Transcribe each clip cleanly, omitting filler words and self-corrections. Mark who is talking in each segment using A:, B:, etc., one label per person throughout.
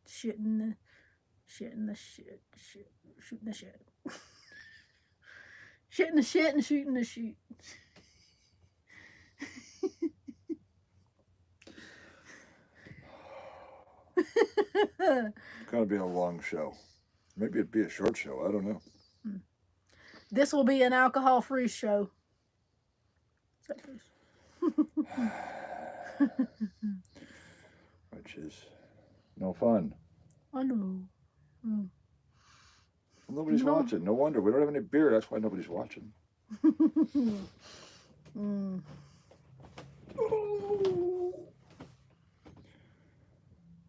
A: shooting the shooting the shit, shooting the shit, shitting the shit and shooting the shoot.
B: It's gonna be a long show. Maybe it'd be a short show. I don't know.
A: This will be an alcohol-free show.
B: Which is no fun.
A: I know. Mm.
B: Well, nobody's
A: No.
B: watching. No wonder. We don't have any beer. That's why nobody's watching.
A: Mm.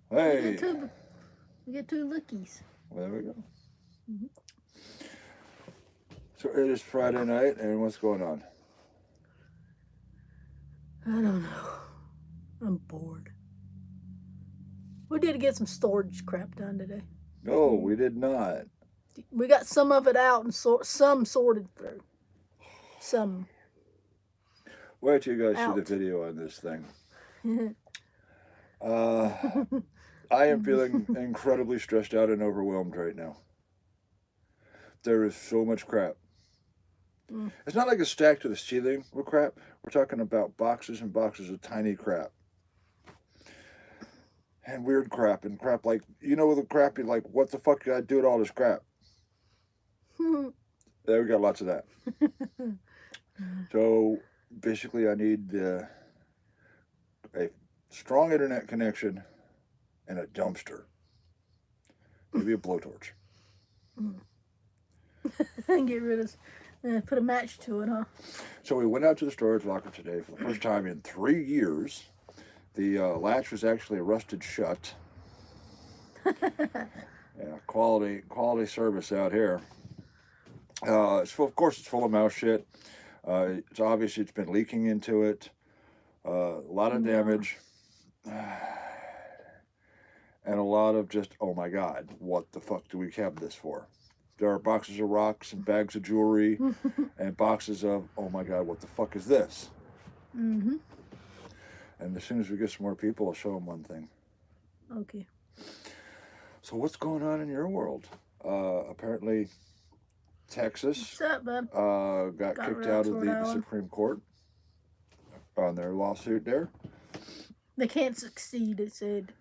B: Hey.
A: We get two lookies.
B: Well, there we go.
A: Mm-hmm.
B: So it is Friday night, and what's going on?
A: I don't know. I'm bored. We did get some storage crap done today.
B: No, we did not.
A: We got some of it out and some sorted through. Some.
B: Wait till you guys
A: out.
B: see the video on this thing. I am feeling incredibly stressed out and overwhelmed right now. There is so much crap.
A: Mm.
B: It's not like it's stacked to the ceiling with crap. We're talking about boxes and boxes of tiny crap. And weird crap and crap like, you know, the crap you're like, what the fuck did I do with all this crap? There, we got lots of that. So basically I need a strong internet connection and a dumpster. Maybe a blowtorch.
A: Get rid of, put a match to it, huh?
B: So we went out to the storage locker today for the first time in 3 years. The latch was actually rusted shut. Yeah, quality service out here. It's full, of course, it's full of mouse shit. It's obviously it's been leaking into it. A lot of damage. And a lot of just, oh my God, what the fuck do we have this for? There are boxes of rocks and bags of jewelry and boxes of, oh my God, what the fuck is this?
A: Mm-hmm.
B: And as soon as we get some more people, I'll show them one thing.
A: Okay.
B: So what's going on in your world? Apparently, Texas
A: What's up, bub?
B: got kicked out of the Supreme Court on their lawsuit there.
A: They can't succeed, it said.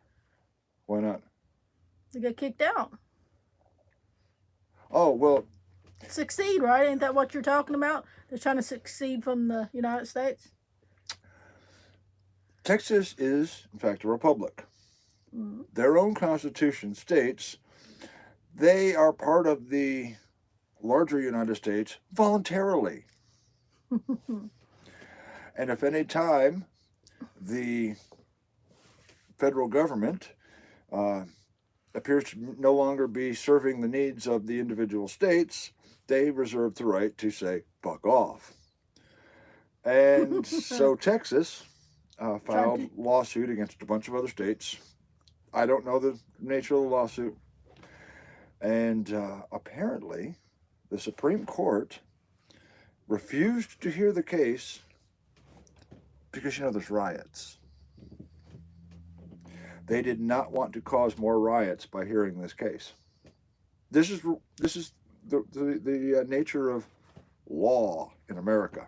B: Why not?
A: They got kicked out.
B: Oh, well.
A: Succeed, right? Ain't that what you're talking about? They're trying to succeed from the United States?
B: Texas is, in fact, a republic.
A: Mm-hmm.
B: Their own constitution states they are part of the larger United States voluntarily. And if any time the federal government appears to no longer be serving the needs of the individual states, they reserve the right to say, fuck off. And so Texas filed a lawsuit against a bunch of other states. I don't know the nature of the lawsuit. And apparently, the Supreme Court refused to hear the case because, you know, there's riots. They did not want to cause more riots by hearing this case. This is the nature of law in America.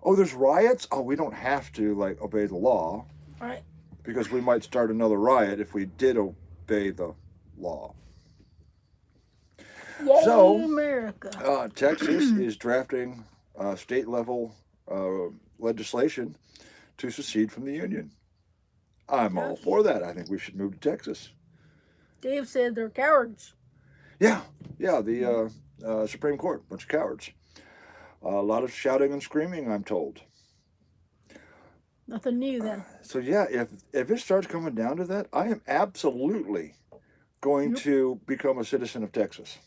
B: Oh, there's riots? Oh, we don't have to obey the law.
A: Right.
B: Because we might start another riot if we did obey the law.
A: Yay,
B: so,
A: America.
B: Texas is drafting state level legislation to secede from the Union. I'm all for that. I think we should move to Texas.
A: Dave said they're cowards.
B: Yeah, the Supreme Court, bunch of cowards. A lot of shouting and screaming, I'm told.
A: Nothing new then.
B: So yeah, if it starts coming down to that, I am absolutely going to become a citizen of Texas.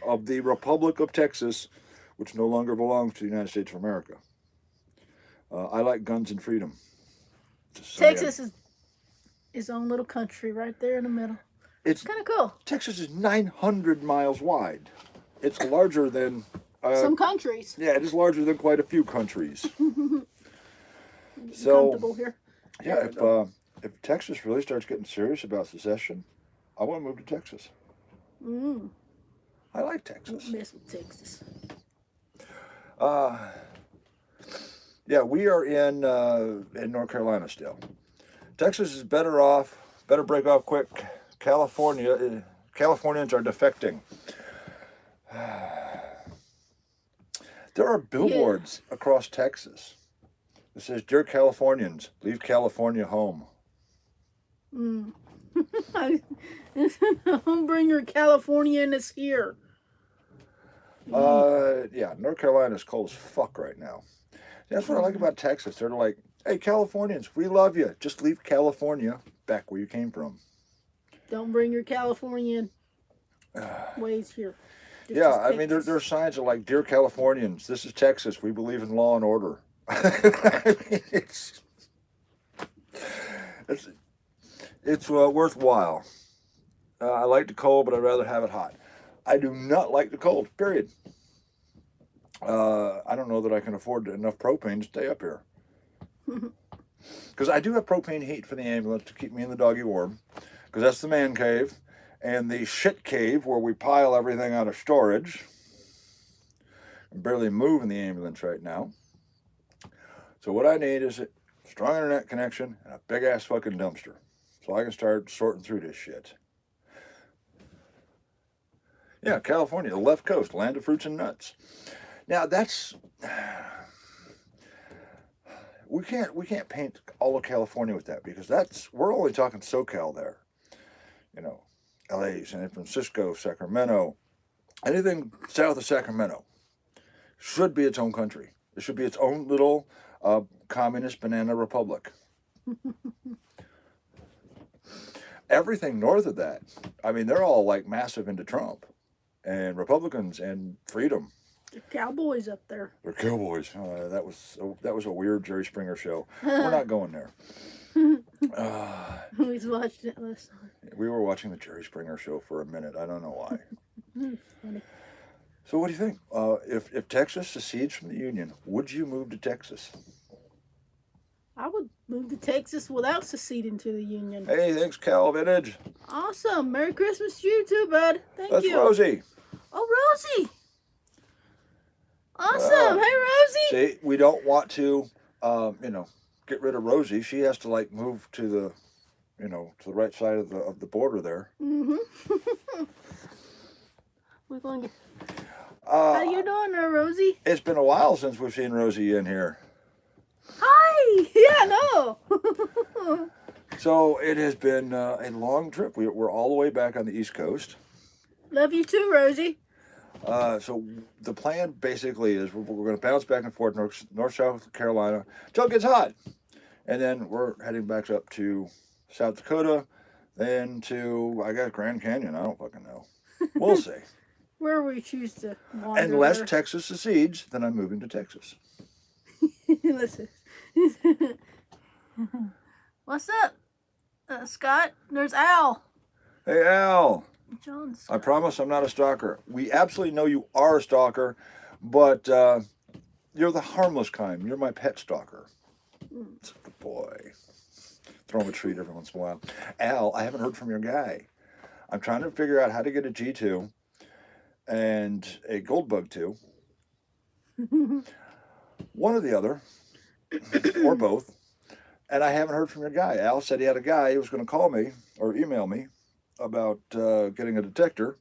B: Of the Republic of Texas, which no longer belongs to the United States of America. I like guns and freedom.
A: Texas is its own little country right there in the middle. It's kind of cool.
B: Texas is 900 miles wide. It's larger than...
A: some countries.
B: Yeah, it is larger than quite a few countries.
A: So, comfortable here.
B: Yeah, if Texas really starts getting serious about secession, I want to move to Texas.
A: Mm.
B: I like
A: Don't
B: Texas.
A: mess with Texas.
B: Uh, yeah, we are in North Carolina still. Texas is better off. Better break off quick. Californians are defecting. There are
A: Yeah.
B: billboards across Texas that says, "Dear Californians, leave California home."
A: Mm. Don't bring your Californianness here.
B: Yeah, North Carolina is cold as fuck right now. That's what I like
A: Mm.
B: about Texas. They're like, "Hey, Californians, we love you. Just leave California back where you came from."
A: Don't bring your Californian ways here. This
B: Yeah,
A: is
B: I mean, there are
A: Texas.
B: signs that like, "Dear Californians, this is Texas. We believe in law and order." I mean, it's worthwhile. I like the cold, but I'd rather have it hot. I do not like the cold. Period. I don't know that I can afford enough propane to stay up here because I do have propane heat for the ambulance to keep me and the doggy warm. Because that's the man cave, and the shit cave where we pile everything out of storage. I'm barely moving the ambulance right now. So what I need is a strong internet connection and a big ass fucking dumpster, so I can start sorting through this shit. Yeah, California, the left coast, land of fruits and nuts. Now that's we can't paint all of California with that because we're only talking SoCal there. You know, L.A., San Francisco, Sacramento, anything south of Sacramento should be its own country. It should be its own little communist banana republic. Everything north of that, I mean, they're all like massive into Trump and Republicans and freedom.
A: The Cowboys up there.
B: They're cowboys. That was a weird Jerry Springer show. We're not going there.
A: We watched it last night.
B: We were watching the Jerry Springer show for a minute. I don't know why.
A: Funny.
B: So what do you think? If Texas secedes from the Union, would you move to Texas?
A: I would move to Texas without seceding to the Union.
B: Hey, thanks, Cal Vintage.
A: Awesome. Merry Christmas to you too, bud. Thank
B: That's
A: you.
B: Rosie.
A: Oh, Rosie. Awesome. Hey, Rosie.
B: See, we don't want to, get rid of Rosie. She has to like move to the, to the right side of the border there.
A: Mm-hmm. We're going to. How you doing there, Rosie?
B: It's been a while since we've seen Rosie in here.
A: Hi. Yeah, no.
B: So it has been a long trip. We're all the way back on the East Coast.
A: Love you too, Rosie.
B: So the plan basically is we're going to bounce back and forth North South Carolina until it gets hot, and then we're heading back up to South Dakota, then to I guess Grand Canyon. I don't fucking know. We'll see.
A: Where we choose to wander.
B: Unless
A: there.
B: Texas secedes, then I'm moving to Texas.
A: Listen. What's up, Scott? There's Al.
B: Hey Al.
A: John.
B: I promise I'm not a stalker. We absolutely know you are a stalker, but you're the harmless kind. You're my pet stalker. It's a good boy. Throw him a treat every once in a while. Al, I haven't heard from your guy. I'm trying to figure out how to get a G2 and a Goldbug 2. One or the other, or both. And I haven't heard from your guy. Al said he had a guy who was going to call me or email me about getting a detector.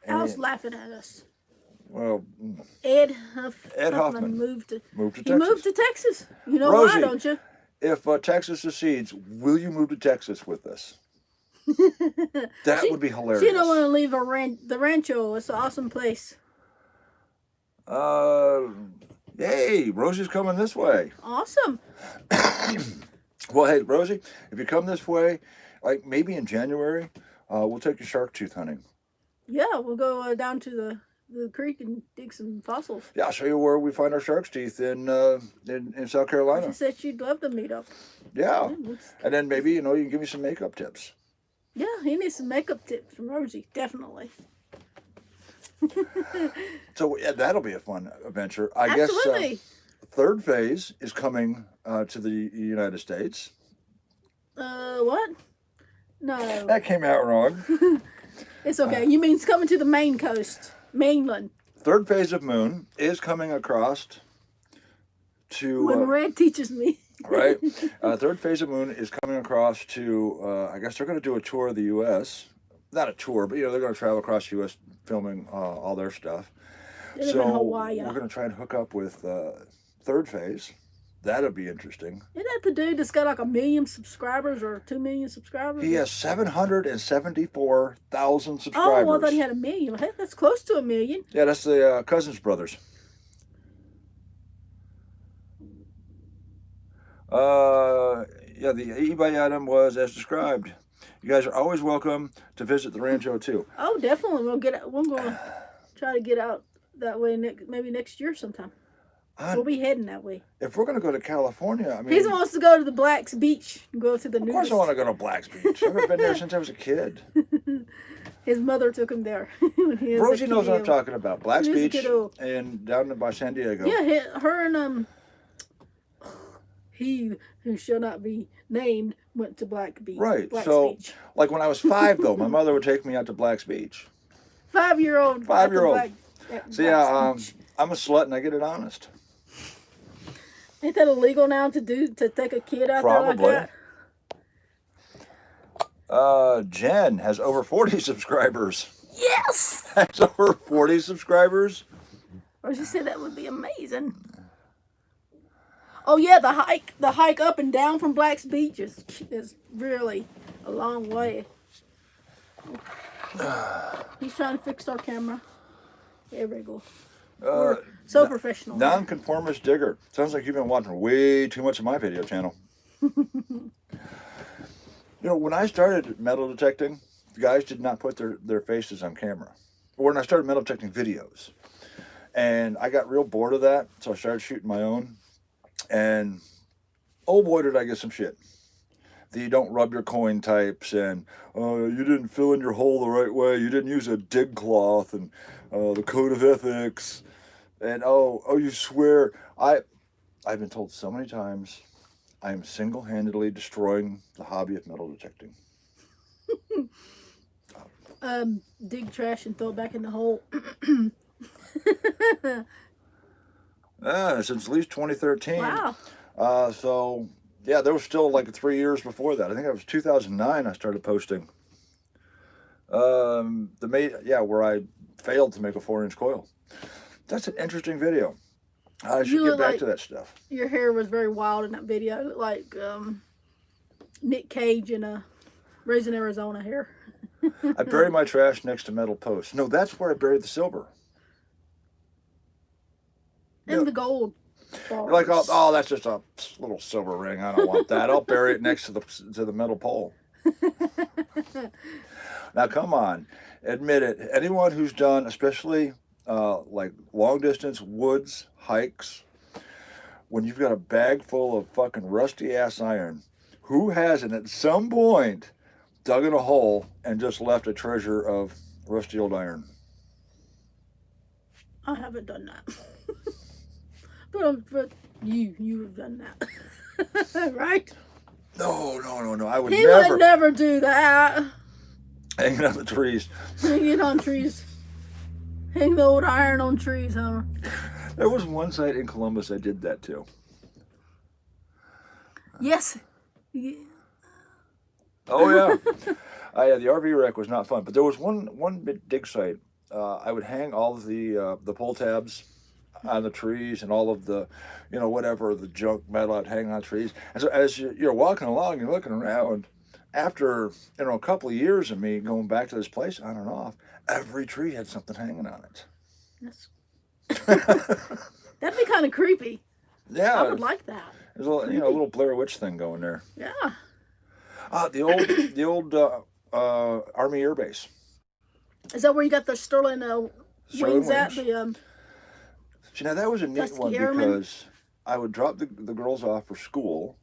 A: Al's laughing at us.
B: Well,
A: Ed
B: Huffman
A: moved to
B: Texas.
A: He moved to Texas. You know
B: Rosie,
A: why, don't you?
B: If Texas secedes, will you move to Texas with us? That would be hilarious.
A: She don't want to leave the rancho. It's an awesome place.
B: Hey, Rosie's coming this way.
A: Awesome.
B: Well, hey, Rosie, if you come this way, like maybe in January, we'll take you shark tooth hunting.
A: Yeah, we'll go down to the creek and dig some fossils.
B: Yeah, I'll show you where we find our shark's teeth in South Carolina.
A: She said she'd love to meet up.
B: Yeah, and then maybe you can give me some makeup tips.
A: Yeah, he needs some makeup tips from Rosie, definitely.
B: So yeah, that'll be a fun adventure. I
A: Absolutely.
B: guess third phase is coming to the United States.
A: What? No.
B: That came out wrong.
A: It's okay. You mean it's coming to the main coast, mainland?
B: Third phase of moon is coming across to.
A: When Red teaches me.
B: Right. Third phase of moon is coming across to. I guess they're going to do a tour of the U.S. Not a tour, but they're going to travel across the U.S. filming all their stuff.
A: They live in Hawaii.
B: We're going to try and hook up with third phase. That'll be interesting.
A: Isn't that the dude that's got like 1 million subscribers or 2 million subscribers?
B: He has 774,000 subscribers.
A: Oh, I thought he had 1 million. Hey, that's close to 1 million.
B: Yeah, that's the Cousins brothers. Yeah, the eBay item was as described. You guys are always welcome to visit the Rancho too.
A: Oh, definitely. We're going to try to get out that way maybe next year sometime. We'll be heading that way.
B: If we're going to go to California, I mean...
A: He wants to go to the Black's Beach and go to the nudist.
B: Of course I want to go to Black's Beach. I've been there since I was a kid.
A: His mother took him there.
B: Rosie knows what I'm talking about. Black's Beach and down by San Diego.
A: Yeah, her and he who shall not be named went to Black Beach.
B: Right.
A: Black's
B: so,
A: Beach.
B: like when I was 5, though, my mother would take me out to Black's Beach.
A: 5-year-old.
B: 5-year-old. So yeah, I'm a slut and I get it honest.
A: Ain't that illegal now to take a kid out
B: Probably.
A: there like
B: that? Jen has over 40 subscribers.
A: Yes!
B: Has over 40 subscribers.
A: Or she said that would be amazing. Oh yeah, the hike up and down from Black's Beach is really a long way. He's trying to fix our camera. There we go. So professional.
B: Nonconformist digger. Sounds like you've been watching way too much of my video channel. When I started metal detecting, the guys did not put their faces on camera. When I started metal detecting videos. And I got real bored of that, so I started shooting my own. And oh boy, did I get some shit. The you don't rub your coin types, and you didn't fill in your hole the right way, you didn't use a dig cloth, and the code of ethics, and you swear. I've been told so many times I am single-handedly destroying the hobby of metal detecting.
A: Dig trash and throw it back in the hole.
B: Since at least 2013.
A: Wow.
B: So yeah, there was still like 3 years before that. I think it was 2009 I started posting. Where I failed to make a 4-inch coil. That's an interesting video. I should get back to that stuff.
A: Your hair was very wild in that video. It looked like Nick Cage in Raising Arizona hair.
B: I bury my trash next to metal posts. No, that's where I buried the silver.
A: And the gold.
B: You're like, oh, that's just a little silver ring. I don't want that. I'll bury it next to the metal pole. Now, come on. Admit it. Anyone who's done, especially like long distance woods hikes, when you've got a bag full of fucking rusty ass iron, who hasn't at some point dug in a hole and just left a treasure of rusty old iron?
A: I haven't done that. But you have done that. Right?
B: No. I would
A: He
B: never.
A: would never do that.
B: Hanging on the trees.
A: Hanging on trees. Hang the old iron on trees, huh?
B: There was one site in Columbus I did that too.
A: Yes.
B: Oh yeah. The RV wreck was not fun, but there was one big dig site. I would hang all of the pull tabs on the trees and all of the, whatever the junk metal I'd hang on trees. And so as you're walking along, you're looking around. After a couple of years of me going back to this place on and off, every tree had something hanging on it.
A: That'd be kind of creepy.
B: Yeah,
A: I would like that.
B: There's a little Blair Witch thing going there.
A: Yeah.
B: The old Army Air Base.
A: Is that where you got the Sterling wings at?
B: See, now that was a neat one because I would drop the girls off for school,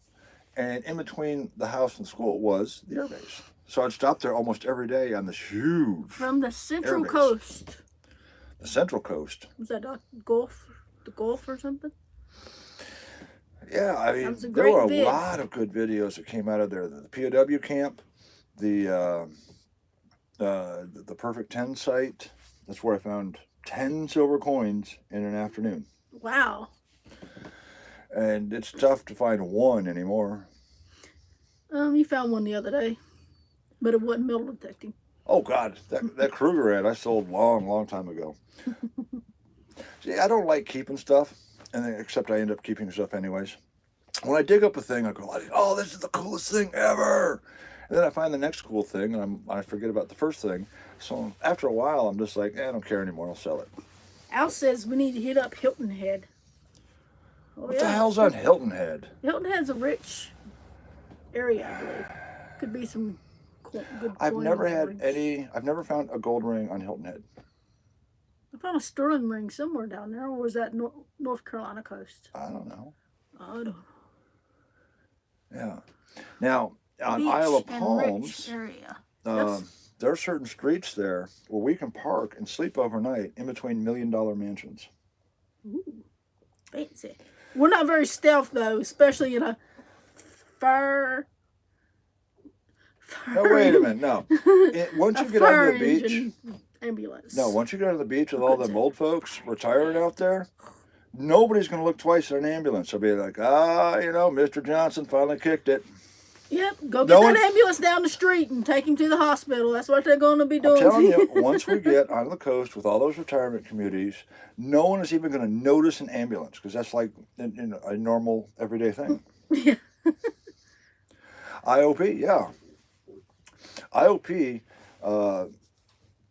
B: and in between the house and school was the air base. So I'd stop there almost every day on this huge
A: from the Central Coast.
B: The Central Coast.
A: Was that the Gulf or something?
B: Yeah, I
A: That
B: mean,
A: was a
B: there were
A: great
B: a
A: vid.
B: lot of good videos that came out of there. The POW camp, the the Perfect 10 site. That's where I found 10 silver coins in an afternoon.
A: Wow.
B: And it's tough to find one anymore.
A: You found one the other day, but it wasn't metal detecting.
B: Oh God, that Kruger ad I sold long time ago. See, I don't like keeping stuff, except I end up keeping stuff anyways. When I dig up a thing, I go, "Oh, this is the coolest thing ever," and then I find the next cool thing, and I forget about the first thing. So after a while, I'm just like, I don't care anymore. I'll sell it.
A: Al says we need to hit up Hilton Head. Oh
B: What the
A: yeah,
B: hell's on Hilton Head?
A: Hilton Head's a rich area, I believe. Could be some good
B: I've
A: coin
B: never had
A: rings.
B: any. I've never found a gold ring on Hilton Head.
A: I found a sterling ring somewhere down there, or was that North Carolina coast?
B: I don't know.
A: I don't know.
B: Yeah. Now on
A: Beach
B: Isle of
A: and rich
B: Palms,
A: area.
B: there are certain streets there where we can park and sleep overnight in between $1 million mansions.
A: Ooh, fancy. We're not very stealth though, especially in a fire.
B: No, wait a minute. No, once you get onto the beach,
A: ambulance.
B: no, once you go to the beach with all them old folks retiring out there, nobody's going to look twice at an ambulance. They'll be like, Mr. Johnson finally kicked it.
A: Yep, go get that ambulance down the street and take him to the hospital. That's what they're going to be doing.
B: I'm telling you, once we get on the coast with all those retirement communities, no one is even going to notice an ambulance because that's like a normal, everyday thing.
A: Yeah.
B: IOP, yeah. IOP,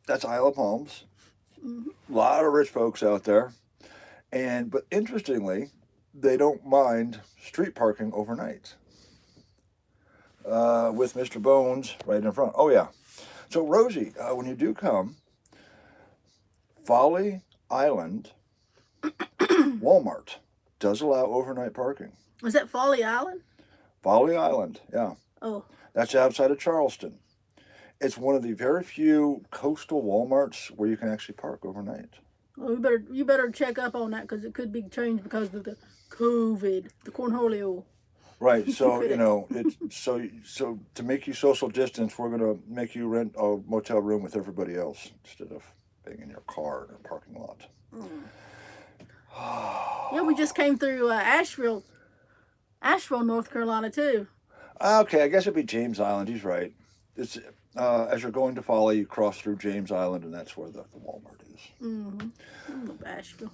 B: that's Isle of Palms.
A: Mm-hmm.
B: A lot of rich folks out there. But interestingly, they don't mind street parking overnight. With Mr. Bones right in front. Oh, yeah. So, Rosie, when you do come, Folly Island Walmart does allow overnight parking.
A: Was that Folly Island?
B: Folly Island, yeah.
A: Oh.
B: That's outside of Charleston. It's one of the very few coastal Walmarts where you can actually park overnight.
A: Oh, you better check up on that because it could be changed because of the COVID, the cornholio.
B: Right, so it's so to make you social distance, we're gonna make you rent a motel room with everybody else instead of being in your car in a parking lot.
A: Yeah, we just came through Asheville, North Carolina too.
B: Okay, I guess it'd be James Island. He's right. It's as you're going to Folly, you cross through James Island, and that's where the Walmart is.
A: Mm-hmm. I love Asheville.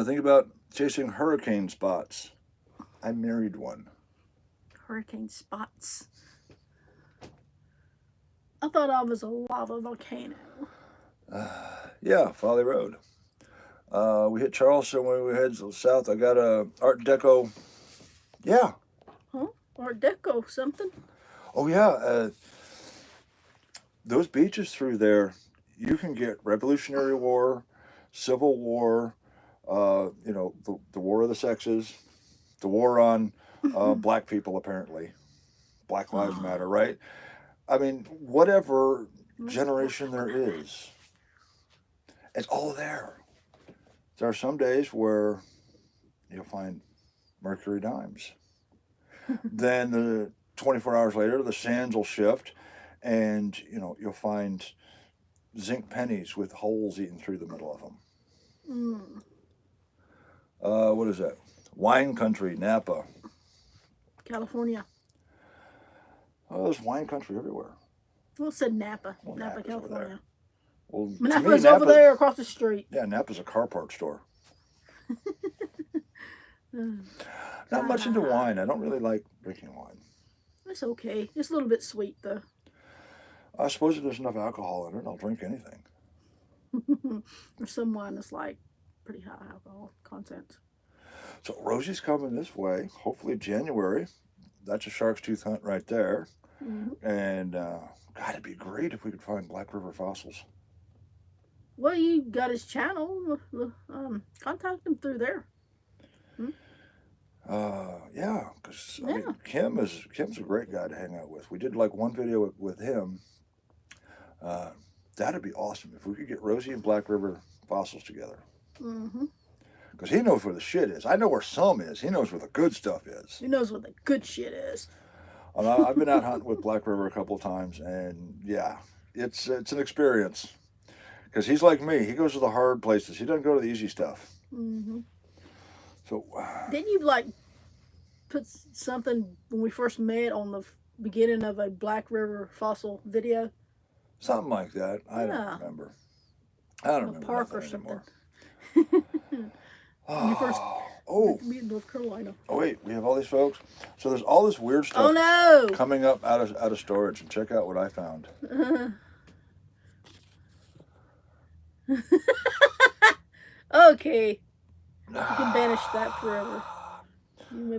B: Think about chasing hurricane spots. I married one.
A: Hurricane spots. I thought I was a lava volcano.
B: Yeah, Folly Road. We hit Charleston when we head south. I got a Art Deco. Yeah.
A: Huh? Art Deco something?
B: Oh yeah. Those beaches through there, you can get Revolutionary War, Civil War, the War of the Sexes, the war on black people, apparently. Black Lives Matter, right? I mean, whatever generation there is, it's all there. There are some days where you'll find Mercury dimes. Then 24 hours later, the sands will shift, and you'll find zinc pennies with holes eaten through the middle of them. What is that? Wine country, Napa.
A: California.
B: Oh, there's wine country everywhere.
A: Well, it said Napa.
B: Well,
A: Napa, California.
B: Well,
A: Napa's over there across the street.
B: Yeah, Napa's a car part store. Not much into wine. I don't really like drinking wine.
A: It's okay. It's a little bit sweet, though.
B: I suppose if there's enough alcohol in it, I'll drink anything.
A: There's some wine that's like pretty high alcohol content.
B: So Rosie's coming this way, hopefully January. That's a shark's tooth hunt right there. Mm-hmm. And God, it'd be great if we could find Black River fossils.
A: Well, you got his channel. Contact him through there.
B: Yeah, because I mean, Kim's a great guy to hang out with. We did like one video with him. That'd be awesome if we could get Rosie and Black River fossils together.
A: Mm-hmm.
B: Because he knows where the shit is. I know where some is. He knows where the good stuff is.
A: He knows what the good shit is.
B: I've been out hunting with Black River a couple of times, and yeah, it's an experience. Because he's like me. He goes to the hard places. He doesn't go to the easy stuff.
A: Mm-hmm.
B: So,
A: Didn't you like put something when we first met on the beginning of a Black River fossil video?
B: something like that. I
A: Yeah.
B: don't remember. I don't
A: A
B: remember
A: park or
B: nothing
A: something.
B: anymore.
A: When you first
B: Oh,
A: meet in North Carolina.
B: oh, wait. We have all these folks. So there's all this weird stuff
A: Oh no!
B: coming up out of storage. And check out what I found.
A: Okay. You can banish that forever. Who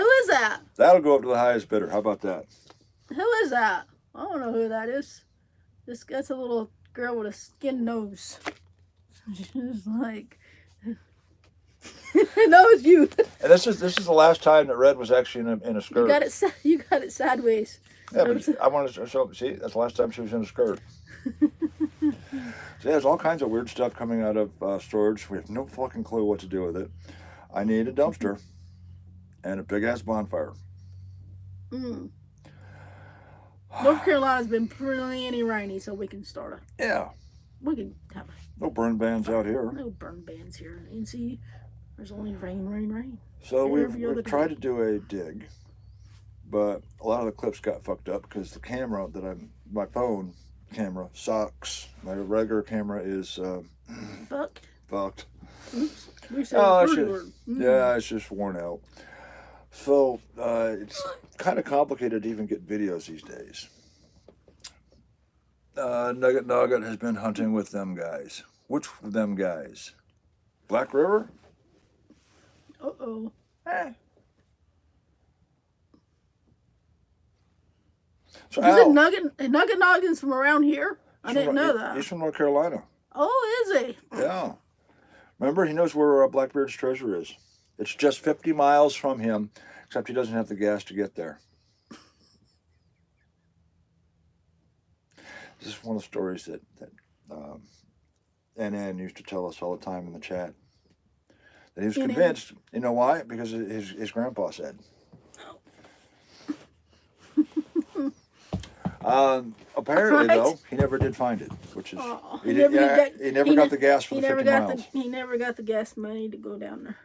A: is that?
B: That'll go up to the highest bidder. How about that?
A: Who is that? I don't know who that is. That's a little girl with a skin nose. She's like, no, it's you.
B: And this is the last time that Red was actually in a skirt.
A: You got it sideways.
B: Yeah, but I wanted to show. See, that's the last time she was in a skirt. So yeah, there's all kinds of weird stuff coming out of storage. We have no fucking clue what to do with it. I need a dumpster and a big ass bonfire.
A: Mm. North Carolina's been pretty rainy, so we can start we can have
B: no burn bans out here.
A: No burn bans here in NC. There's only rain.
B: So we've tried
A: day.
B: to do a dig, but a lot of the clips got fucked up because the camera my phone camera sucks. My regular camera is fucked.
A: Oops. We said a pretty word.
B: Yeah, it's just worn out. So it's kind of complicated to even get videos these days. Nugget has been hunting with them guys. Which of them guys? Black River?
A: Uh-oh.
B: So
A: Is it Nugget Noggin's from around here? I didn't know that.
B: He's from North Carolina.
A: Oh, is he?
B: Yeah. Remember, he knows where Blackbeard's treasure is. It's just 50 miles from him, except he doesn't have the gas to get there. This is one of the stories that NN used to tell us all the time in the chat. That he was convinced. You know why? Because his grandpa said. Apparently, though, he never did find it, which is he never got the gas for the 50 miles.
A: He never got the gas money to go down there.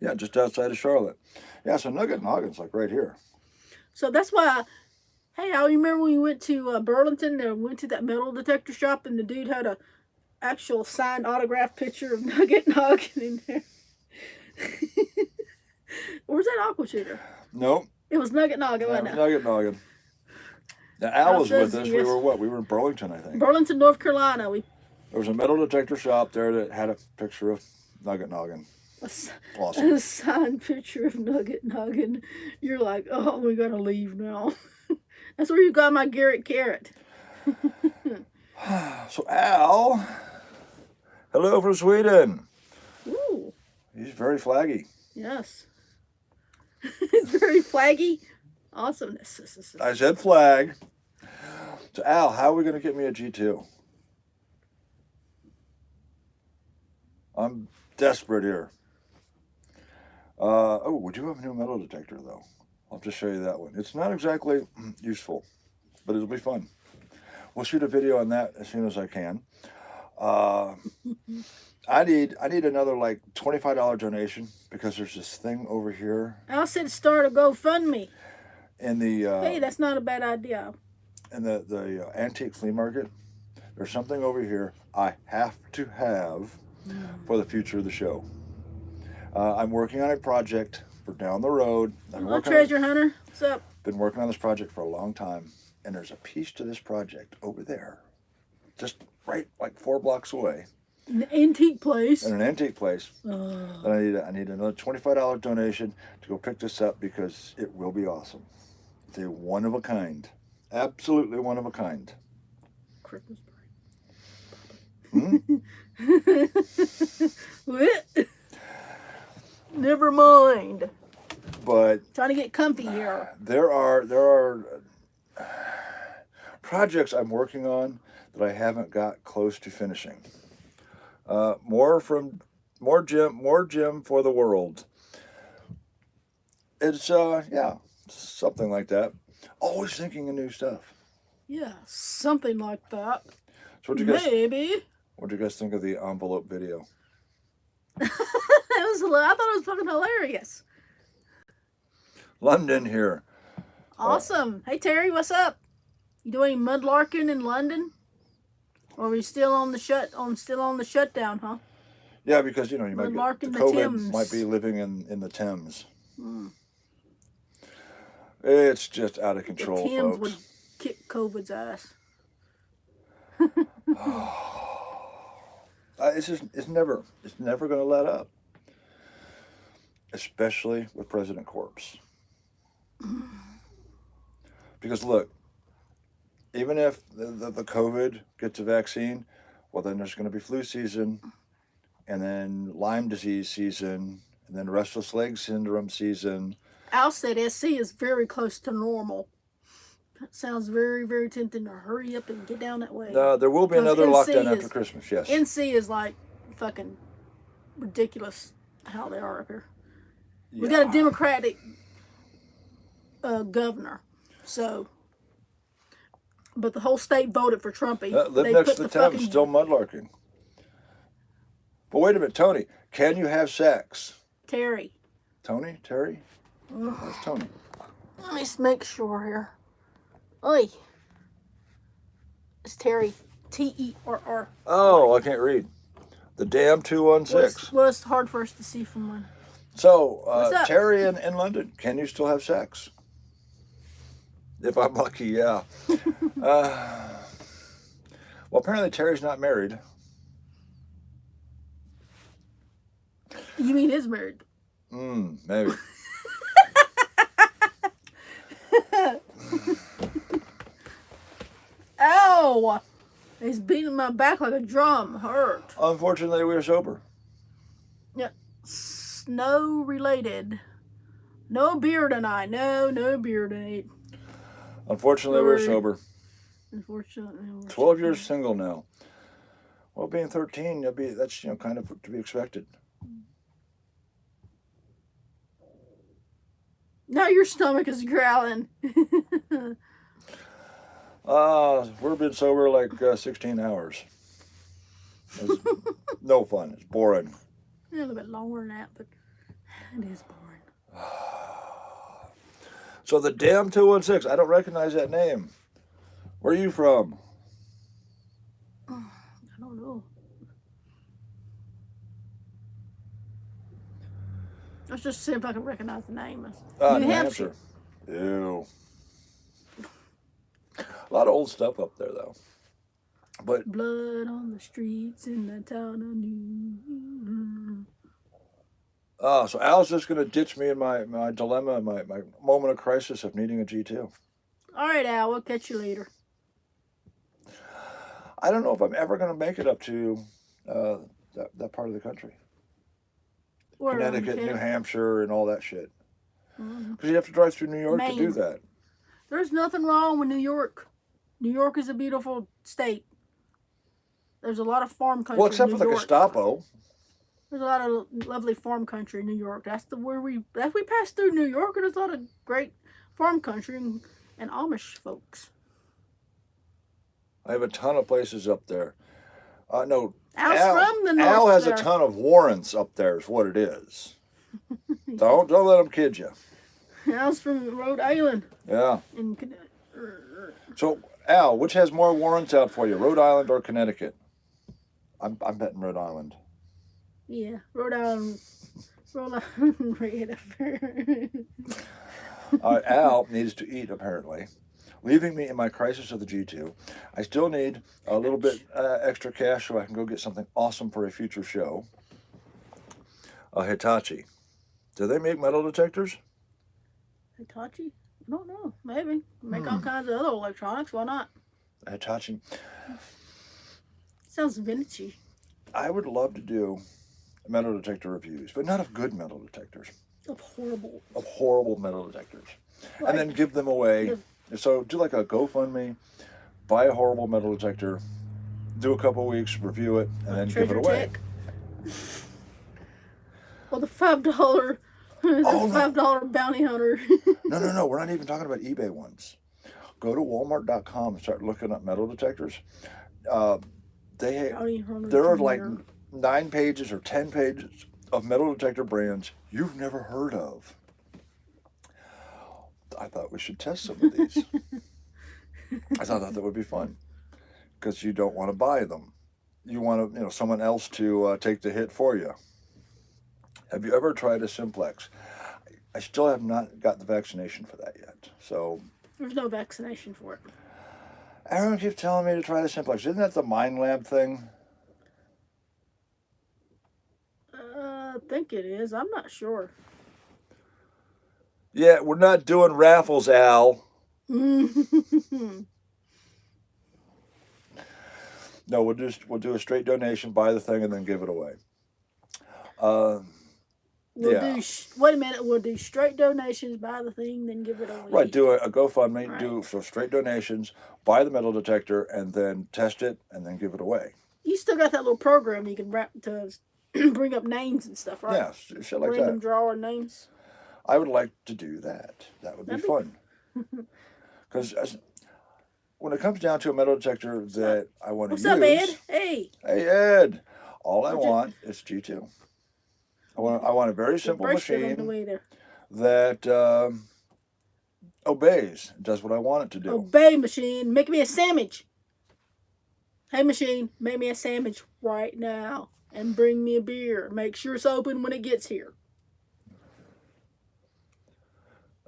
B: Yeah, just outside of Charlotte. Yeah, so Nugget Noggin's like right here.
A: So that's why. Hey, I remember when we went to Burlington and went to that metal detector shop, and the dude had a actual signed autograph picture of Nugget Noggin in there. Or was that Aqua Shooter?
B: Nope.
A: It was Nugget Noggin,
B: Yeah,
A: wasn't it?
B: Nugget Noggin. Now, Al was with us. We were what? We were in Burlington, I think.
A: Burlington, North Carolina.
B: There was a metal detector shop there that had a picture of Nugget Noggin. Awesome.
A: A signed picture of Nugget Noggin. You're like, oh, we gotta leave now. That's where you got my Garrett Carrot.
B: So Al, hello from Sweden.
A: Ooh.
B: He's very flaggy.
A: Yes. It's very flaggy. Awesomeness.
B: I said flag. So Al, how are we going to get me a G2? I'm desperate here. We do have a new metal detector though. I'll have to show you that one. It's not exactly useful, but it'll be fun. We'll shoot a video on that as soon as I can. I need another like $25 donation because there's this thing over here.
A: I said start a GoFundMe.
B: In the
A: hey, that's not a bad idea.
B: In the antique flea market, there's something over here I have to have for the future of the show. I'm working on a project for down the road.
A: Hello, treasure hunter. What's up?
B: Been working on this project for a long time, and there's a piece to this project over there, just right like 4 blocks away.
A: An antique place.
B: In an antique place. I need another $25 donation to go pick this up because it will be awesome. It's a one of a kind. Absolutely one of a kind.
A: Christmas party. What? Never mind.
B: But
A: trying to get comfy here.
B: There are projects I'm working on that I haven't got close to finishing. More Jim for the world. It's yeah, something like that. Always thinking of new stuff.
A: Yeah, something like that.
B: So
A: Maybe.
B: what'd you guys think of the envelope video?
A: I thought it was fucking hilarious.
B: London here.
A: Awesome. Hey Terry, what's up? You doing mudlarking in London? Or are you still on the shutdown, huh?
B: Yeah, because you might
A: Mudlarking
B: get the
A: the
B: COVID
A: Thames.
B: might be living in the Thames.
A: Hmm.
B: It's just out of control,
A: the Thames
B: folks.
A: would kick COVID's ass.
B: It's never going to let up, especially with President Corpse. Because look, even if the COVID gets a vaccine, well, then there's going to be flu season, and then Lyme disease season, and then restless leg syndrome season.
A: Al said SC is very close to normal. That sounds very, very tempting to hurry up and get down that way.
B: There will be another lockdown after Christmas, yes.
A: NC is like fucking ridiculous how they are up here.
B: Yeah.
A: We got a Democratic governor, so... But the whole state voted for Trumpy.
B: Live next to the Thames, still mudlarking. But wait a minute, Tony, can you have sex?
A: Terry.
B: Tony? Terry? Where's Tony?
A: Let me make sure here. Oi. It's Terry. Terr.
B: Oh, I can't read. The damn 216.
A: Well, it's hard for us to see from one.
B: So, Terry in London, can you still have sex? If I'm lucky, yeah. Well, apparently Terry's not married.
A: You mean is married?
B: Maybe.
A: Ow! He's beating my back like a drum. Hurt.
B: Unfortunately, we are sober.
A: Yeah. Snow related. No beer tonight. No beer tonight.
B: Unfortunately, we're sober.
A: Unfortunately,
B: 12 years single now. Well, being 13, that's kind of to be expected.
A: Now your stomach is growling.
B: We've been sober like 16 hours. It's no fun. It's boring.
A: A little bit longer than that, but it is boring.
B: So the damn 216, I don't recognize that name. Where are you from?
A: I don't know. Let's just see if I can recognize the name.
B: New Hampshire. Ew. A lot of old stuff up there, though. But
A: blood on the streets in the town of New.
B: So Al's just going to ditch me in my dilemma, my moment of crisis of needing a G2.
A: All right, Al, we'll catch you later.
B: I don't know if I'm ever going to make it up to that part of the country. Where, Connecticut, New Hampshire, and all that shit. Because you have to drive through New York to do that.
A: There's nothing wrong with New York. New York is a beautiful state. There's a lot of farm country.
B: Well, except for the Gestapo.
A: There's a lot of lovely farm country in New York. As we passed through New York, and there's a lot of great farm country and Amish folks.
B: I have a ton of places up there. No,
A: Al's from the north.
B: Al has a ton of warrants up there. Is what it is. Don't let him kid you.
A: Al's from Rhode Island.
B: Yeah. So Al, which has more warrants out for you, Rhode Island or Connecticut? I'm betting Rhode Island.
A: Yeah, Rhode Island red.
B: Al needs to eat, apparently. Leaving me in my crisis of the G2. I still need a little bit extra cash so I can go get something awesome for a future show. Hitachi. Do they make metal detectors?
A: Hitachi? I don't know. Maybe. Make all kinds of other electronics. Why not?
B: Hitachi.
A: Sounds vintagey.
B: I would love to do metal detector reviews, but not of good metal detectors.
A: Of
B: horrible metal detectors. Right. And then give them away. So do like a GoFundMe, buy a horrible metal detector, do a couple weeks, review it, and then give it
A: Treasure
B: away.
A: Tech. Or the $5 the
B: Oh no,
A: $5 bounty hunter.
B: no! We're not even talking about eBay ones. Go to Walmart.com and start looking up metal detectors. Uh, they
A: Bounty hunter
B: there are like
A: Junior.
B: 9 pages or 10 pages of metal detector brands you've never heard of. I thought we should test some of these. I thought that would be fun because you don't want to buy them. You want to, someone else to take the hit for you. Have you ever tried a simplex? I still have not got the vaccination for that yet. So
A: There's no vaccination for it.
B: everyone keeps telling me to try the simplex. Isn't that the Mind Lab thing?
A: I think it is. I'm not sure.
B: Yeah, we're not doing raffles, Al. No, we'll do a straight donation, buy the thing, and then give it away.
A: We'll
B: Yeah.
A: do. Wait a minute. We'll do straight donations, buy the thing, then give it away.
B: Right, do a GoFundMe,
A: Right.
B: do so straight donations, buy the metal detector, and then test it, and then give it away.
A: You still got that little program you can wrap to bring up names and stuff, right?
B: Yeah, shit like
A: Random
B: that.
A: draw names.
B: I would like to do that. That would be fun. Because when it comes down to a metal detector that I want to use...
A: What's up, Ed? Hey.
B: Hey, Ed. All I want is G2. I want a very simple machine that obeys, does what I want it to do.
A: Obey, machine. Make me a sandwich. Hey, machine, make me a sandwich right now and bring me a beer. Make sure it's open when it gets here.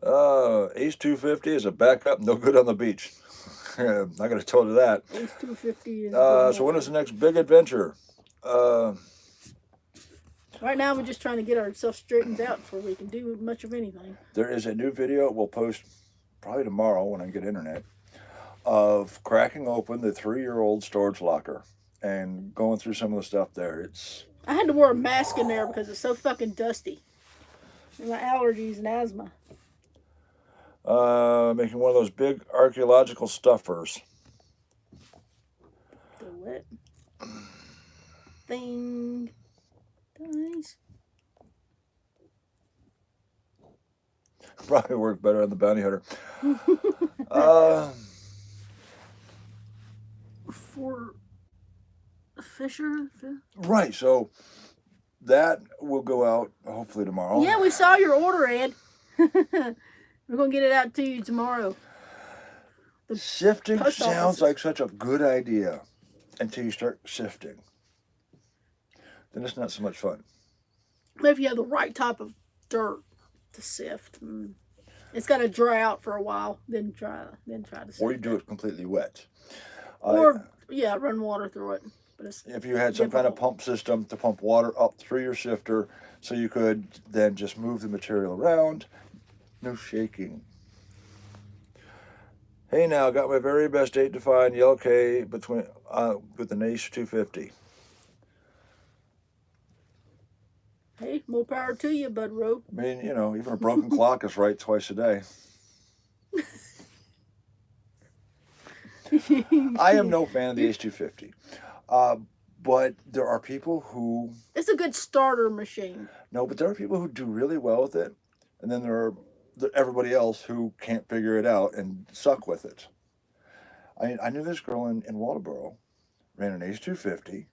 B: Ace 250 is a backup, no good on the beach. I could have told you that.
A: Ace 250 is.
B: So when is the next big adventure?
A: Right now, we're just trying to get ourselves straightened out before we can do much of anything.
B: There is a new video we'll post probably tomorrow when I get internet of cracking open the 3-year-old storage locker and going through some of the stuff there.
A: I had to wear a mask in there because it's so fucking dusty. And my allergies and asthma.
B: Making one of those big archaeological stuffers.
A: The what? Thing. Nice.
B: Probably work better on the bounty hunter.
A: For a fisher?
B: Right, so that will go out hopefully tomorrow.
A: Yeah, we saw your order, Ed. We're going to get it out to you tomorrow.
B: Sifting sounds like such a good idea until you start sifting. Then it's not so much fun.
A: Maybe if you have the right type of dirt to sift. It's got to dry out for a while, then try to sift.
B: Or you do it completely wet.
A: Run water through it. But
B: if you had some kind of pump system to pump water up through your sifter so you could then just move the material around, no shaking. Hey now, got my very best 8 to 5 yellow K between with an Ace 250.
A: Hey, more power to you, Bud Rowe.
B: I mean, even a broken clock is right twice a day. I am no fan of the Ace 250. But there are people who...
A: It's a good starter machine.
B: No, but there are people who do really well with it. And then there are everybody else who can't figure it out and suck with it. I knew this girl in Waldeboro, ran an Ace 250.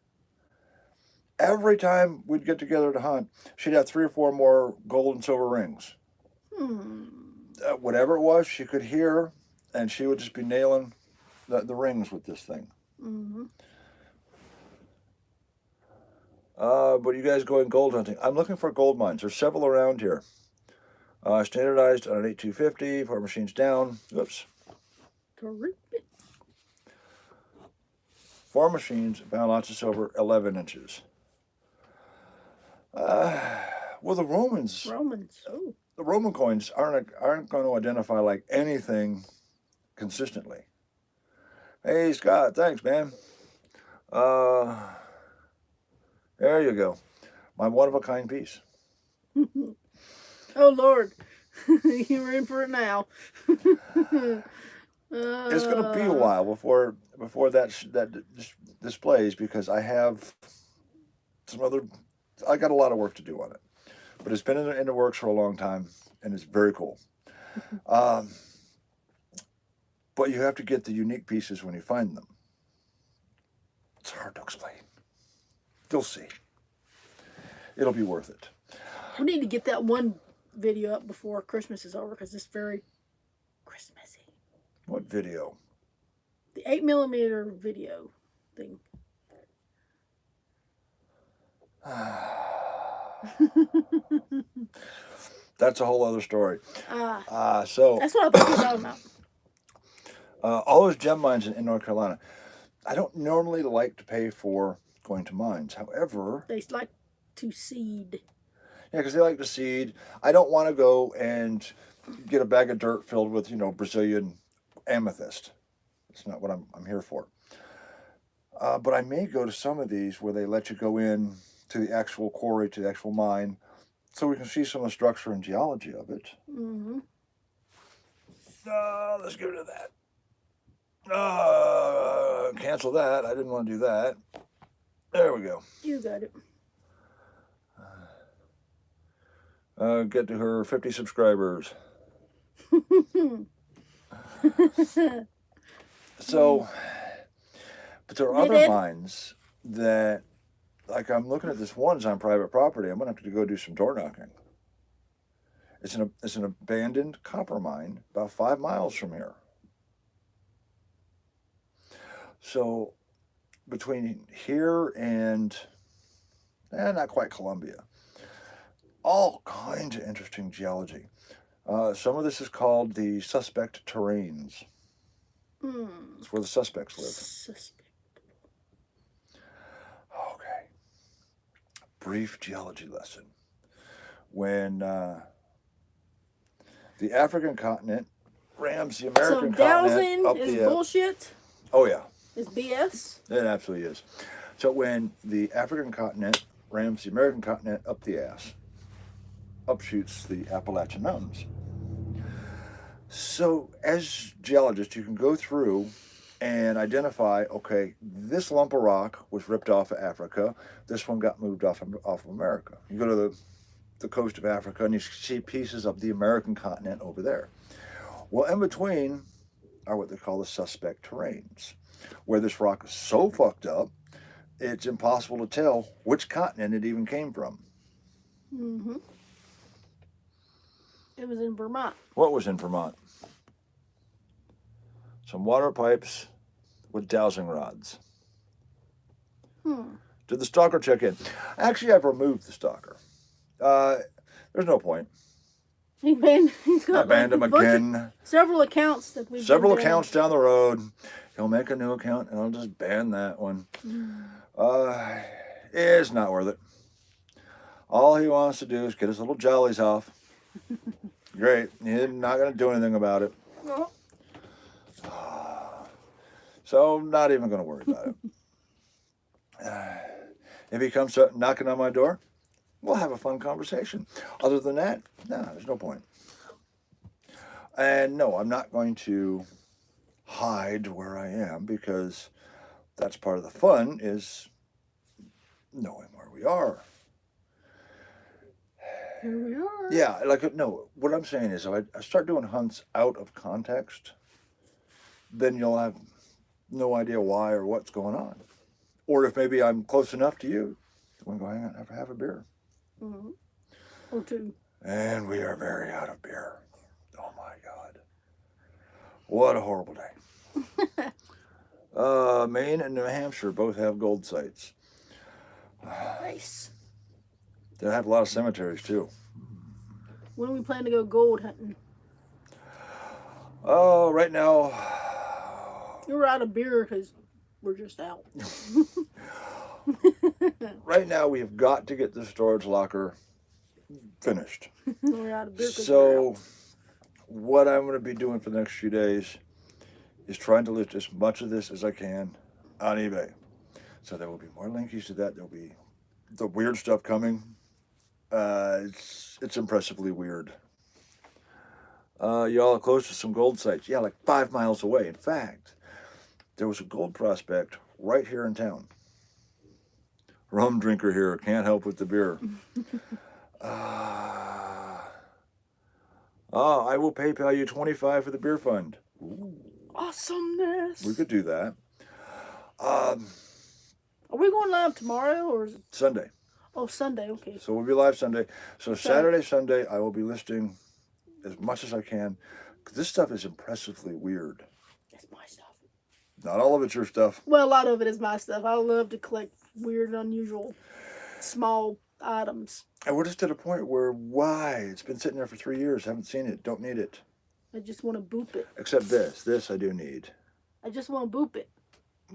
B: Every time we'd get together to hunt, she'd have 3 or 4 more gold and silver rings. Whatever it was, she could hear, and she would just be nailing the rings with this thing.
A: Mm-hmm.
B: But you guys going gold hunting? I'm looking for gold mines. There's several around here. Standardized on an 8250, 4 machines down. Oops. 4 machines, found lots of silver, 11 inches. Well, the Romans.
A: Oh.
B: The Roman coins aren't going to identify like anything consistently. Hey, Scott, thanks, man. There you go. My one-of-a-kind piece.
A: Oh, Lord. You're in for it now.
B: It's going to be a while before that displays, because I have some other. I got a lot of work to do on it, but it's been in the works for a long time, and it's very cool. Um, but you have to get the unique pieces when you find them. It's hard to explain. You'll see. It'll be worth it.
A: We need to get that one video up before Christmas is over because it's very Christmassy.
B: What video?
A: The 8mm video thing.
B: That's a whole other story.
A: So that's what I thought you were talking about.
B: All those gem mines in North Carolina. I don't normally like to pay for going to mines. However,
A: they like to seed.
B: Yeah, because they like to seed. I don't want to go and get a bag of dirt filled with, Brazilian amethyst. That's not what I'm here for. But I may go to some of these where they let you go in to the actual quarry, to the actual mine, so we can see some of the structure and geology of it.
A: Mm-hmm.
B: Let's go to that. Cancel that. I didn't want to do that. There we go.
A: You got it.
B: Get to her 50 subscribers. So, but there are other mines that, like I'm looking at this one, it's on private property. I'm going to have to go do some door knocking. It's an abandoned copper mine about 5 miles from here. So, between here and, not quite Columbia, all kinds of interesting geology. Some of this is called the suspect terrains. It's where the suspects live. Okay. Brief geology lesson. When the African continent rams the American continent up
A: is bullshit?
B: Oh, yeah.
A: It's BS?
B: It absolutely is. So when the African continent rams the American continent up the ass, up shoots the Appalachian Mountains. So as geologists, you can go through and identify, okay, this lump of rock was ripped off of Africa. This one got moved off of America. You go to the coast of Africa and you see pieces of the American continent over there. Well, in between are what they call the suspect terrains, where this rock is so fucked up, it's impossible to tell which continent it even came from.
A: Mm-hmm. It was in Vermont.
B: What was in Vermont? Some water pipes with dowsing rods. Did the stalker check in? Actually, I've removed the stalker. There's no point.
A: He's got
B: banned him again.
A: Several accounts that we've
B: Several accounts down the road. He'll make a new account and I'll just ban that one. It's not worth it. All he wants to do is get his little jollies off. Great. He's not going to do anything about it.
A: No.
B: So I'm not even going to worry about it. If he comes knocking on my door, we'll have a fun conversation. Other than that, no, there's no point. And no, I'm not going to hide where I am, because that's part of the fun, is knowing where we are.
A: Here we are.
B: Yeah, no, what I'm saying is if I start doing hunts out of context, then you'll have no idea why or what's going on. Or if maybe I'm close enough to you, we'll go hang out and have a beer.
A: Mm-hmm. Or two.
B: And we are very out of beer. Oh my God. What a horrible day. Maine and New Hampshire both have gold sites.
A: Nice.
B: They have a lot of cemeteries too.
A: When do we plan to go gold hunting?
B: Oh, right now.
A: We're out of beer because we're just out.
B: Right now, we have got to get the storage locker finished.
A: We're out of beer.
B: So, what I'm going to be doing for the next few days is trying to list as much of this as I can on eBay. So there will be more linkies to that. There'll be the weird stuff coming. It's impressively weird. Y'all are close to some gold sites. Yeah, like 5 miles away. In fact, there was a gold prospect right here in town. Rum drinker here. Can't help with the beer. I will PayPal you 25 for the beer fund. Ooh,
A: Awesomeness.
B: we could do that.
A: Are we going live tomorrow or is it?
B: Sunday.
A: Oh, Sunday. Okay.
B: So we'll be live Sunday. So
A: Okay.
B: Saturday, Sunday, I will be listing as much as I can. 'Cause this stuff is impressively weird.
A: It's my stuff.
B: Not all of it's your stuff.
A: Well, a lot of it is my stuff. I love to collect weird, unusual, small items.
B: And we're just at a point where why? It's been sitting there for 3 years. Haven't seen it. Don't need it.
A: I just want to boop it.
B: Except this. This I do need.
A: I just want to boop it.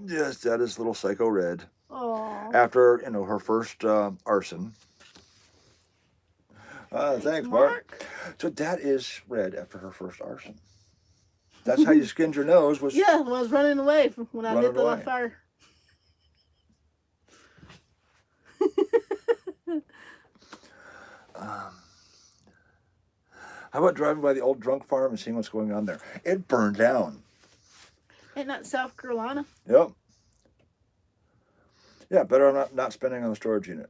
B: Yes, that is little Psycho Red.
A: Oh.
B: After, her first arson. Thanks, Mark. So that is Red after her first arson. That's how you skinned your nose. Was
A: yeah, when I was running away from when I lit the fire.
B: How about driving by the old drunk farm and seeing what's going on there? It burned down.
A: Ain't that South Carolina?
B: Yep. Yeah, better not spending on the storage unit.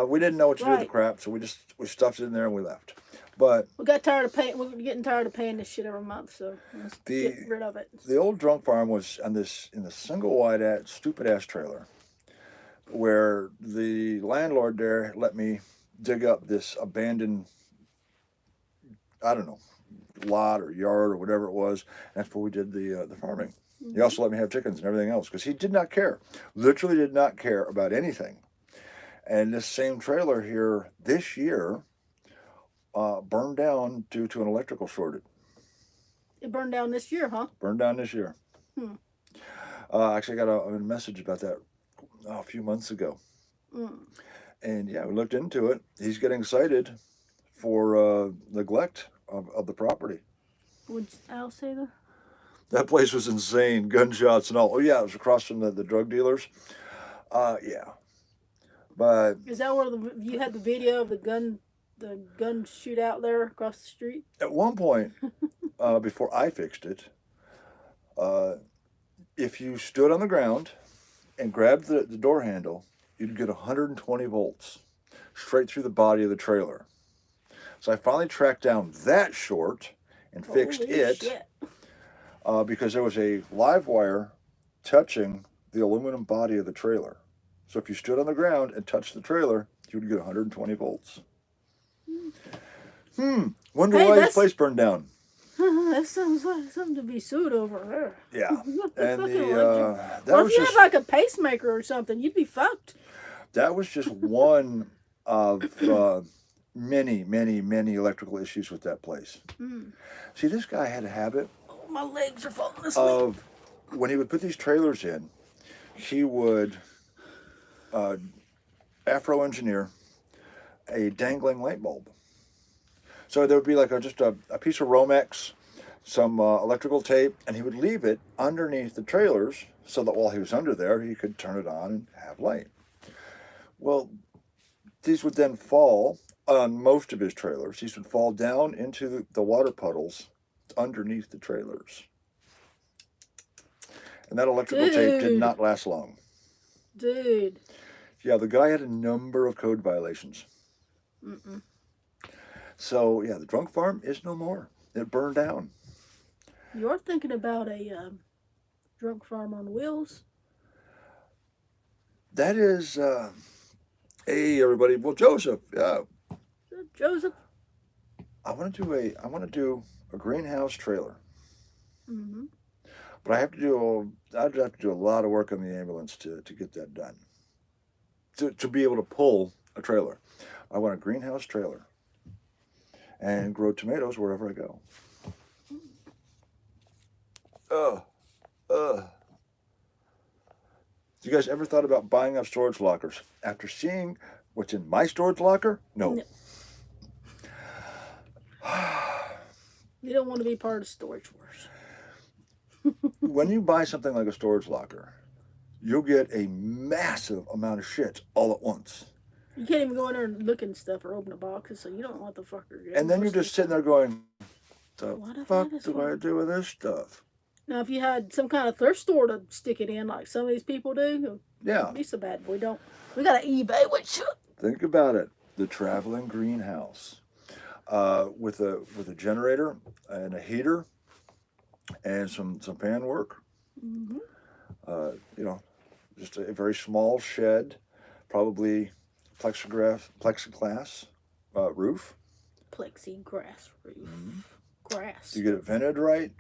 B: We didn't know what to do with the crap, so we stuffed it in there and we left. But
A: we got tired of paying. We're getting tired of paying this shit every month, so let's get rid of it.
B: The old drunk farm was in the single wide stupid ass trailer, where the landlord there let me dig up this abandoned, I don't know, lot or yard or whatever it was. That's where we did the farming. He also let me have chickens and everything else because he did not care, literally did not care about anything. And this same trailer here this year burned down due to an electrical shortage.
A: It burned down this year, huh?
B: Burned down this year. Actually, I got a message about that a few months ago. And yeah, we looked into it. He's getting cited for neglect of the property.
A: Would Al say that?
B: That place was insane. Gunshots and all. Oh yeah, it was across from the drug dealers. Yeah. But
A: is that where you had the video of the gun shootout there across the street?
B: At one point, before I fixed it, if you stood on the ground and grabbed the door handle, you'd get 120 volts straight through the body of the trailer. So I finally tracked down that short and fixed it because there was a live wire touching the aluminum body of the trailer. So if you stood on the ground and touched the trailer, you would get 120 volts. Wonder why this place burned down.
A: That sounds like something to be sued over there.
B: Yeah. And
A: if you had like a pacemaker or something, you'd be fucked.
B: That was just one of many, many, many electrical issues with that place. See, this guy had a habit.
A: Oh, my legs are falling asleep.
B: When he would put these trailers in, he would Afro-engineer a dangling light bulb. So there would be like just a piece of Romex, some electrical tape, and he would leave it underneath the trailers so that while he was under there, he could turn it on and have light. Well, these would then fall on most of his trailers. These would fall down into the water puddles underneath the trailers. And that electrical tape did not last long.
A: Dude.
B: Yeah, the guy had a number of code violations. So, yeah, the drunk farm is no more. It burned down.
A: You're thinking about a drunk farm on wheels?
B: That is, hey, everybody. Well, Joseph.
A: Joseph?
B: I want to do a greenhouse trailer. But I'd have to do a lot of work on the ambulance to get that done. To be able to pull a trailer. I want a greenhouse trailer. And grow tomatoes wherever I go. You guys ever thought about buying up storage lockers? After seeing what's in my storage locker? No.
A: You don't want to be part of storage wars.
B: When you buy something like a storage locker, you'll get a massive amount of shit all at once.
A: You can't even go in there and look and stuff or open the boxes, so you don't know what the fuck you're getting.
B: And then you're just sitting there going, what The
A: What if
B: fuck
A: that is
B: do I
A: one?
B: do with this stuff?
A: Now, if you had some kind of thrift store to stick it in, like some of these people do, it
B: Yeah.
A: wouldn't be so bad. We don't. We got an eBay, which
B: Think about it. The traveling greenhouse. With a generator and a heater and some pan work.
A: mm-hmm.
B: You know, just a very small shed, probably plexiglass roof.
A: Plexiglass roof.
B: Mm-hmm.
A: Grass.
B: You get it vented right,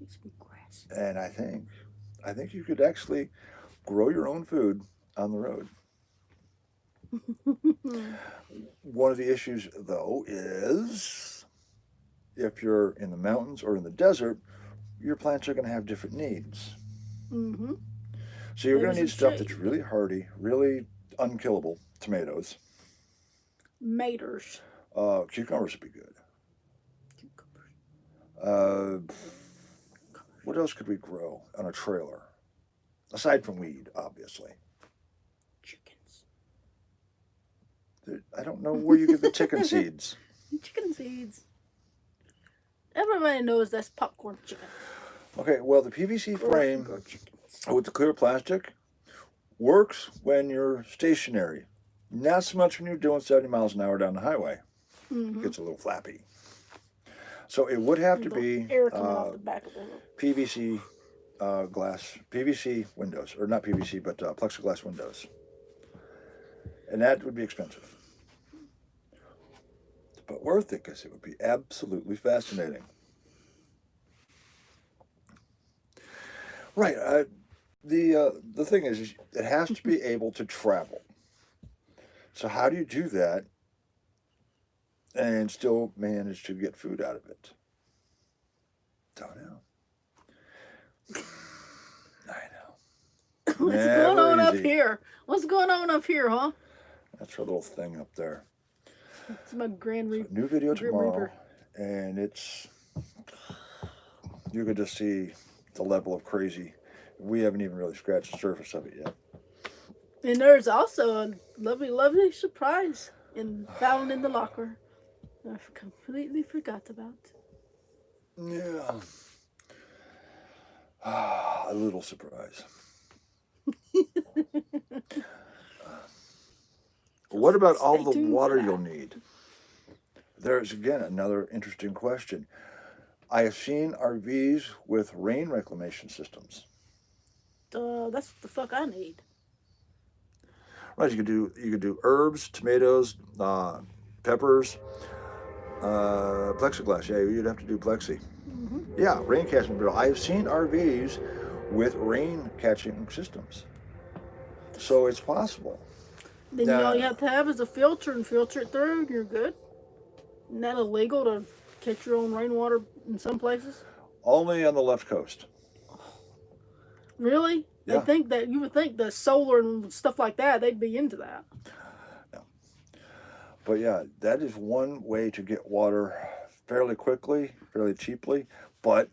A: Needs to be grass.
B: and I think you could actually grow your own food on the road. One of the issues, though, is if you're in the mountains or in the desert, your plants are going to have different needs.
A: Mm-hmm.
B: So you're
A: Maybe
B: going to need
A: some
B: stuff
A: shade.
B: that's really hardy, really unkillable. Tomatoes.
A: Maters.
B: Cucumbers would be good. What else could we grow on a trailer? Aside from weed, obviously.
A: Chickens.
B: I don't know where you get the chicken seeds.
A: Chicken seeds. Everybody knows that's popcorn chicken.
B: Okay, well, the PVC frame
A: Grow chickens.
B: with the clear plastic works when you're stationary. Not so much when you're doing 70 miles an hour down the highway.
A: Mm-hmm.
B: It gets a little flappy. So it would have to be
A: air coming off the back of the
B: PVC glass, PVC windows, or not PVC, but plexiglass windows. And that would be expensive. But worth it because it would be absolutely fascinating. Right. The thing is it has to be able to travel. So how do you do that and still manage to get food out of it? Don't know. I know.
A: What's
B: Never
A: going on up
B: easy.
A: here? What's going on up here, huh?
B: That's her little thing up there.
A: It's my Grand Reaper.
B: New video
A: Grim
B: tomorrow,
A: Reaper.
B: and you could just see the level of crazy. We haven't even really scratched the surface of it yet.
A: And there's also a lovely, lovely surprise found in the locker. I completely forgot about.
B: Yeah. A little surprise. What about all the water you'll need? There's, again, another interesting question. I have seen RVs with rain reclamation systems.
A: That's the fuck I need.
B: Right, you could do herbs, tomatoes, peppers, plexiglass. Yeah, you'd have to do plexi.
A: Mm-hmm.
B: Yeah, rain catching material. I've seen RVs with rain catching systems, so it's possible.
A: Then all you have to have is a filter and filter it through, and you're good. Isn't that illegal to catch your own rainwater in some places?
B: Only on the left coast.
A: Really?
B: Yeah.
A: You would think the solar and stuff like that, they'd be into that.
B: No. But yeah, that is one way to get water fairly quickly, fairly cheaply, but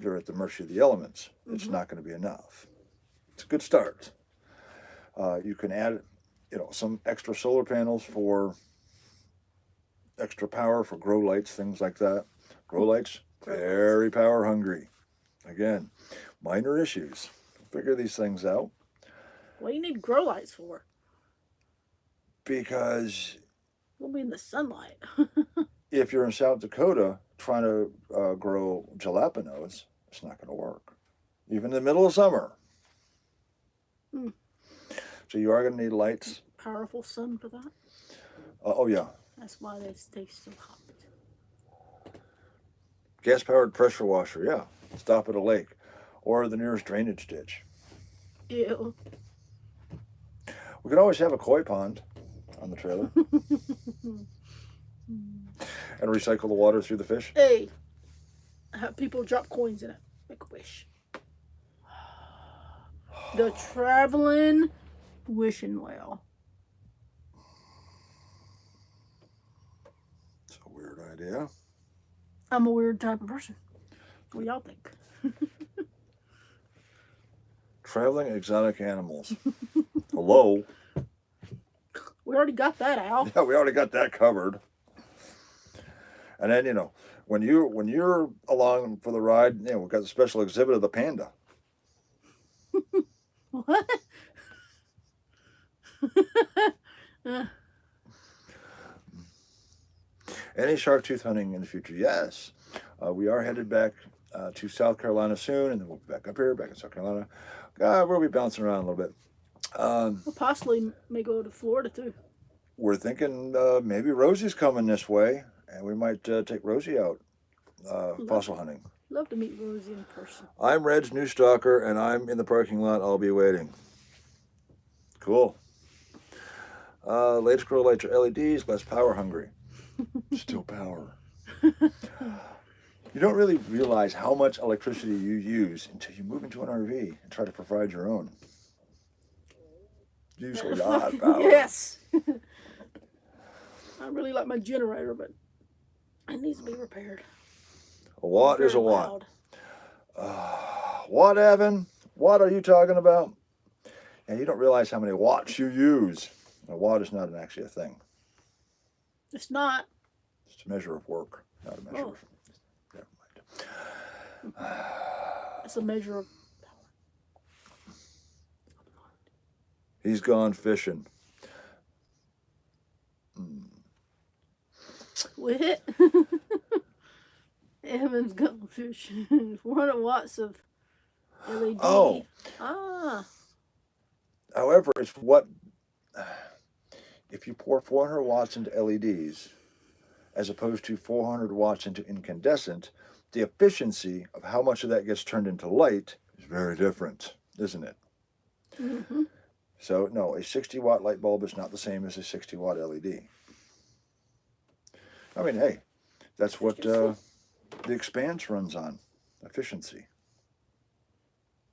B: you're at the mercy of the elements. It's not going to be enough. It's a good start. You can add, some extra solar panels for extra power for grow lights, things like that. Grow lights, very power hungry. Again, minor issues. Figure these things out.
A: What do you need grow lights for?
B: Because
A: We'll be in the sunlight.
B: if you're in South Dakota trying to grow jalapenos, it's not going to work. Even in the middle of summer.
A: Hmm.
B: So you are going to need lights.
A: Powerful sun for that.
B: Oh, yeah.
A: That's why they stay so hot.
B: Gas-powered pressure washer, yeah. Stop at a lake. Or the nearest drainage ditch.
A: Ew.
B: We could always have a koi pond on the trailer. And recycle the water through the fish.
A: Hey, have people drop coins in it. Make a wish. The traveling wishing well.
B: It's a weird idea.
A: I'm a weird type of person. What do y'all think?
B: Traveling exotic animals. Hello.
A: We already got that, Al.
B: Yeah, we already got that covered. And then, When you're along for the ride, we've got the special exhibit of the panda.
A: What?
B: Any shark tooth hunting in the future? Yes. We are headed back to South Carolina soon, and then we'll be back up here, back in South Carolina. We'll be bouncing around a little bit.
A: We'll possibly may go to Florida too.
B: We're thinking maybe Rosie's coming this way, and we might take Rosie out fossil hunting.
A: Love to meet Rosie in person.
B: I'm Red's new stalker, and I'm in the parking lot. I'll be waiting. Cool. Latest grow lights are LEDs, less power hungry. Still power. You don't really realize how much electricity you use until you move into an RV and try to provide your own. Use a lot of power.
A: Yes. I really like my generator, but it needs to be repaired.
B: A watt is a watt. What, Evan? What are you talking about? And you don't realize how many watts you use. A watt is not actually a thing.
A: It's not.
B: It's a measure of work, not a measure of... Never mind.
A: It's a measure of power.
B: He's gone fishing.
A: What? Evan's gone fishing. 400 watts of LED.
B: Oh. However, it's what... If you pour 400 watts into LEDs, as opposed to 400 watts into incandescent, the efficiency of how much of that gets turned into light is very different, isn't it?
A: Mm-hmm.
B: So, no, a 60-watt light bulb is not the same as a 60-watt LED. I mean, hey, that's what the Expanse runs on, efficiency.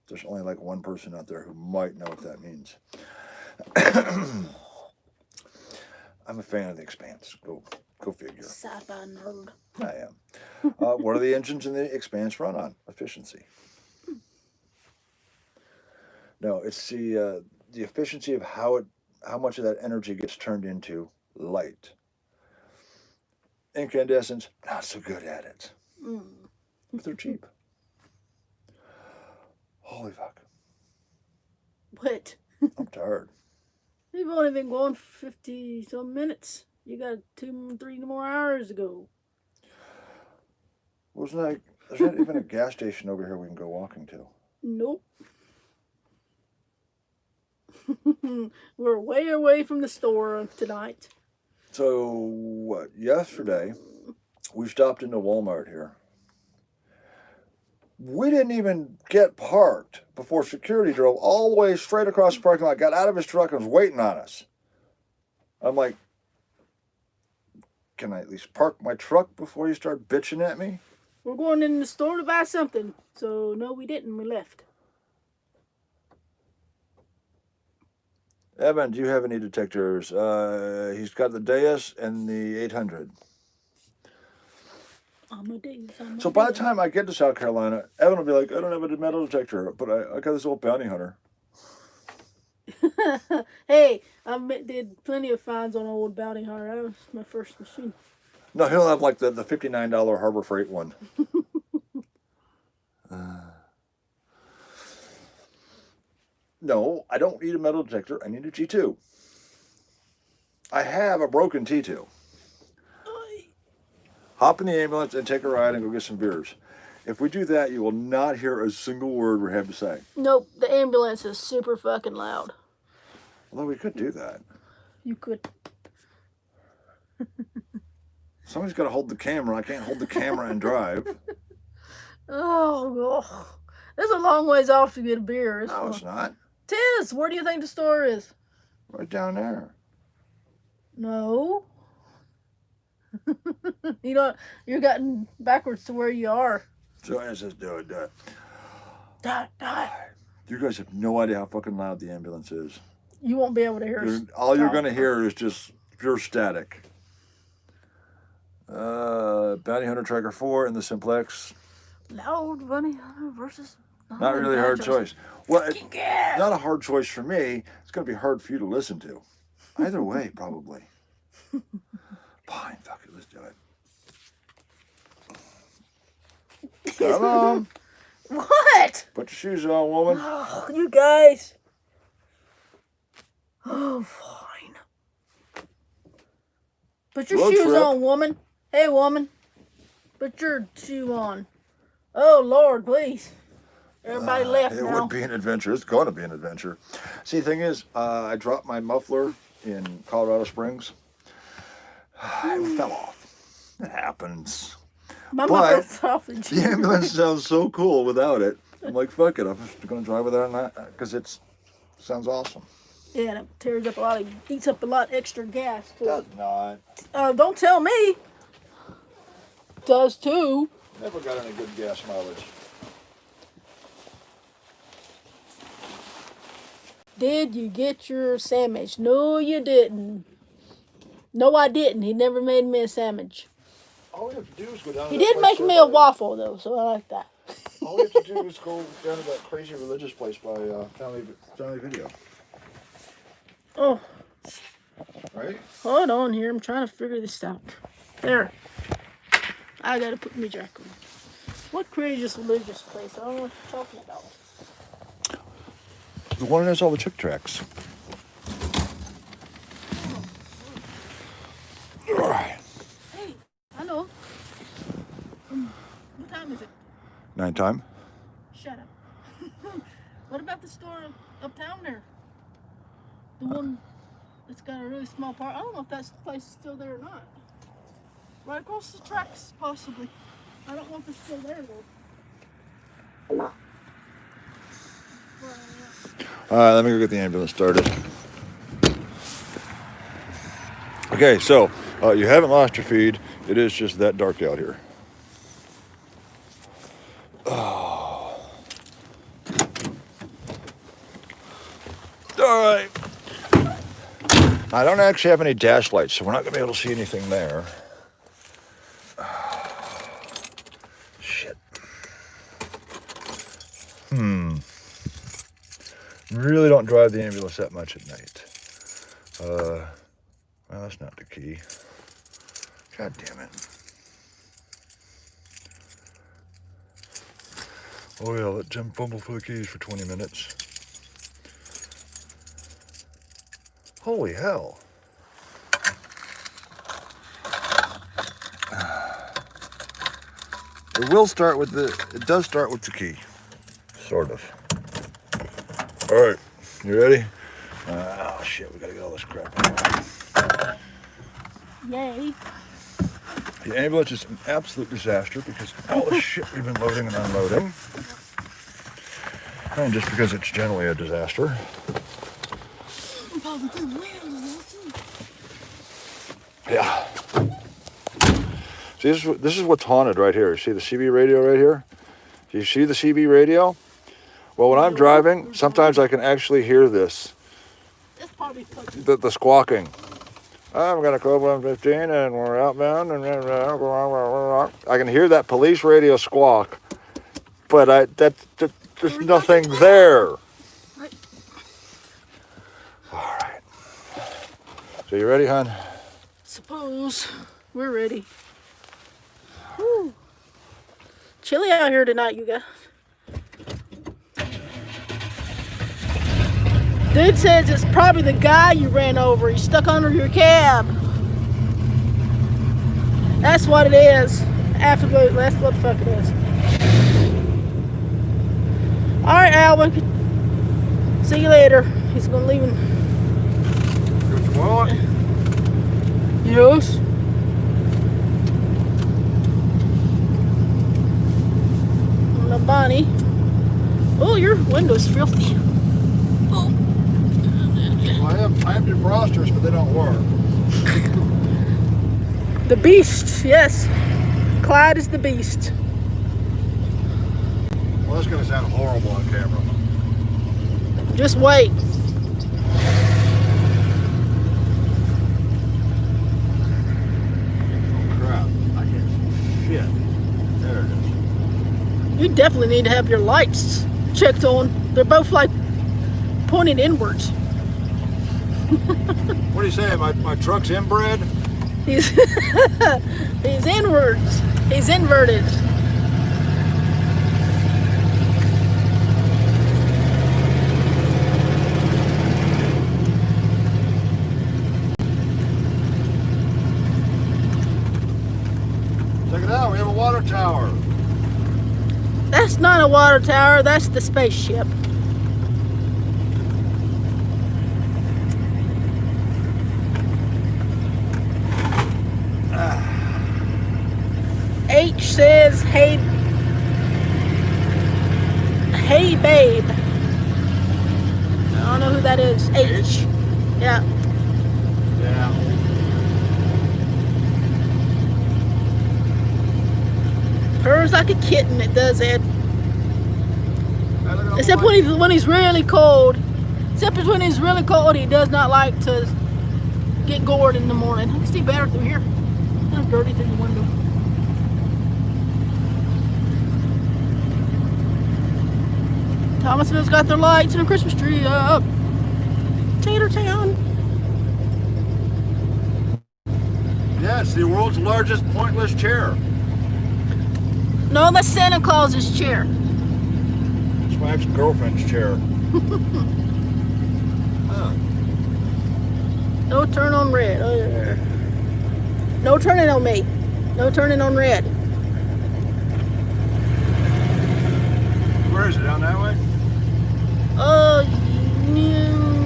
B: There's only like one person out there who might know what that means. I'm a fan of the Expanse. Go figure.
A: Sci-fi nerd.
B: I am. What are the engines in the Expanse run on? Efficiency. No, it's the efficiency of how much of that energy gets turned into light. Incandescents, not so good at it. But they're cheap. Holy fuck.
A: What?
B: I'm tired.
A: We've only been going 50 some minutes. You got 2-3 more hours to go.
B: There's not even a gas station over here we can go walking to.
A: Nope. We're way away from the store tonight.
B: So, what? Yesterday, we stopped into Walmart here. We didn't even get parked before security drove all the way straight across the parking lot, got out of his truck, and was waiting on us. I'm like, can I at least park my truck before you start bitching at me?
A: We're going in the store to buy something. So, no, we didn't. We left.
B: Evan, do you have any detectors? He's got the Deus and the 800. So by the time I get to South Carolina, Evan will be like, I don't have a metal detector, but I got this old bounty hunter.
A: Hey, I did plenty of finds on old bounty hunter. That was my first machine.
B: No, he'll have like the $59 Harbor Freight one. No, I don't need a metal detector. I need a G2. I have a broken T2. Hop in the ambulance and take a ride and go get some beers. If we do that, you will not hear a single word we have to say.
A: Nope, the ambulance is super fucking loud.
B: Although we could do that.
A: You could.
B: Somebody's got to hold the camera. I can't hold the camera and drive.
A: Oh, there's a long ways off to get a beer.
B: No, it's not.
A: It is. Where do you think the store is?
B: Right down there.
A: No. You're getting backwards to where you are.
B: So I just do it.
A: Dot.
B: You guys have no idea how fucking loud the ambulance is.
A: You won't be able to hear.
B: All you're going to hear is just pure static. Bounty Hunter Tracker 4 in the Simplex.
A: Loud Bounty Hunter versus.
B: Not really a hard choice. Well, not a hard choice for me. It's going to be hard for you to listen to. Either way, probably. Fine, fuck it, let's do it. Come on.
A: What?
B: Put your shoes on, woman.
A: Oh, you guys. Oh, fine. Put your
B: Road
A: shoes
B: trip.
A: on, woman. Hey, woman. Put your shoe on. Oh, Lord, please. Everybody left
B: It
A: now.
B: would be an adventure. It's going to be an adventure. See, the thing is, I dropped my muffler in Colorado Springs. It fell off. It happens.
A: My
B: But
A: muffler fell off the
B: the ambulance sounds so cool without it. I'm like, fuck it. I'm just going to drive with it because it sounds awesome.
A: Yeah, and it tears up a lot. It eats up a lot extra gas, too.
B: Does not.
A: Don't tell me. Does, too.
B: Never got any good gas mileage.
A: Did you get your sandwich? No, you didn't. No, I didn't. He never made me a sandwich.
B: All we have to do is go down to
A: He
B: that
A: did
B: place
A: make me a
B: by-
A: waffle, though, so I like that.
B: All we have to do is go down to that crazy religious place by Family Video.
A: Oh,
B: Right?
A: hold on here. I'm trying to figure this out. There. I gotta put my jacket on. What crazy religious place? I don't know what you're talking about.
B: The one that has all the Chick tracks. Alright.
A: Hey, I know. What time is it?
B: 9 time.
A: Shut up. What about the store uptown there? The one that's got a really small part. I don't know if that place is still there or not. Right across the tracks, possibly. I don't know if it's still there though.
B: Alright, let me go get the ambulance started. Okay, so you haven't lost your feed. It is just that dark out here. Oh. Alright. I don't actually have any dash lights, so we're not going to be able to see anything there. Shit. Really don't drive the ambulance that much at night. Well, that's not the key. God damn it. Oh yeah, let Jim fumble for the keys for 20 minutes. Holy hell. It does start with the key. Sort of. All right, you ready? Oh shit, we gotta get all this crap out.
A: Yay.
B: The ambulance is an absolute disaster because of all the shit we've been loading and unloading. And just because it's generally a disaster. Yeah. See, this is what's haunted right here. You see the CB radio right here? Do you see the CB radio? Well, when I'm driving, sometimes I can actually hear this.
A: It's probably
B: The squawking. I'm going to call 115 and we're outbound. And I can hear that police radio squawk, but there's nothing there.
A: Right.
B: All right. So you ready, hon?
A: Suppose we're ready. Whew. Chilly out here tonight, you guys. Dude says it's probably the guy you ran over. He's stuck under your cab. That's what it is. Absolutely, that's what the fuck it is. Alright, Alvin. See you later. He's gonna leave him.
B: Good wallet.
A: Yes. The Bonnie. Oh, your window's filthy. Oh.
B: I have defrosters, but they don't work.
A: The beast, yes. Clyde is the beast.
B: Well, that's going to sound horrible on camera.
A: Just wait.
B: Oh, crap. I can't see shit. There it is.
A: You definitely need to have your lights checked on. They're both like pointed inwards.
B: What are you saying? My truck's inbred?
A: He's he's inwards. He's inverted. That's not a water tower, that's the spaceship. H says, hey babe. I don't know who that is. H. Yeah.
B: Yeah.
A: Purrs like a kitten, it does, Ed. Except when he's really cold. Except when he's really cold, he does not like to get gored in the morning. I can see better through here. It's dirty through the window. Thomasville's got their lights and a Christmas tree up. Tatertown.
B: Yes, the world's largest pointless chair.
A: No, that's Santa Claus's chair.
B: It's my ex-girlfriend's chair.
A: No turn on red. No turning on me. No turning on red.
B: Where is it? Down that way?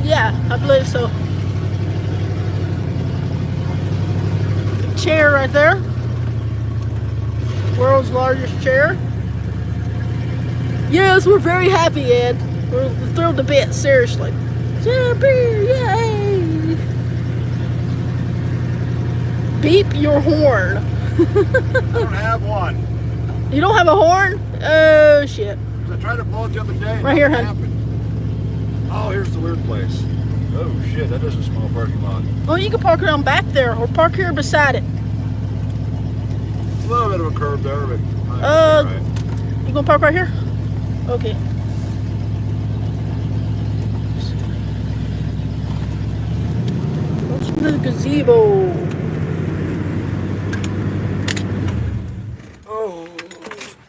A: Yeah, I believe so. Chair right there. World's largest chair. Yes, we're very happy, Ed. We're thrilled to bits, seriously. Beer, yay! Beep your horn.
B: I don't have one.
A: You don't have a horn? Oh, shit.
B: I tried to blow it the other day.
A: Right here, hon.
B: Oh, here's the weird place. Oh, shit, that is a small parking lot.
A: Well, you can park around back there or park here beside it.
B: It's a little bit of a curve there, but...
A: Right. You gonna park right here? Okay. What's the gazebo?
B: Oh.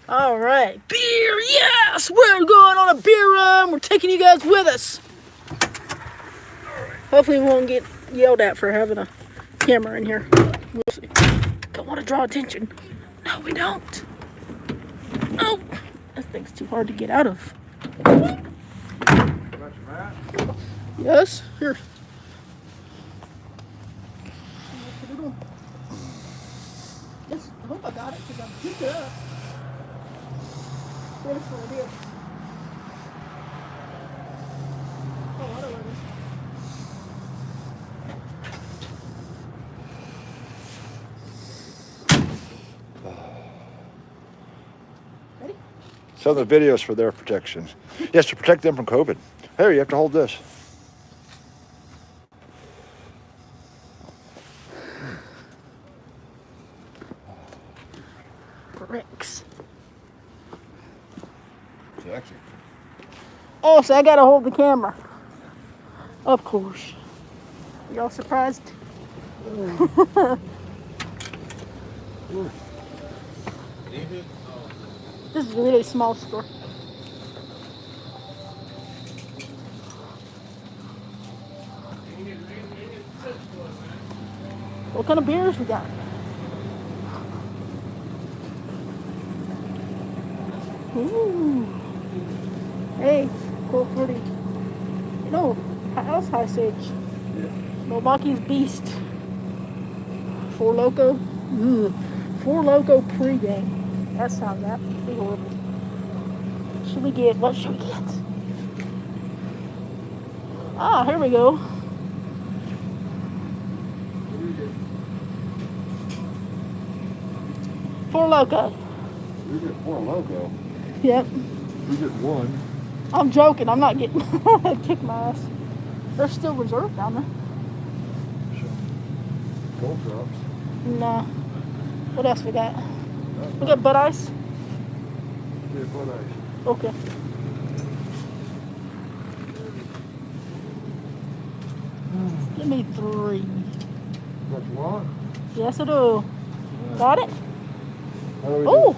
A: All right. Beer, yes! We're going on a beer run. We're taking you guys with us. Hopefully we won't get yelled at for having a camera in here. We'll see. Don't want to draw attention. No, we don't. Oh, that thing's too hard to get out of. Yes, here. Yes, I hope I got it because I picked it up. What I did. Oh, I don't know. Ready?
B: Some of the videos for their protection. Yes, to protect them from COVID. Here, you have to hold this.
A: Bricks.
B: Sexy.
A: Oh, so I gotta hold the camera. Of course. Y'all surprised? This is a really small store. What kind of beers we got? Ooh. Hey, Colt 40. No, House High Sage. Milwaukee's Beast. Four Loko. Four Loko pregame. That sounds absolutely horrible. What should we get? What should we get? Ah, here we go. Four Loko.
B: We get Four Loko.
A: Yep.
B: We get one.
A: I'm joking. I'm not getting kick my ass. They're still reserved down there.
B: Gold drops.
A: No. What else we got? We got Bud Ice.
B: Yeah, Bud Ice.
A: Okay. Give me 3.
B: What you want?
A: Yes, I do. Got it?
B: Oh!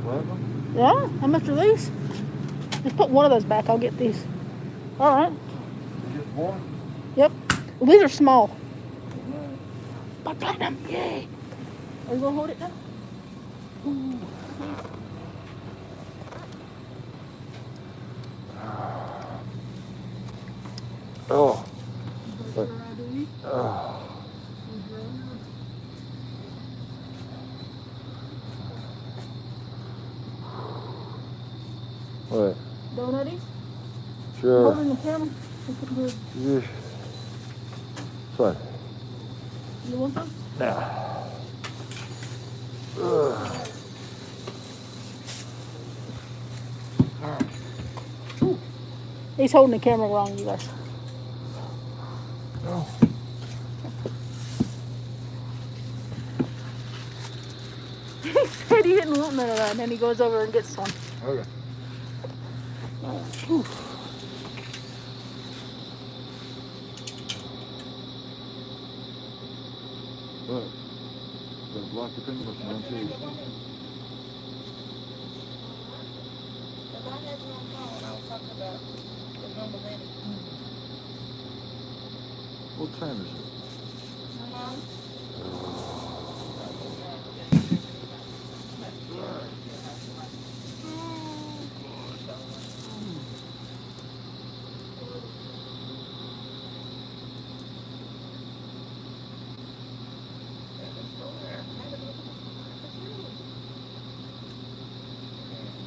B: Platinum?
A: Yeah? How much are these? Just put one of those back. I'll get these. All right.
B: You get one?
A: Yep. Well, these are small. But platinum, yay. Are you gonna hold it now? Ooh.
B: Oh.
A: But,
B: What?
A: Donutties?
B: Sure.
A: Holding the camera.
B: Yeah. What?
A: You want those?
B: Nah.
A: He's holding the camera wrong, you guys.
B: Oh.
A: He said he didn't want none of that, and then he goes over and gets one.
B: Okay. Look. Gotta block the pin button on too. What time is it?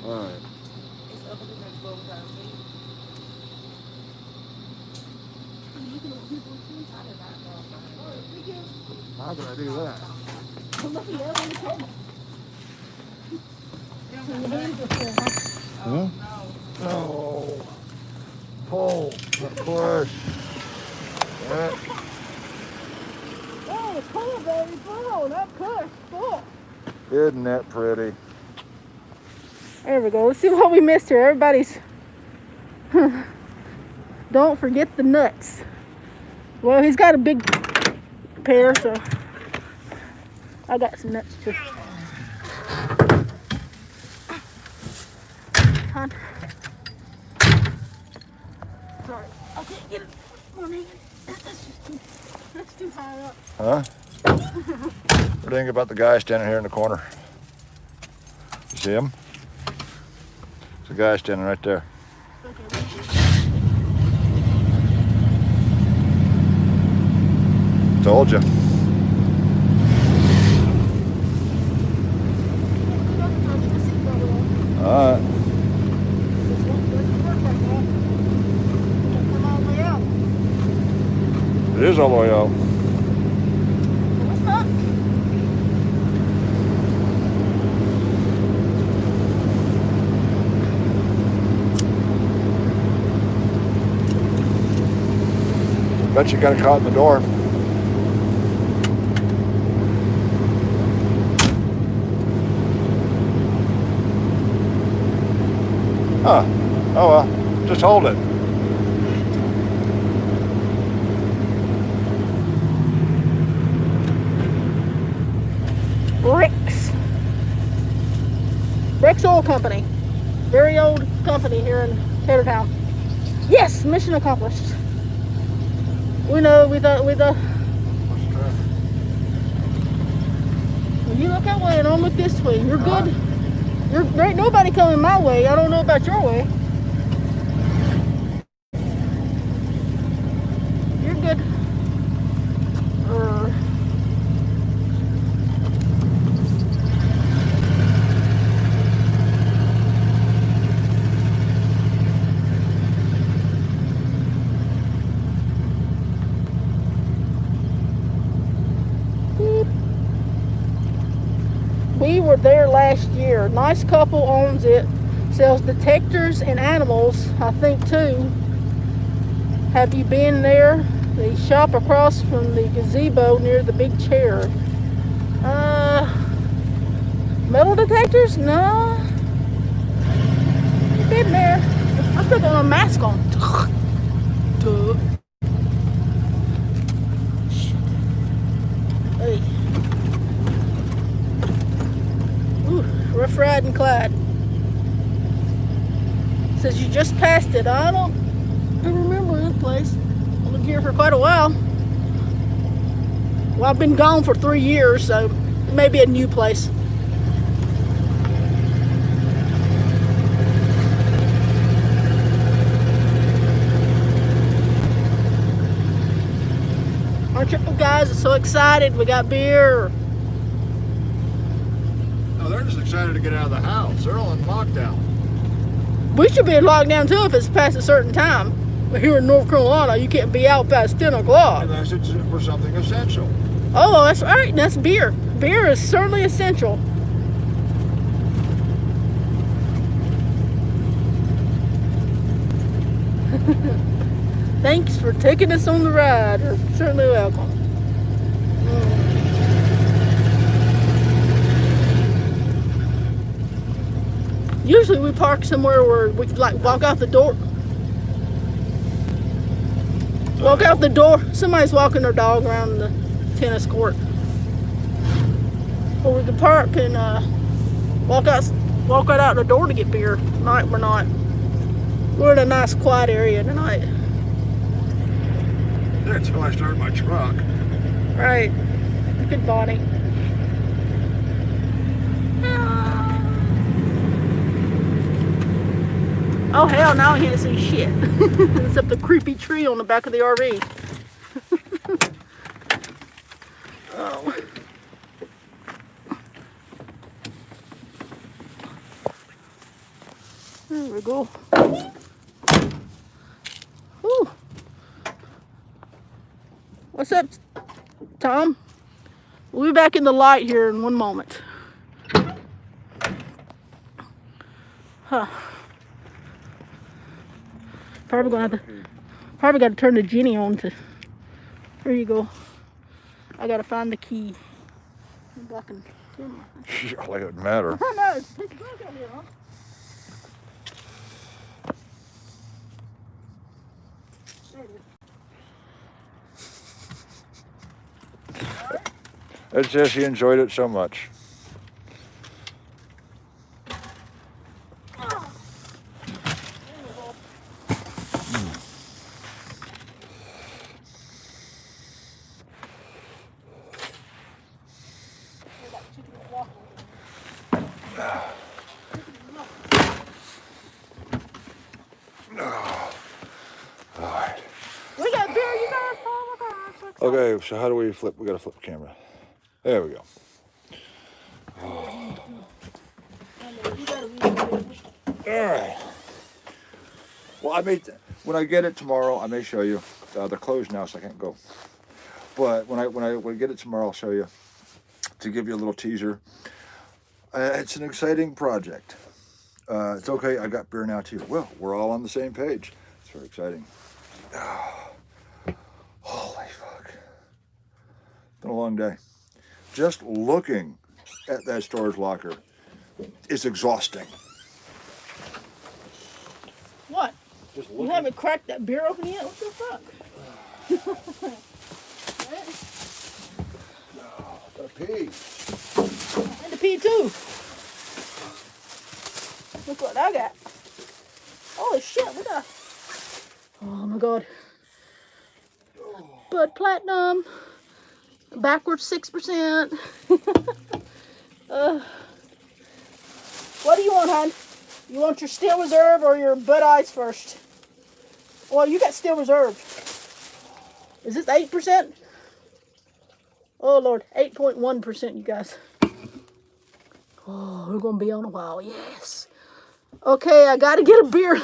B: All right. How did I do that? Hmm? No. Pull. Push.
A: Oh, it's cool, baby. Pull. Not push. Pull.
B: Isn't that pretty?
A: There we go. Let's see what we missed here. Everybody's. Don't forget the nuts. Well, he's got a big pair, so I got some nuts too. Sorry, I can't get it. That's too high up.
B: Huh? What do you think about the guy standing here in the corner? You see him? There's a guy standing right there. Told you. All right. It is all the way out. Bet you got caught in the door. Huh. Oh well. Just hold it.
A: Rex Oil Company. Very old company here in Tatertown. Yes, mission accomplished. We know with the well, you look that way and I'll look this way. You're good. There ain't nobody coming my way. I don't know about your way. You're good. We were there last year. Nice couple owns it. Sells detectors and animals, I think, too. Have you been there? They shop across from the gazebo near the big chair. Metal detectors? No. You've been there. I put on a mask on. Duh. Hey. Ooh, rough riding Clyde. Says you just passed it. I don't remember this place. I've been here for quite a while. Well, I've been gone for 3 years, so Maybe a new place. Aren't you guys so excited? We got beer.
B: No, they're just excited to get out of the house. They're all in lockdown.
A: We should be in lockdown too if it's past a certain time. But here in North Carolina, you can't be out past 10 o'clock.
B: Unless it's for something essential.
A: Oh, that's right. That's beer. Beer is certainly essential. Thanks for taking us on the ride. You're certainly welcome. Usually we park somewhere where we could like walk out the door. Walk out the door. Somebody's walking their dog around the tennis court. Or we could park and walk right out the door to get beer. Tonight we're not. We're in a nice quiet area tonight.
B: That's how I start my truck.
A: Right. Good Bonnie. Oh hell, now I can't see shit. Except the creepy tree on the back of the RV. Oh. There we go. Whew. What's up, Tom? We'll be back in the light here in one moment. Huh. Probably got to turn the genie on to. There you go. I got to find the key. Back in camera.
B: Like it would matter.
A: I know. It's pitch black out here, huh?
B: It's just he enjoyed it so much.
A: We got beer, you guys. Oh my gosh.
B: Okay, so how do we flip? We gotta flip the camera. There we go. All right. Well, when I get it tomorrow, I may show you. They're closed now, so I can't go. But when I get it tomorrow, I'll show you to give you a little teaser. It's an exciting project. It's okay. I got beer now too. Well, we're all on the same page. It's very exciting. Holy fuck! It's been a long day. Just looking at that storage locker is exhausting.
A: What? You haven't cracked that beer open yet? What the fuck?
B: Gotta pee.
A: I had to pee too. Look what I got. Holy shit, we got. Oh my god. Bud Platinum. Backwards 6%. What do you want, hon? You want your Steel Reserve or your Bud Ice first? Well, you got Steel Reserve. Is this 8%? Oh Lord, 8.1%, you guys. Oh, we're gonna be on a while. Yes. Okay, I gotta get a beer now.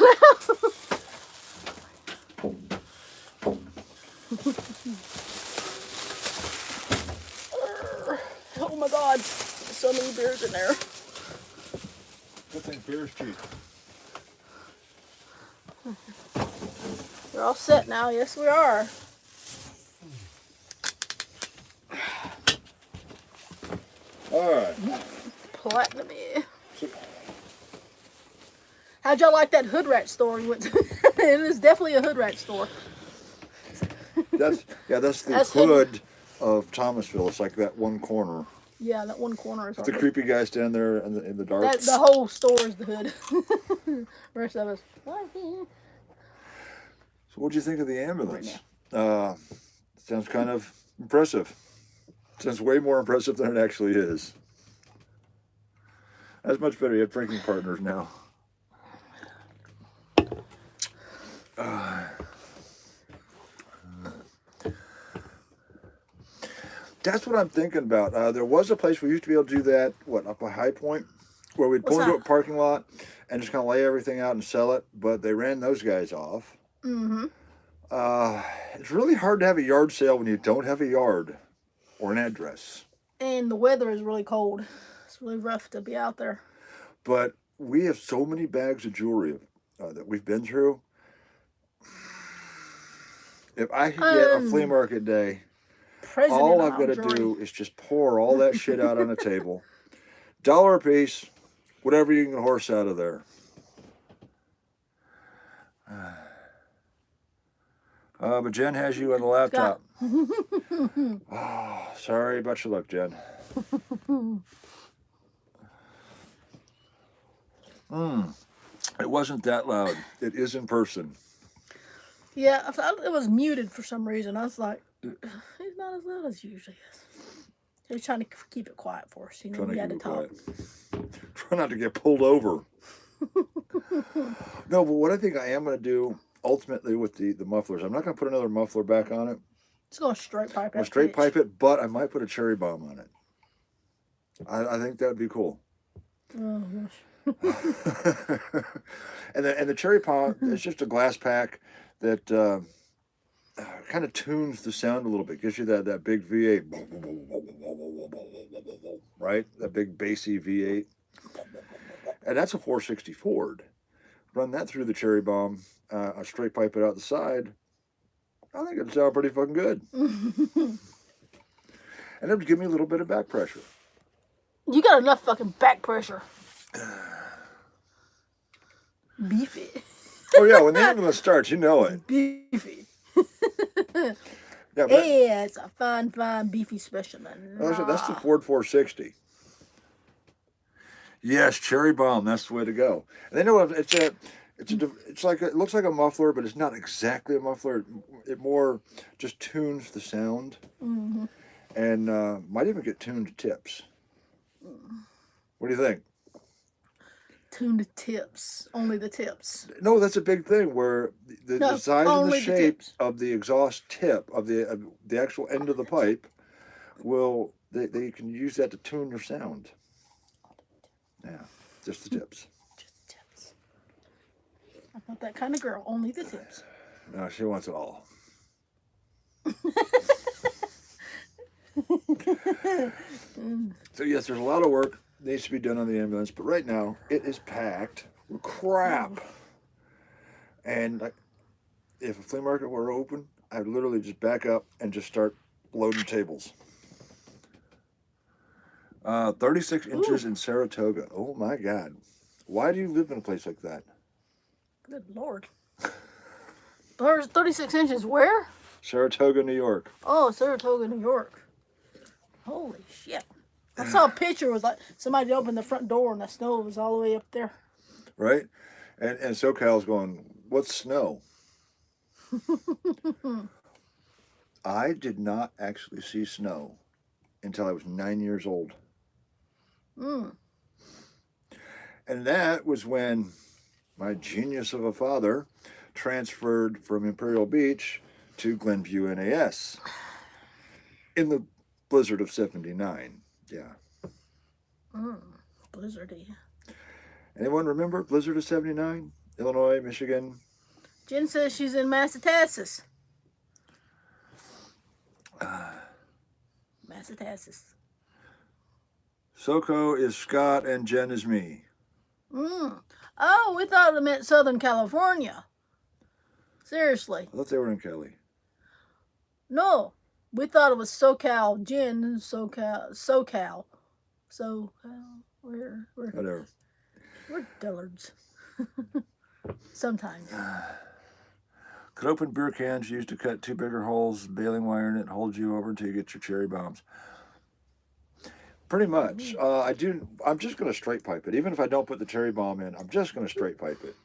A: Oh my god, so many beers in there.
B: Good thing beer's cheap.
A: We're all set now. Yes, we are.
B: All right.
A: Platinum-y. How'd y'all like that hood rat store you went to? It is definitely a hood rat store.
B: That's the hood of Thomasville. It's like that one corner.
A: Yeah, that one corner is
B: The creepy guy standing there in the dark.
A: The whole store is the hood. The rest of us.
B: So what'd you think of the ambulance? Sounds kind of impressive. Sounds way more impressive than it actually is. That's much better. You have drinking partners now. That's what I'm thinking about. There was a place we used to be able to do that, up by High Point, where we'd pull into a parking lot and just kind of lay everything out and sell it, but they ran those guys off.
A: Mm-hmm.
B: It's really hard to have a yard sale when you don't have a yard or an address.
A: And the weather is really cold. It's really rough to be out there.
B: But we have so many bags of jewelry that we've been through. If I could get a flea market day, all I've got to do is just pour all that shit out on a table. $1 a piece, whatever you can horse out of there. But Jen has you on the laptop. Oh, sorry about your luck, Jen. It wasn't that loud. It is in person.
A: Yeah, I thought it was muted for some reason. I was like, he's not as loud as he usually is. He's trying to keep it quiet for us. You know, we had to talk.
B: Try not to get pulled over. No, but what I think I am going to do ultimately with the mufflers, I'm not going to put another muffler back on it.
A: It's going to straight pipe it.
B: I'll straight pipe it, but I might put a cherry bomb on it. I think that would be cool.
A: Oh, gosh.
B: and the cherry bomb is just a glass pack that kind of tunes the sound a little bit. Gives you that big V8, right? That big bassy V8. And that's a 460 Ford. Run that through the cherry bomb. I straight pipe it out the side. I think it'd sound pretty fucking good. And it would give me a little bit of back pressure.
A: You got enough fucking back pressure. Beefy.
B: Oh yeah, when the ambulance starts, you know it.
A: Beefy.
B: Yeah,
A: it's a fine, beefy specimen.
B: That's the Ford 460. Yes, cherry bomb. That's the way to go. And they know it's like it looks like a muffler, but it's not exactly a muffler. It more just tunes the sound, and might even get tuned tips. What do you think?
A: Tuned tips, only the tips.
B: No, that's a big thing. Where the size and the shape of the exhaust tip of the actual end of the pipe they can use that to tune your sound. Yeah, just the tips.
A: Just the tips. I'm not that kind of girl. Only the tips.
B: No, she wants it all. So yes, there's a lot of work needs to be done on the ambulance, but right now it is packed with crap. And if a flea market were open, I'd literally just back up and just start loading tables. 36 inches in Saratoga. Oh my God. Why do you live in a place like that?
A: Good Lord. There's 36 inches where?
B: Saratoga, New York.
A: Oh, Saratoga, New York. Holy shit. I saw a picture. It was like somebody opened the front door and the snow was all the way up there.
B: Right? And SoCal's going, what's snow? I did not actually see snow until I was 9 years old. And that was when my genius of a father transferred from Imperial Beach to Glenview, NAS in the blizzard of 79. Yeah.
A: Blizzardy.
B: Anyone remember blizzard of 79? Illinois, Michigan?
A: Jen says she's in Massachusetts. Massachusetts.
B: Soko is Scott and Jen is me.
A: Oh, we thought it meant Southern California. Seriously.
B: I thought they were in Cali.
A: No, we thought it was SoCal. Jen, SoCal. We're
B: Whatever.
A: We're dullards. Sometimes.
B: Could open beer cans used to cut two bigger holes, baling wire in it, holds you over until you get your cherry bombs. Pretty much. I'm just going to straight pipe it. Even if I don't put the cherry bomb in, I'm just going to straight pipe it.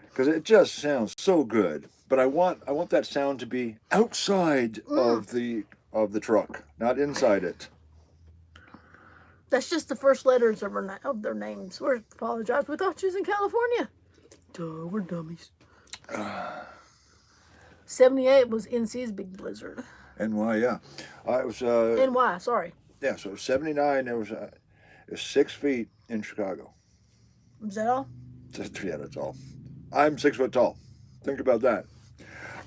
B: Because it just sounds so good. But I want that sound to be outside of the of the truck, not inside it.
A: That's just the first letters of, their names. We apologize. We thought you was in California. Duh, we're dummies. 78 was NC's big blizzard.
B: NY, yeah. It was.
A: NY, sorry.
B: Yeah, so 79. It was 6 feet in Chicago.
A: Is that all?
B: Yeah, that's all. I'm 6 foot tall. Think about that.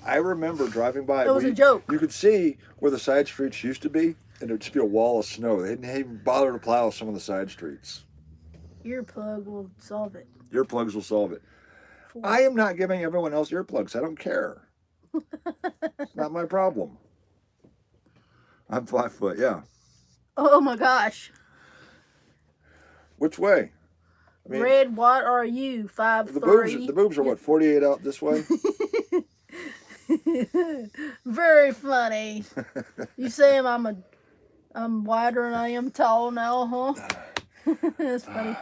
B: I remember driving by.
A: It was a joke.
B: You could see where the side streets used to be, and it would just be a wall of snow. They didn't even bother to plow some of the side streets.
A: Earplug will solve it.
B: Earplugs will solve it. I am not giving everyone else earplugs. I don't care. It's not my problem. I'm 5 foot, yeah.
A: Oh my gosh.
B: Which way? I mean,
A: Red, what are you? 5'3"?
B: The boobs are what, 48 out this way?
A: Very funny. You say I'm wider than I am tall now, huh? That's funny.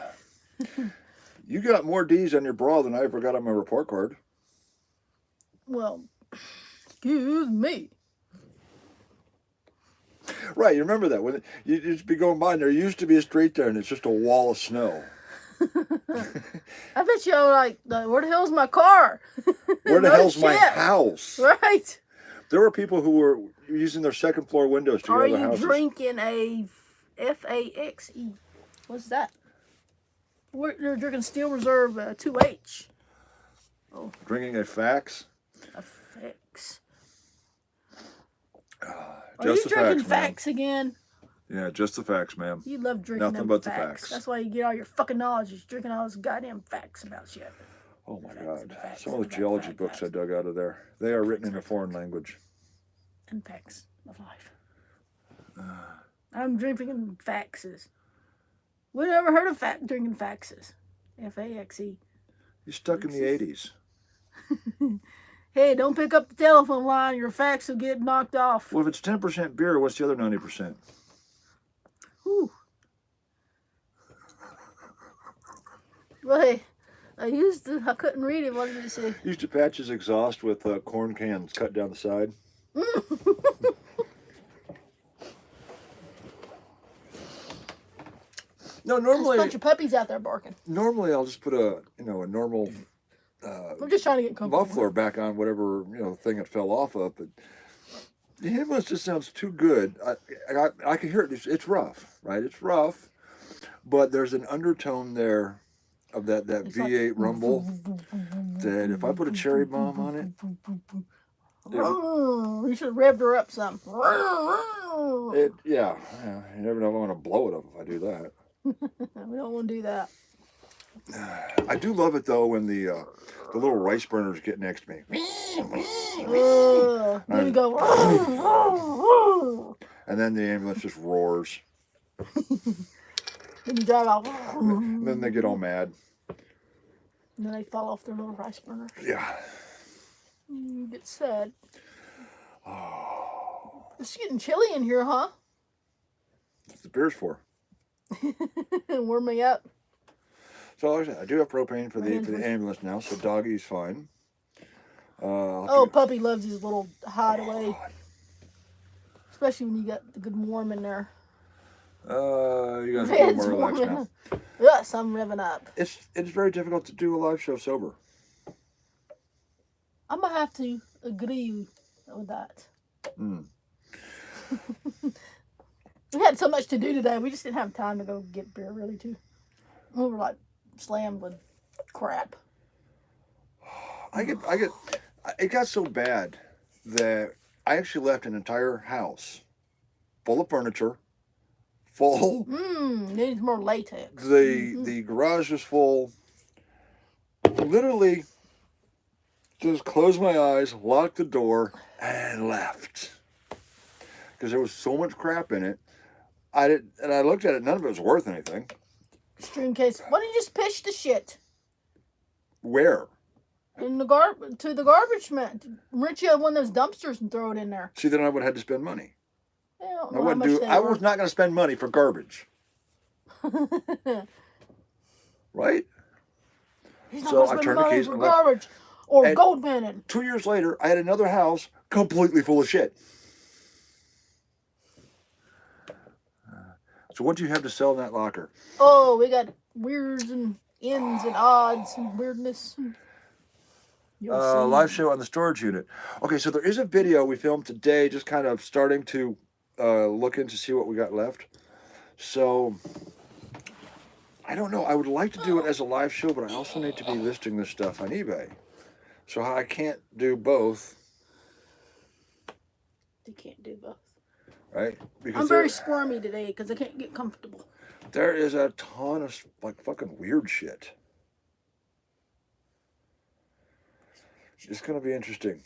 B: You got more D's on your bra than I ever got on my report card.
A: Well, excuse me.
B: Right, you remember that when you just be going by and there used to be a street there and it's just a wall of snow.
A: I bet you like, where the hell's my car?
B: Where the hell's my house?
A: Right.
B: There were people who were using their second floor windows to get out of their houses.
A: Are you drinking a FAXE? What's that? They're drinking Steel Reserve 2H. Oh.
B: Drinking a fax?
A: A fax.
B: Are
A: you drinking facts again?
B: Yeah, just the facts, ma'am.
A: You love drinking
B: Nothing but
A: facts.
B: the facts.
A: That's why you get all your fucking knowledge. You're drinking all those goddamn facts about shit.
B: Oh my God. Some of the geology books I dug out of there, they are written in a foreign language.
A: And facts of life. I'm drinking faxes. We never heard of drinking faxes. F-A-X-E.
B: You're stuck in the 80s.
A: Hey, don't pick up the telephone line. Your fax will get knocked off.
B: Well, if it's 10% beer, what's the other 90%?
A: Whew. Well, hey, I couldn't read it. What did it say?
B: Used to patch his exhaust with corn cans cut down the side. No, normally...
A: There's a bunch of puppies out there barking.
B: Normally, I'll just put a normal...
A: I'm just trying to get comfortable.
B: Muffler back on whatever thing it fell off of, but the ambulance just sounds too good. I can hear it. It's rough, right? It's rough, but there's an undertone there of that V8 like, rumble that if I put a cherry bomb on it,
A: you should have revved her up some.
B: Yeah, you never know if I'm going to blow it up if I do that.
A: We don't want to do that.
B: I do love it though when the little rice burners get next to me.
A: Then you go.
B: And then the ambulance just roars.
A: Then you drive off.
B: And then they get all mad.
A: And then they fall off their little rice burners.
B: Yeah.
A: You get sad.
B: Oh.
A: It's getting chilly in here, huh?
B: What's the beer's for?
A: Warm me up.
B: So like I said, I do have propane for the ambulance now, so Doggy's fine.
A: Puppy loves his little hideaway. Especially when you got the good warm in there.
B: You guys are more relaxed now.
A: Yes, I'm revving up.
B: It's very difficult to do a live show sober.
A: I'm gonna have to agree with that. We had so much to do today. We just didn't have time to go get beer, really, too. We were like slammed with crap.
B: It got so bad that I actually left an entire house full of furniture, full.
A: Needs more latex.
B: The garage was full. Literally, just closed my eyes, locked the door, and left. Because there was so much crap in it. I looked at it, none of it was worth anything.
A: Extreme case. Why didn't you just pitch the shit?
B: Where?
A: In the garbage man. Rent you one of those dumpsters and throw it in there.
B: See, then I would have had to spend money.
A: Yeah,
B: I was not going to spend money for garbage. Right?
A: So I turned the keys for garbage or gold panning.
B: 2 years later, I had another house completely full of shit. So what do you have to sell in that locker?
A: Oh, we got weirds and ends and odds and weirdness. You'll see.
B: Live show on the storage unit. Okay, so there is a video we filmed today, just kind of starting to look in to see what we got left. So I don't know. I would like to do it as a live show, but I also need to be listing this stuff on eBay. So I can't do both.
A: You can't do both.
B: Right? Because
A: I'm very squirmy today because I can't get comfortable.
B: There is a ton of like fucking weird shit. It's gonna be interesting.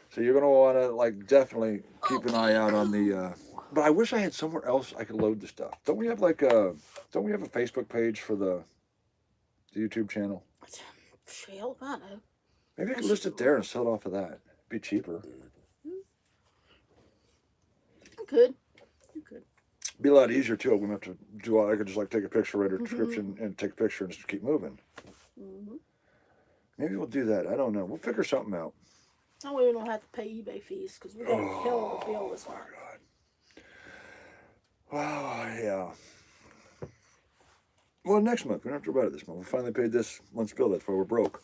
B: So you're gonna want to like definitely keep an eye out on the. But I wish I had somewhere else I could load the stuff. Don't we have like a? Don't we have a Facebook page for the YouTube channel?
A: Hell, I know.
B: Maybe I could list it there and sell it off of that. It'd be cheaper.
A: You could.
B: Be a lot easier too. I wouldn't have to do all. I could just like take a picture, write a description, and take a picture and just keep moving. Maybe we'll do that. I don't know. We'll figure something out.
A: That way we don't have to pay eBay fees because we got a hell of a bill this month.
B: Wow, yeah. Well, next month. We don't have to worry about it this month. We finally paid this month's bill. That's why we're broke.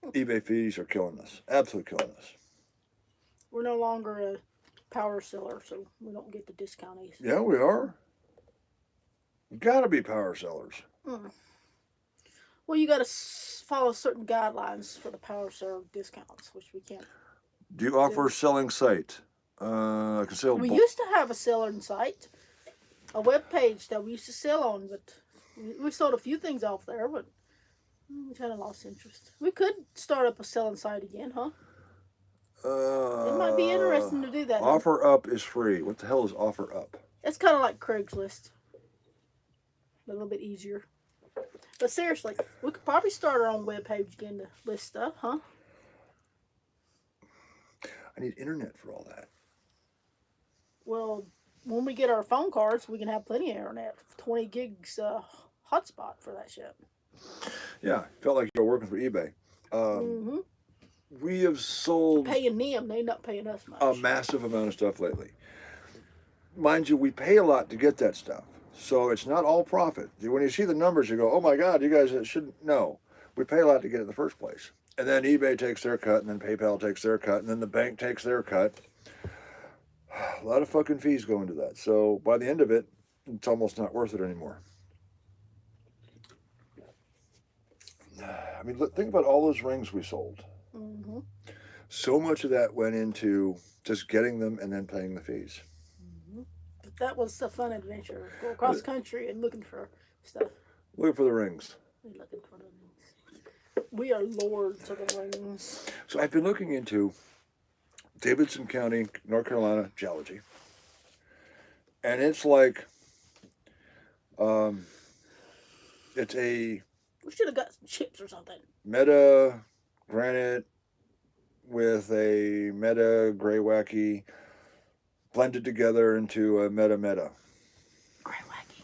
B: eBay fees are killing us. Absolutely killing us.
A: We're no longer a power seller, so we don't get the discounties.
B: Yeah, we are. You gotta be power sellers.
A: Well, you got to follow certain guidelines for the power seller discounts, which we can't.
B: Do you offer selling site? I can sell.
A: We used to have a selling site, a web page that we used to sell on, but we sold a few things off there, but we kind of lost interest. We could start up a selling site again, huh? It might be interesting to do that.
B: Offer up is free. What the hell is offer up?
A: It's kind of like Craigslist, but a little bit easier. But seriously, we could probably start our own webpage again to list stuff, huh?
B: I need internet for all that.
A: Well, when we get our phone cards, we can have plenty of internet. 20 gigs hotspot for that shit.
B: Yeah, felt like you were working for eBay. We have sold...
A: Paying them, they're not paying us much.
B: A massive amount of stuff lately. Mind you, we pay a lot to get that stuff. So it's not all profit. When you see the numbers, you go, oh my God, you guys shouldn't know. We pay a lot to get it in the first place. And then eBay takes their cut, and then PayPal takes their cut, and then the bank takes their cut. A lot of fucking fees go into that. So by the end of it, it's almost not worth it anymore. I mean, think about all those rings we sold. So much of that went into just getting them and then paying the fees.
A: That was a fun adventure. Go across country and looking for stuff.
B: Looking for the rings.
A: We're looking for the rings. We are lords of the rings.
B: So I've been looking into Davidson County, North Carolina, geology. And it's like, it's a...
A: We should have got some chips or something.
B: Meta granite with a meta gray wacky blended together into a meta.
A: Gray wacky.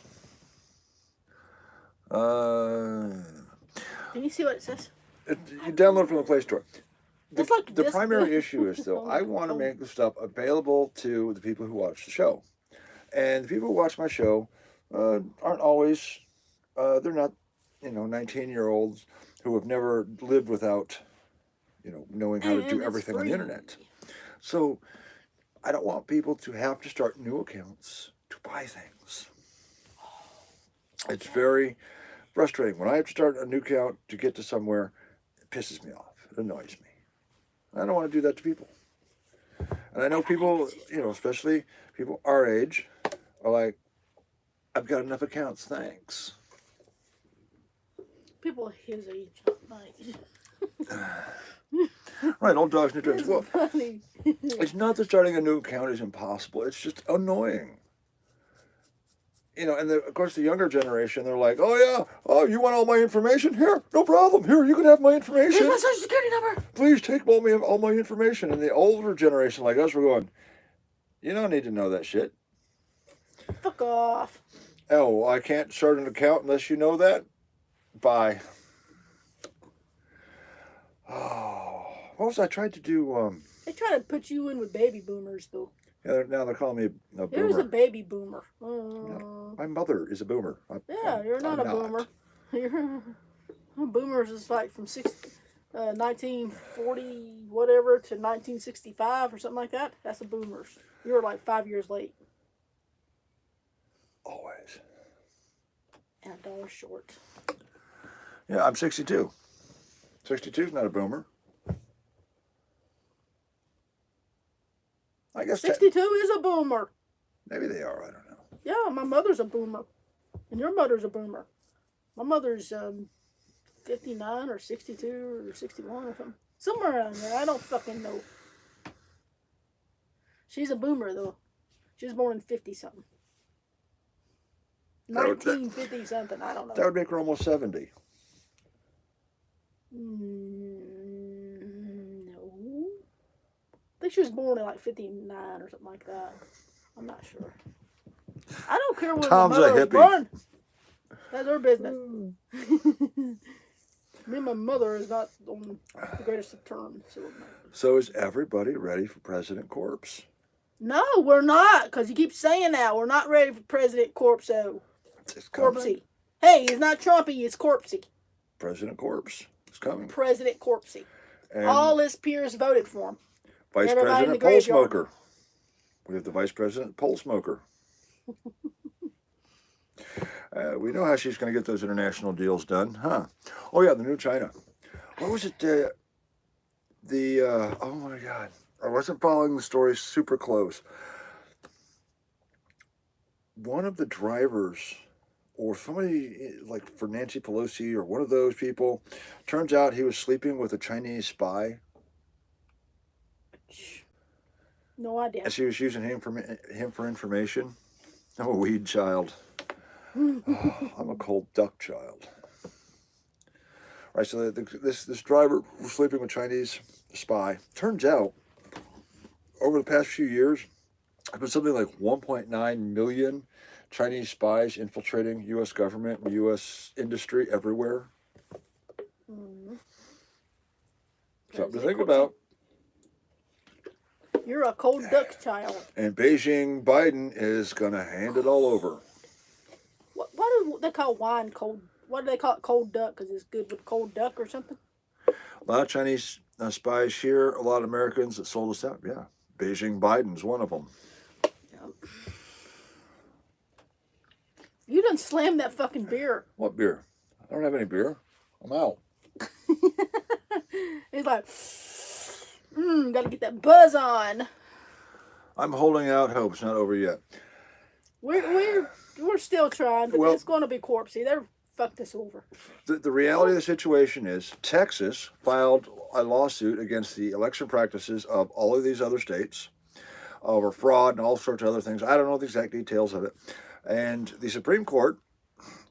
A: Can you see what it says?
B: You download it from the Play Store.
A: It's like
B: the primary issue is, though, I want to make the stuff available to the people who watch the show. And the people who watch my show aren't always, they're not, 19-year-olds who have never lived without, knowing how to do everything on the internet. So I don't want people to have to start new accounts to buy things. It's very frustrating. When I have to start a new account to get to somewhere, it pisses me off. It annoys me. I don't want to do that to people. And I know people, especially people our age, are like, I've got enough accounts, thanks.
A: People his age, like...
B: Right, old dogs, new tricks. Well,
A: funny.
B: It's not that starting a new account is impossible. It's just annoying. And of course the younger generation, they're like, oh, you want all my information? Here, no problem. Here, you can have my information.
A: Here's my social security number.
B: Please take all my information. And the older generation like us, we're going, you don't need to know that shit.
A: Fuck off.
B: Oh, well, I can't start an account unless you know that? Bye. Oh, what was I trying to do?
A: They try to put you in with baby boomers, though.
B: Yeah, now they're calling me a
A: Here's a
B: boomer.
A: baby boomer.
B: My mother is a boomer.
A: Yeah, you're not
B: I'm
A: a boomer. You're boomers is like from 1940 whatever to 1965 or something like that. That's the boomers. You're like 5 years late
B: Always.
A: and a dollar short.
B: Yeah, I'm 62. 62 is not a boomer. I guess
A: 62 is a boomer.
B: maybe they are. I don't know.
A: Yeah, my mother's a boomer, and your mother's a boomer. My mother's 59 or 62 or 61 or something. Somewhere around there. I don't fucking know. She's a boomer, though. She was born in 50-something. 1950-something. I don't know.
B: That would make her almost 70.
A: No. I think she was born in like 59 or something like that. I'm not sure. I don't care when
B: Tom's
A: my mother
B: a
A: was
B: hippie.
A: born. That's her business. Me and my mother is not on the greatest of terms.
B: So is everybody ready for President Corpse?
A: No, we're not, because you keep saying that. We're not ready for President Corpso.
B: It's coming.
A: Corpsey. Hey, it's not Trumpy, it's Corpsey.
B: President Corpse is coming.
A: President Corpsey.
B: And
A: all his peers voted for him.
B: Vice
A: Everybody in the
B: President Pole
A: graveyard.
B: Smoker. We have the Vice President Pole Smoker. We know how she's going to get those international deals done, huh? Oh yeah, the new China. What was it? Oh my God, I wasn't following the story super close. One of the drivers, or somebody like for Nancy Pelosi, or one of those people, turns out he was sleeping with a Chinese spy.
A: No idea.
B: And she was using him for information. I'm a weed child. Oh, I'm a cold duck child. Right, so this driver was sleeping with a Chinese spy. Turns out, over the past few years, there's been something like 1.9 million Chinese spies infiltrating U.S. government and U.S. industry everywhere. Something to think about.
A: You're a cold duck child.
B: And Beijing Biden is going to hand it all over.
A: What do they call wine cold? What do they call it cold duck? Because it's good with cold duck or something?
B: A lot of Chinese spies here, a lot of Americans that sold us out. Yeah, Beijing Biden's one of them.
A: Yep. You done slammed that fucking beer.
B: What beer? I don't have any beer. I'm out.
A: He's like, gotta get that buzz on.
B: I'm holding out hope. It's not over yet.
A: We're still trying, but it's going to be Corpsey. They're fucked us over.
B: The reality of the situation is Texas filed a lawsuit against the election practices of all of these other states over fraud and all sorts of other things. I don't know the exact details of it. And the Supreme Court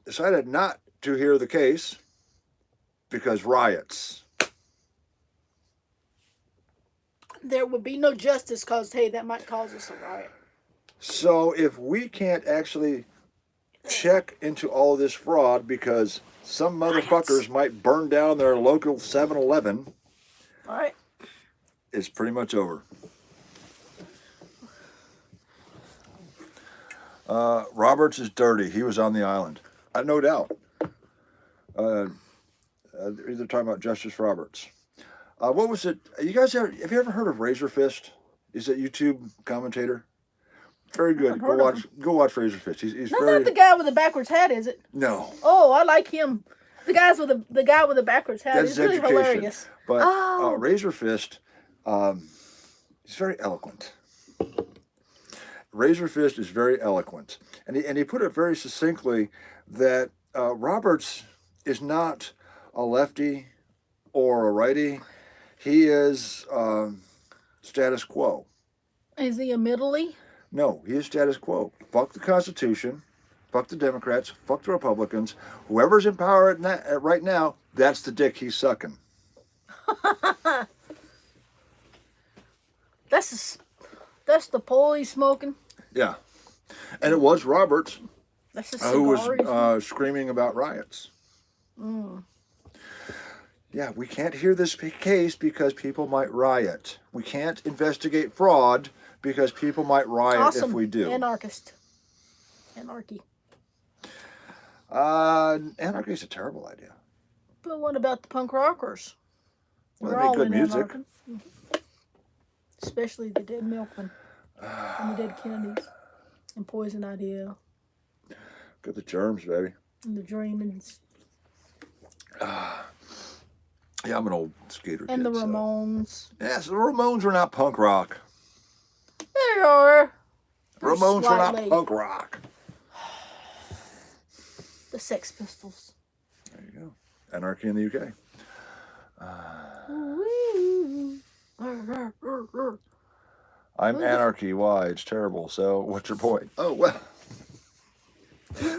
B: decided not to hear the case because riots.
A: There would be no justice because, hey, that might cause us a riot.
B: So if we can't actually check into all of this fraud because some motherfuckers might burn down their local 7-Eleven,
A: all right,
B: it's pretty much over. Roberts is dirty. He was on the island. No doubt. They're talking about Justice Roberts. What was it? Have you ever heard of Razor Fist? He's a YouTube commentator. Very good. Go watch Razor Fist. He's
A: that's
B: very.
A: not the guy with the backwards hat, is it?
B: No.
A: Oh, I like him. The guy with the backwards hat
B: That's
A: is really
B: education.
A: hilarious.
B: But Razor Fist, he's very eloquent. Razor Fist is very eloquent, and he put it very succinctly that Roberts is not a lefty or a righty. He is status quo.
A: Is he a middle-y?
B: No, he is status quo. Fuck the Constitution. Fuck the Democrats. Fuck the Republicans. Whoever's in power right now, that's the dick he's sucking.
A: That's the pole he's smoking.
B: Yeah. And it was Roberts
A: That's the
B: who was screaming about riots. Yeah, we can't hear this case because people might riot. We can't investigate fraud because people might riot
A: Awesome.
B: if we do.
A: Anarchist. Anarchy.
B: Anarchy is a terrible idea.
A: But what about the punk rockers?
B: Well,
A: They're
B: they make
A: all
B: good
A: in
B: music.
A: anarchy. Especially the Dead Milkmen and the Dead Kennedys and Poison Idea
B: Got the germs, baby.
A: and the Dreamings
B: Yeah, I'm an old skater
A: and
B: kid.
A: the Ramones.
B: Yes, the Ramones were not punk rock.
A: They are.
B: The Ramones were not
A: Slightly.
B: punk rock.
A: The Sex Pistols.
B: There you go. Anarchy in the UK. I'm anarchy. Why? It's terrible. So, what's your point? Oh, well.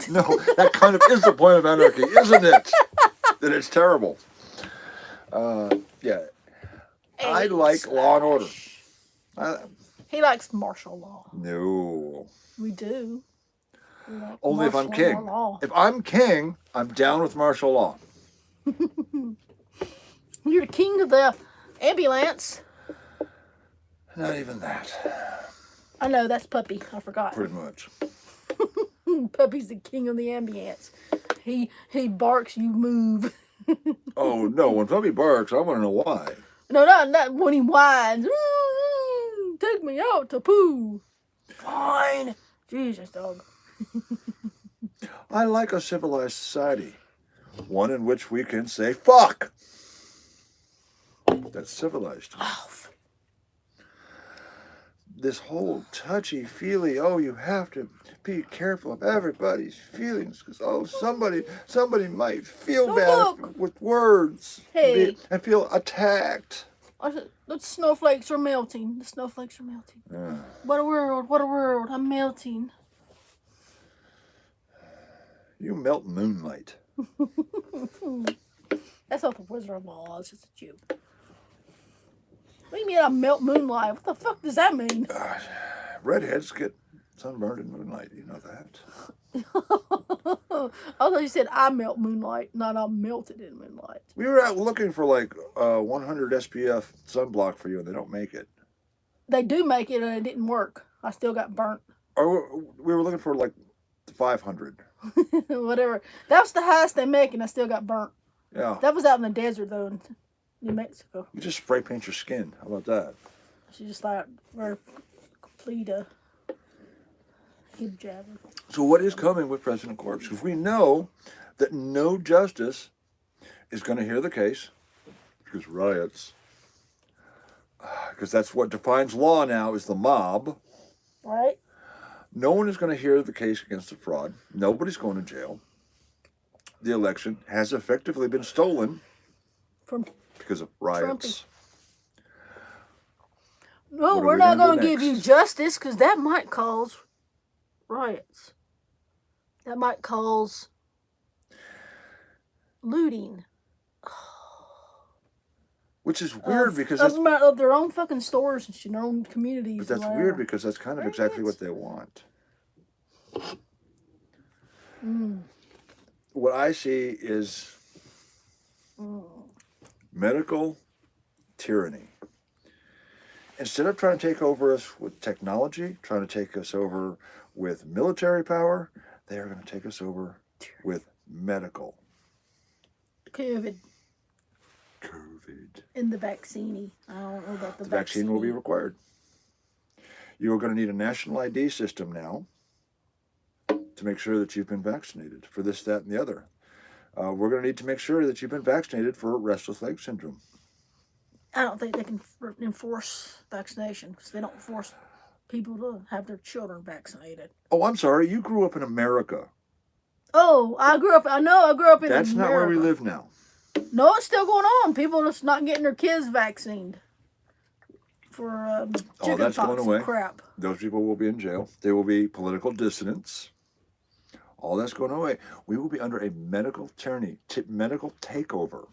B: No, that kind of is the point of anarchy, isn't it? That it's terrible. Yeah. I like law and order.
A: He likes martial law.
B: No.
A: We do. We like
B: Only if I'm
A: martial
B: king.
A: law.
B: If I'm king, I'm down with martial law.
A: You're the king of the ambulance.
B: Not even that.
A: I know, that's Puppy. I forgot.
B: Pretty much.
A: Puppy's the king of the ambulance. He barks, you move.
B: Oh, no. When Puppy barks, I want to know why.
A: No, not when he whines. Take me out to poo. Fine. Jesus, dog.
B: I like a civilized society. One in which we can say, fuck. That's civilized.
A: Oh,
B: This whole touchy-feely, oh, you have to be careful of everybody's feelings because, oh, somebody might feel bad with words.
A: Hey.
B: And feel attacked.
A: The snowflakes are melting. The snowflakes are melting.
B: Yeah.
A: What a world. What a world. I'm melting.
B: You melt moonlight.
A: That's not the Wizard of Oz. It's just a joke. What do you mean I melt moonlight? What the fuck does that mean?
B: Redheads get sunburned in moonlight. You know that.
A: Although you said I melt moonlight, not I'm melted in moonlight.
B: We were out looking for like 100 SPF sunblock for you, and they don't make it.
A: They do make it, and it didn't work. I still got burnt.
B: Or we were looking for like 500.
A: Whatever. That was the highest they make, and I still got burnt.
B: Yeah.
A: That was out in the desert, though, in New Mexico.
B: You just spray paint your skin. How about that?
A: She just like wear complete hip jabber.
B: So what is coming with President Corpse? Because we know that no justice is going to hear the case because riots. Because that's what defines law now is the mob.
A: Right?
B: No one is going to hear the case against the fraud. Nobody's going to jail. The election has effectively been stolen because of riots.
A: No, we're not going to give you justice because that might cause riots. That might cause looting.
B: Which is weird because
A: of their own fucking stores and shit, their own communities.
B: But that's weird because that's kind of exactly what they want. What I see is medical tyranny. Instead of trying to take over us with technology, trying to take us over with military power, they are going to take us over with medical.
A: COVID. And the vaccine. I don't know about the
B: vaccine will be required. You are going to need a national ID system now to make sure that you've been vaccinated for this, that, and the other. We're going to need to make sure that you've been vaccinated for restless leg syndrome.
A: I don't think they can enforce vaccination because they don't force people to have their children vaccinated.
B: Oh, I'm sorry. You grew up in America.
A: Oh, I grew up in America.
B: That's not where we live now.
A: No, it's still going on. People are just not getting their kids vaccinated for chickenpox and crap.
B: Those people will be in jail. They will be political dissidents. All that's going away. We will be under a medical tyranny, medical takeover.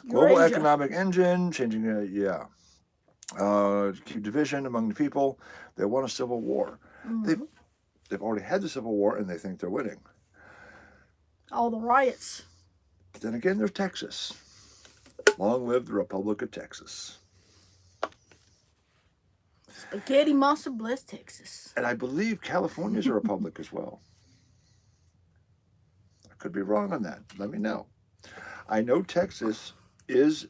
B: Global economic engine, changing, keep division among the people. They want a civil war. Mm-hmm. They've already had the civil war, and they think they're winning.
A: All the riots.
B: But then again, there's Texas. Long live the Republic of Texas.
A: Spaghetti monster bless Texas.
B: And I believe California's a republic as well. I could be wrong on that. Let me know. I know Texas is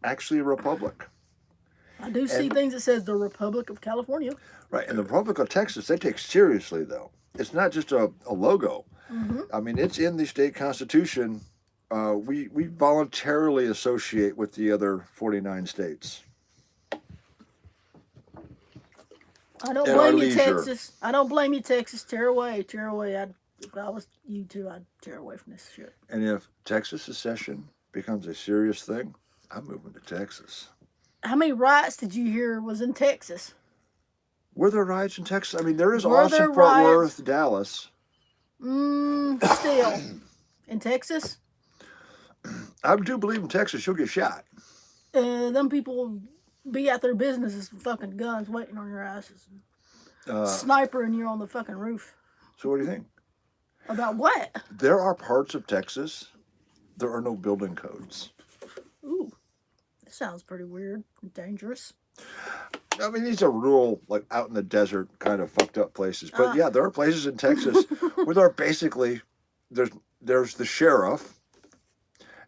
B: actually a republic.
A: I do see things that says the Republic of California.
B: Right, and the Republic of Texas, they take seriously, though. It's not just a logo.
A: Mm-hmm.
B: I mean, it's in the state constitution. We voluntarily associate with the other 49 states.
A: I don't blame you, Texas. I don't blame you, Texas. Tear away, tear away. If I was you two, I'd tear away from this shit.
B: And if Texas secession becomes a serious thing, I'm moving to Texas.
A: How many riots did you hear was in Texas?
B: Were there riots in Texas? I mean, there is Austin, Fort Worth, Dallas.
A: Still. In Texas?
B: I do believe in Texas you'll get shot.
A: Them people be at their businesses with fucking guns waiting on your asses. Snipering you on the fucking roof.
B: So what do you think?
A: About what?
B: There are parts of Texas, there are no building codes.
A: Ooh. That sounds pretty weird and dangerous.
B: I mean, these are rural, like out in the desert kind of fucked up places. But yeah, there are places in Texas where there are basically, there's the sheriff,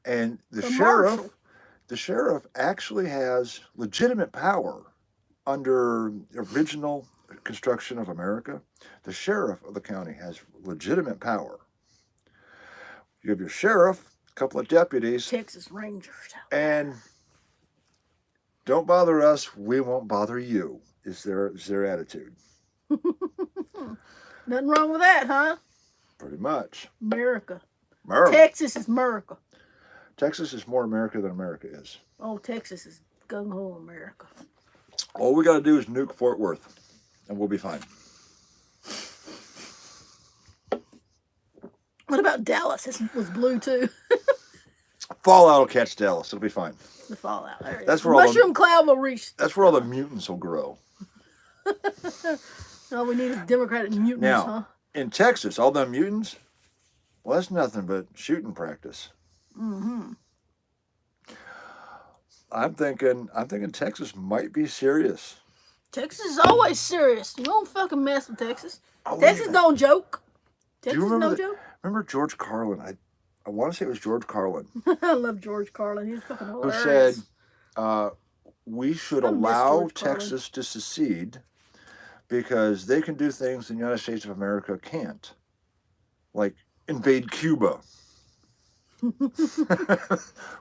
B: and the sheriff actually has legitimate power under original construction of America. The sheriff of the county has legitimate power. You have your sheriff, a couple of deputies,
A: Texas Rangers,
B: and don't bother us, we won't bother you, is their attitude.
A: Nothing wrong with that, huh?
B: Pretty much.
A: America. Texas is America.
B: Texas is more America than America is.
A: Oh, Texas is gung-ho America.
B: All we got to do is nuke Fort Worth, and we'll be fine.
A: What about Dallas? This was blue, too.
B: Fallout will catch Dallas. It'll be fine.
A: The fallout.
B: That's where
A: mushroom cloud will reach.
B: That's where all the mutants will grow.
A: All we need is Democratic mutants,
B: now,
A: huh?
B: In Texas, all them mutants, well, that's nothing but shooting practice.
A: Mm-hmm.
B: I'm thinking Texas might be serious.
A: Texas is always serious. You don't fucking mess with Texas. Texas don't joke. Texas no joke.
B: Remember George Carlin? I want to say it was George Carlin.
A: I love George Carlin. He's fucking hilarious.
B: Who said, we should allow Texas to secede because they can do things the United States of America can't. Like invade Cuba.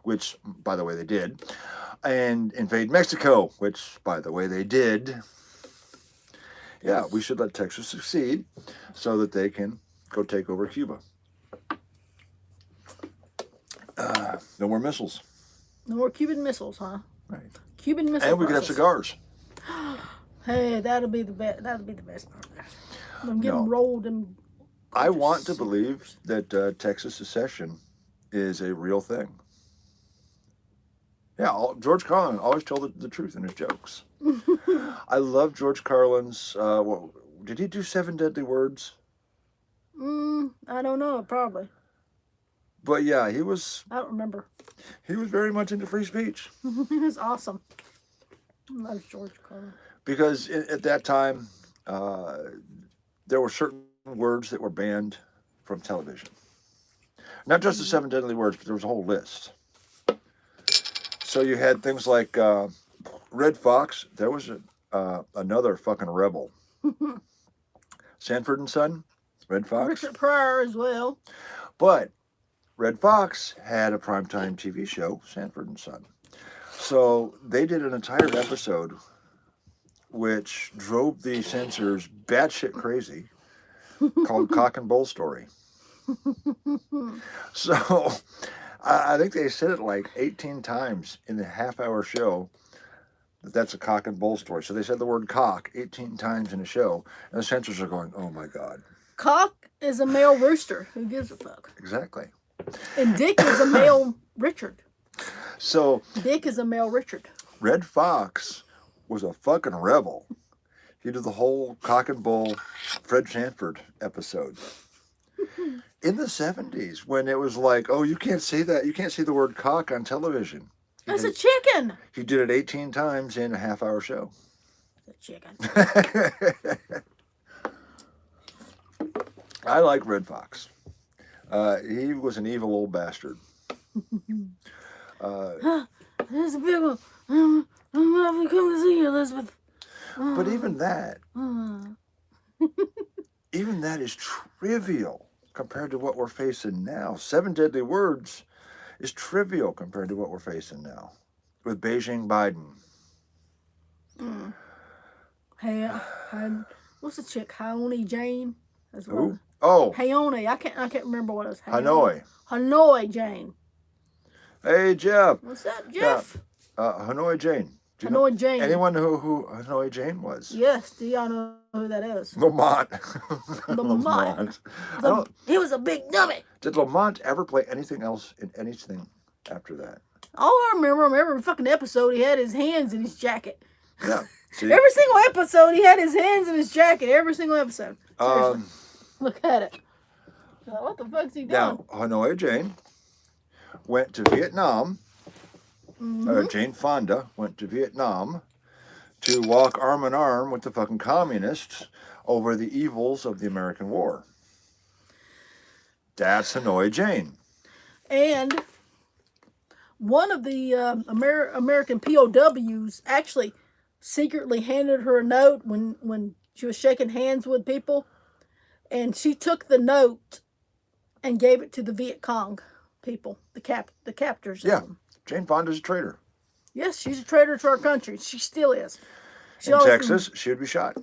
B: Which, by the way, they did. And invade Mexico, which, by the way, they did. Yeah, we should let Texas succeed so that they can go take over Cuba. No more missiles.
A: No more Cuban missiles, huh?
B: Right.
A: Cuban missiles.
B: And we can have cigars.
A: Hey, that'll be the best. That'll be the best part of that. I'm getting rolled and.
B: I want to believe that Texas secession is a real thing. Yeah, George Carlin always told the truth in his jokes. I love George Carlin's. Did he do 7 Deadly Words?
A: I don't know. Probably.
B: But yeah, he was.
A: I don't remember.
B: He was very much into free speech.
A: He was awesome. I love George Carlin.
B: Because at that time, there were certain words that were banned from television. Not just the 7 Deadly Words, but there was a whole list. So you had things like Red Fox. There was another fucking rebel. Sanford and Son, Red Fox.
A: Richard Pryor as well.
B: But Red Fox had a primetime TV show, Sanford and Son. So they did an entire episode which drove the censors batshit crazy called Cock and Bull Story. So I think they said it like 18 times in the half-hour show that's a cock and bull story. So they said the word cock 18 times in a show, and the censors are going, oh my God.
A: Cock is a male rooster. Who gives a fuck?
B: Exactly.
A: And Dick is a male Richard.
B: So
A: Dick is a male Richard.
B: Red Fox was a fucking rebel. He did the whole cock and bull Fred Sanford episode. In the 70s, when it was like, oh, you can't say that. You can't say the word cock on television.
A: That's a chicken.
B: He did it 18 times in a half-hour show.
A: The chicken.
B: I like Red Fox. He was an evil old bastard.
A: There's a big one. I'm come to see you, Elizabeth.
B: But even that is trivial compared to what we're facing now. 7 Deadly Words is trivial compared to what we're facing now with Beijing Biden.
A: Hey, what's the chick? Haoni Jane? That's what.
B: Who? Oh,
A: Haoni. I can't remember what it was.
B: Hanoi.
A: Hanoi Jane.
B: Hey, Jeff.
A: What's that, Jeff?
B: Hanoi Jane. Do you
A: Hanoi
B: know
A: Jane.
B: anyone who Hanoi Jane was?
A: Yes. Do y'all know who that is?
B: Lamont.
A: Lamont. He was a big dummy.
B: Did Lamont ever play anything else in anything after that?
A: All I remember every fucking episode, he had his hands in his jacket.
B: Yeah. See?
A: Every single episode, he had his hands in his jacket. Every single episode. Seriously. Look at it. What the fuck's he doing?
B: Now, Hanoi Jane went to Vietnam. Jane Fonda went to Vietnam to walk arm in arm with the fucking communists over the evils of the American war. That's Hanoi Jane.
A: And one of the American POWs actually secretly handed her a note when she was shaking hands with people. And she took the note and gave it to the Viet Cong people, the captors.
B: Yeah, Jane Fonda's a traitor.
A: Yes, she's a traitor to our country. She still is.
B: In Texas, she would be shot.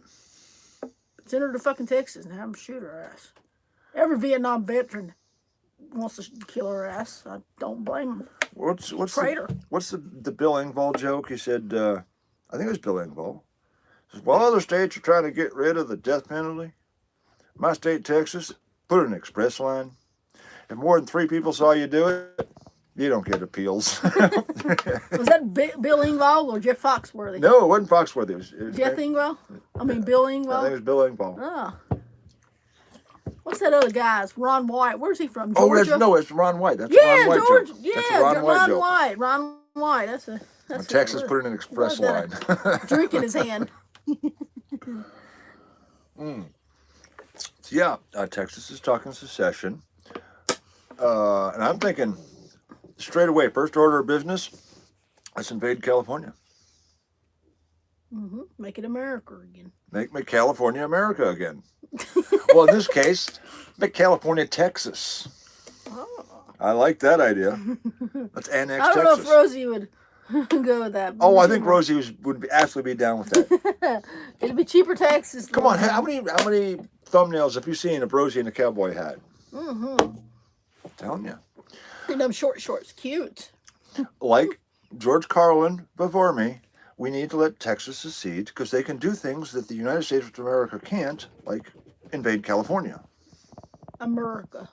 A: Send her to fucking Texas and have them shoot her ass. Every Vietnam veteran wants to kill her ass. I don't blame them.
B: What's
A: traitor?
B: What's the Bill Engvall joke? He said, I think it was Bill Engvall. He says, while other states are trying to get rid of the death penalty, my state, Texas, put an express line. If more than 3 people saw you do it, you don't get appeals.
A: Was that Bill Engvall or Jeff Foxworthy?
B: No, it wasn't Foxworthy. It was
A: Jeff Engvall? I mean, Bill Engvall?
B: I think it was Bill Engvall.
A: Oh. What's that other guy's? Ron White. Where's he from? Georgia?
B: It's Ron White. That's
A: yeah,
B: a Ron White
A: Georgia.
B: joke.
A: Yeah,
B: that's a Ron White joke.
A: Ron White. That's
B: Texas put in an express line.
A: Drink in his hand.
B: Yeah, Texas is talking secession. And I'm thinking, straight away, first order of business, let's invade California.
A: Make it America again.
B: Make California America again. Well, in this case, make California Texas.
A: Oh.
B: I like that idea. Let's annex Texas.
A: I don't know if Rosie would go with that.
B: Oh, I think Rosie would absolutely be down with that.
A: It'd be cheaper taxes.
B: Come on, how many thumbnails have you seen of Rosie in a cowboy hat? I'm telling you.
A: And them short shorts, cute.
B: Like George Carlin before me, we need to let Texas secede because they can do things that the United States of America can't, like invade California.
A: America.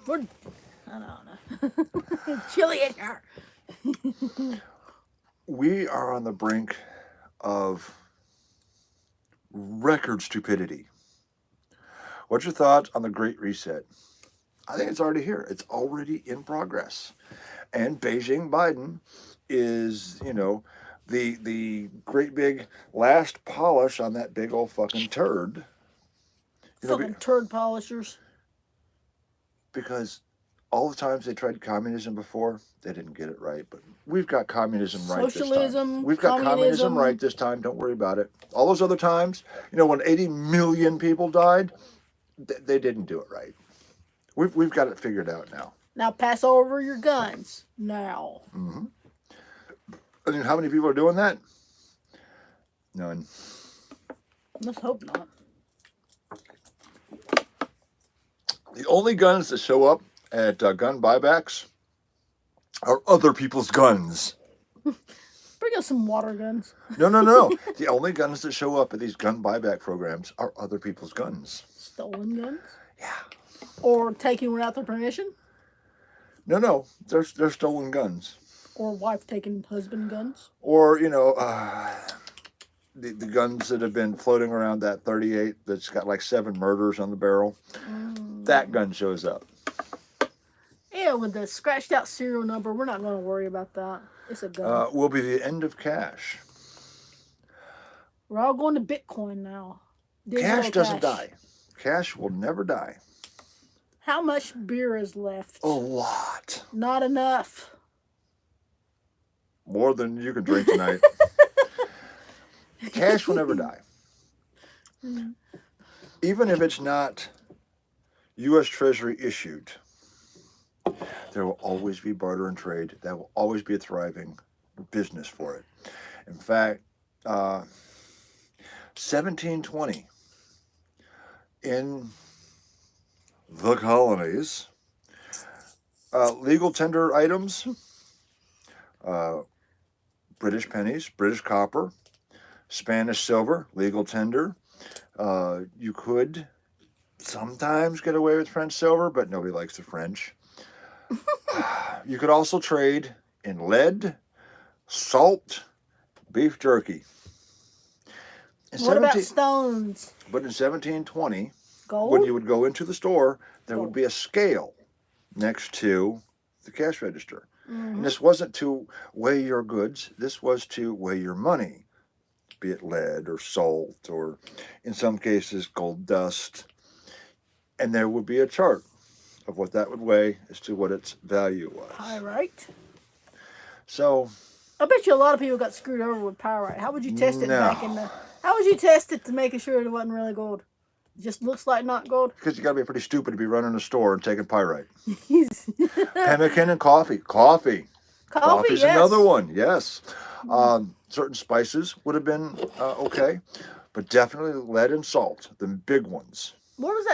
A: I don't know. Chilly in here.
B: We are on the brink of record stupidity. What's your thoughts on the Great Reset? I think it's already here. It's already in progress. And Beijing Biden is, the great big last polish on that big old fucking turd.
A: Fucking turd polishers.
B: Because all the times they tried communism before, they didn't get it right. But we've got communism right this time.
A: Socialism,
B: We've got communism right this time. Don't worry about it. All those other times, when 80 million people died, they didn't do it right. We've got it figured out now.
A: Now pass over your guns. Now.
B: Mm-hmm. I mean, how many people are doing that? None.
A: Let's hope not.
B: The only guns that show up at gun buybacks are other people's guns.
A: Bring us some water guns.
B: No. The only guns that show up at these gun buyback programs are other people's guns.
A: Stolen guns?
B: Yeah.
A: Or taken without their permission?
B: No. They're stolen guns.
A: Or wife taking husband guns?
B: Or, the guns that have been floating around that 38 that's got like 7 murders on the barrel. That gun shows up.
A: Yeah, with the scratched out serial number, we're not going to worry about that. It's a gun.
B: Will be the end of cash.
A: We're all going to Bitcoin now. Digital
B: Cash doesn't die. Cash will never die.
A: How much beer is left?
B: A lot.
A: Not enough.
B: More than you can drink tonight. Cash will never die. Even if it's not U.S. Treasury issued, there will always be barter and trade. That will always be a thriving business for it. In fact, 1720 in the colonies, legal tender items, British pennies, British copper, Spanish silver, legal tender. You could sometimes get away with French silver, but nobody likes the French. You could also trade in lead, salt, beef jerky.
A: What about stones?
B: But in 1720,
A: Gold?
B: when you would go into the store, there
A: Gold.
B: would be a scale next to the cash register.
A: Mm-hmm.
B: And this wasn't to weigh your goods. This was to weigh your money, be it lead or salt or, in some cases, gold dust. And there would be a chart of what that would weigh as to what its value was.
A: Pyrite?
B: So,
A: I bet you a lot of people got screwed over with pyrite. How would you test it
B: No.
A: back in the... How would you test it to make sure it wasn't really gold? It just looks like not gold?
B: because you got to be pretty stupid to be running a store and taking pyrite. Pemmican and coffee. Coffee's
A: yes.
B: another one, yes. Certain spices would have been okay, but definitely lead and salt, the big ones.
A: What is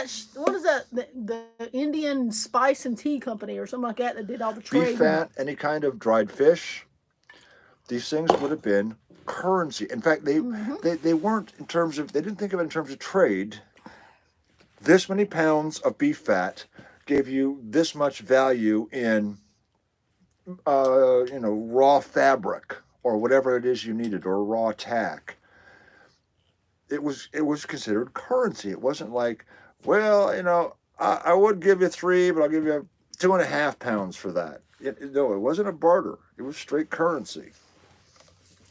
A: that? The Indian Spice and Tea Company or something like that did all the trade.
B: Beef fat, any kind of dried fish, these things would have been currency. In fact, they weren't in terms of, they didn't think of it in terms of trade. This many pounds of beef fat gave you this much value in, raw fabric or whatever it is you needed, or raw tack. It was considered currency. It wasn't like, well, I would give you 3, but I'll give you 2.5 pounds for that. No, it wasn't a barter. It was straight currency.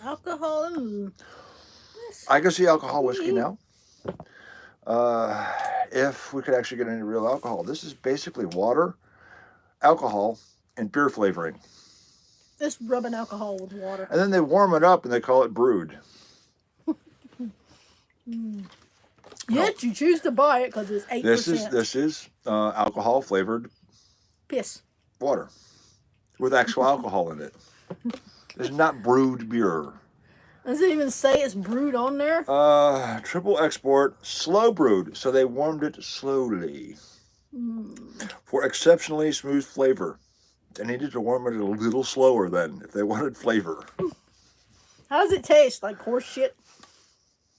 A: Alcohol.
B: I can see alcohol whiskey now. If we could actually get any real alcohol. This is basically water, alcohol, and beer flavoring.
A: Just rubbing alcohol with water.
B: And then they warm it up and they call it brewed.
A: Yet you choose to buy it because it's 8%.
B: This is alcohol flavored
A: piss
B: water with actual alcohol in it. It's not brewed beer.
A: Does it even say it's brewed on there?
B: Triple export, slow brewed. So they warmed it slowly for exceptionally smooth flavor. They needed to warm it a little slower then if they wanted flavor.
A: How does it taste? Like horse shit?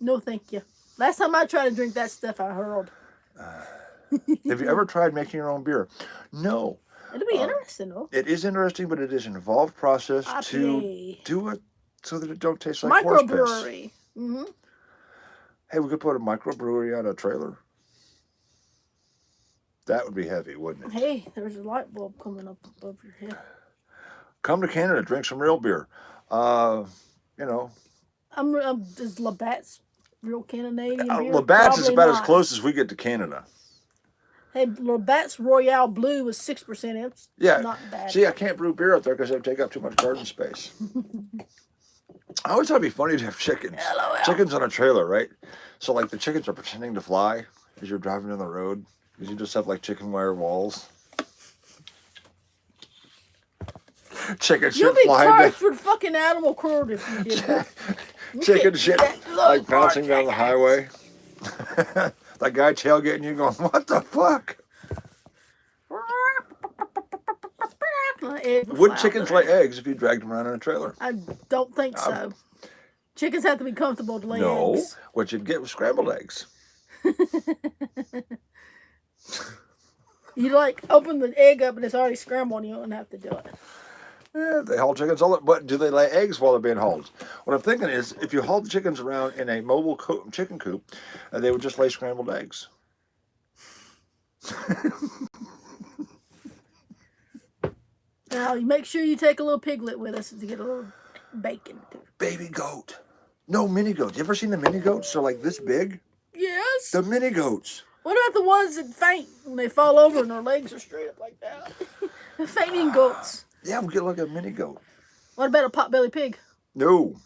A: No, thank you. Last time I tried to drink that stuff, I hurled.
B: Have you ever tried making your own beer? No.
A: It'll be interesting, though.
B: It is interesting, but it is an involved process to do it so that it don't taste like horse piss.
A: Microbrewery. Mm-hmm.
B: Hey, we could put a microbrewery on a trailer. That would be heavy, wouldn't it?
A: Hey, there's a light bulb coming up above your head.
B: Come to Canada, drink some real beer.
A: Is Labatt's real Canadian beer?
B: Labatt's is about as
A: not.
B: close as we get to Canada.
A: Hey, Labatt's Royale Blue was 6%. It's not bad.
B: See, I can't brew beer out there because it would take up too much garden space. I always thought it'd be funny to have chickens.
A: LOL.
B: Chickens on a trailer, right? So, like, the chickens are pretending to fly as you're driving down the road. Because you just have, like, chicken wire walls. Chicken
A: You'll
B: shit
A: be
B: flying
A: charged
B: down.
A: for fucking animal cruelty if you did that.
B: Chicken shit, like, bouncing down the highway. That guy tailgating you going, what the fuck? Would chickens lay eggs if you dragged them around in a trailer?
A: I don't think so. Chickens have to be comfortable to lay eggs.
B: No, what you'd get was scrambled eggs.
A: You open the egg up and it's already scrambled and you don't have to do it.
B: Yeah, they haul chickens all that, but do they lay eggs while they're being hauled? What I'm thinking is, if you hauled the chickens around in a mobile chicken coop, they would just lay scrambled eggs.
A: Now, you make sure you take a little piglet with us to get a little bacon.
B: Baby goat. No, mini goats. You ever seen the mini goats? They're like this big.
A: Yes.
B: The mini goats.
A: What about the ones that faint when they fall over and their legs are straight up like that? The fainting goats.
B: Yeah, we get like a mini goat.
A: What about a potbelly pig?
B: No.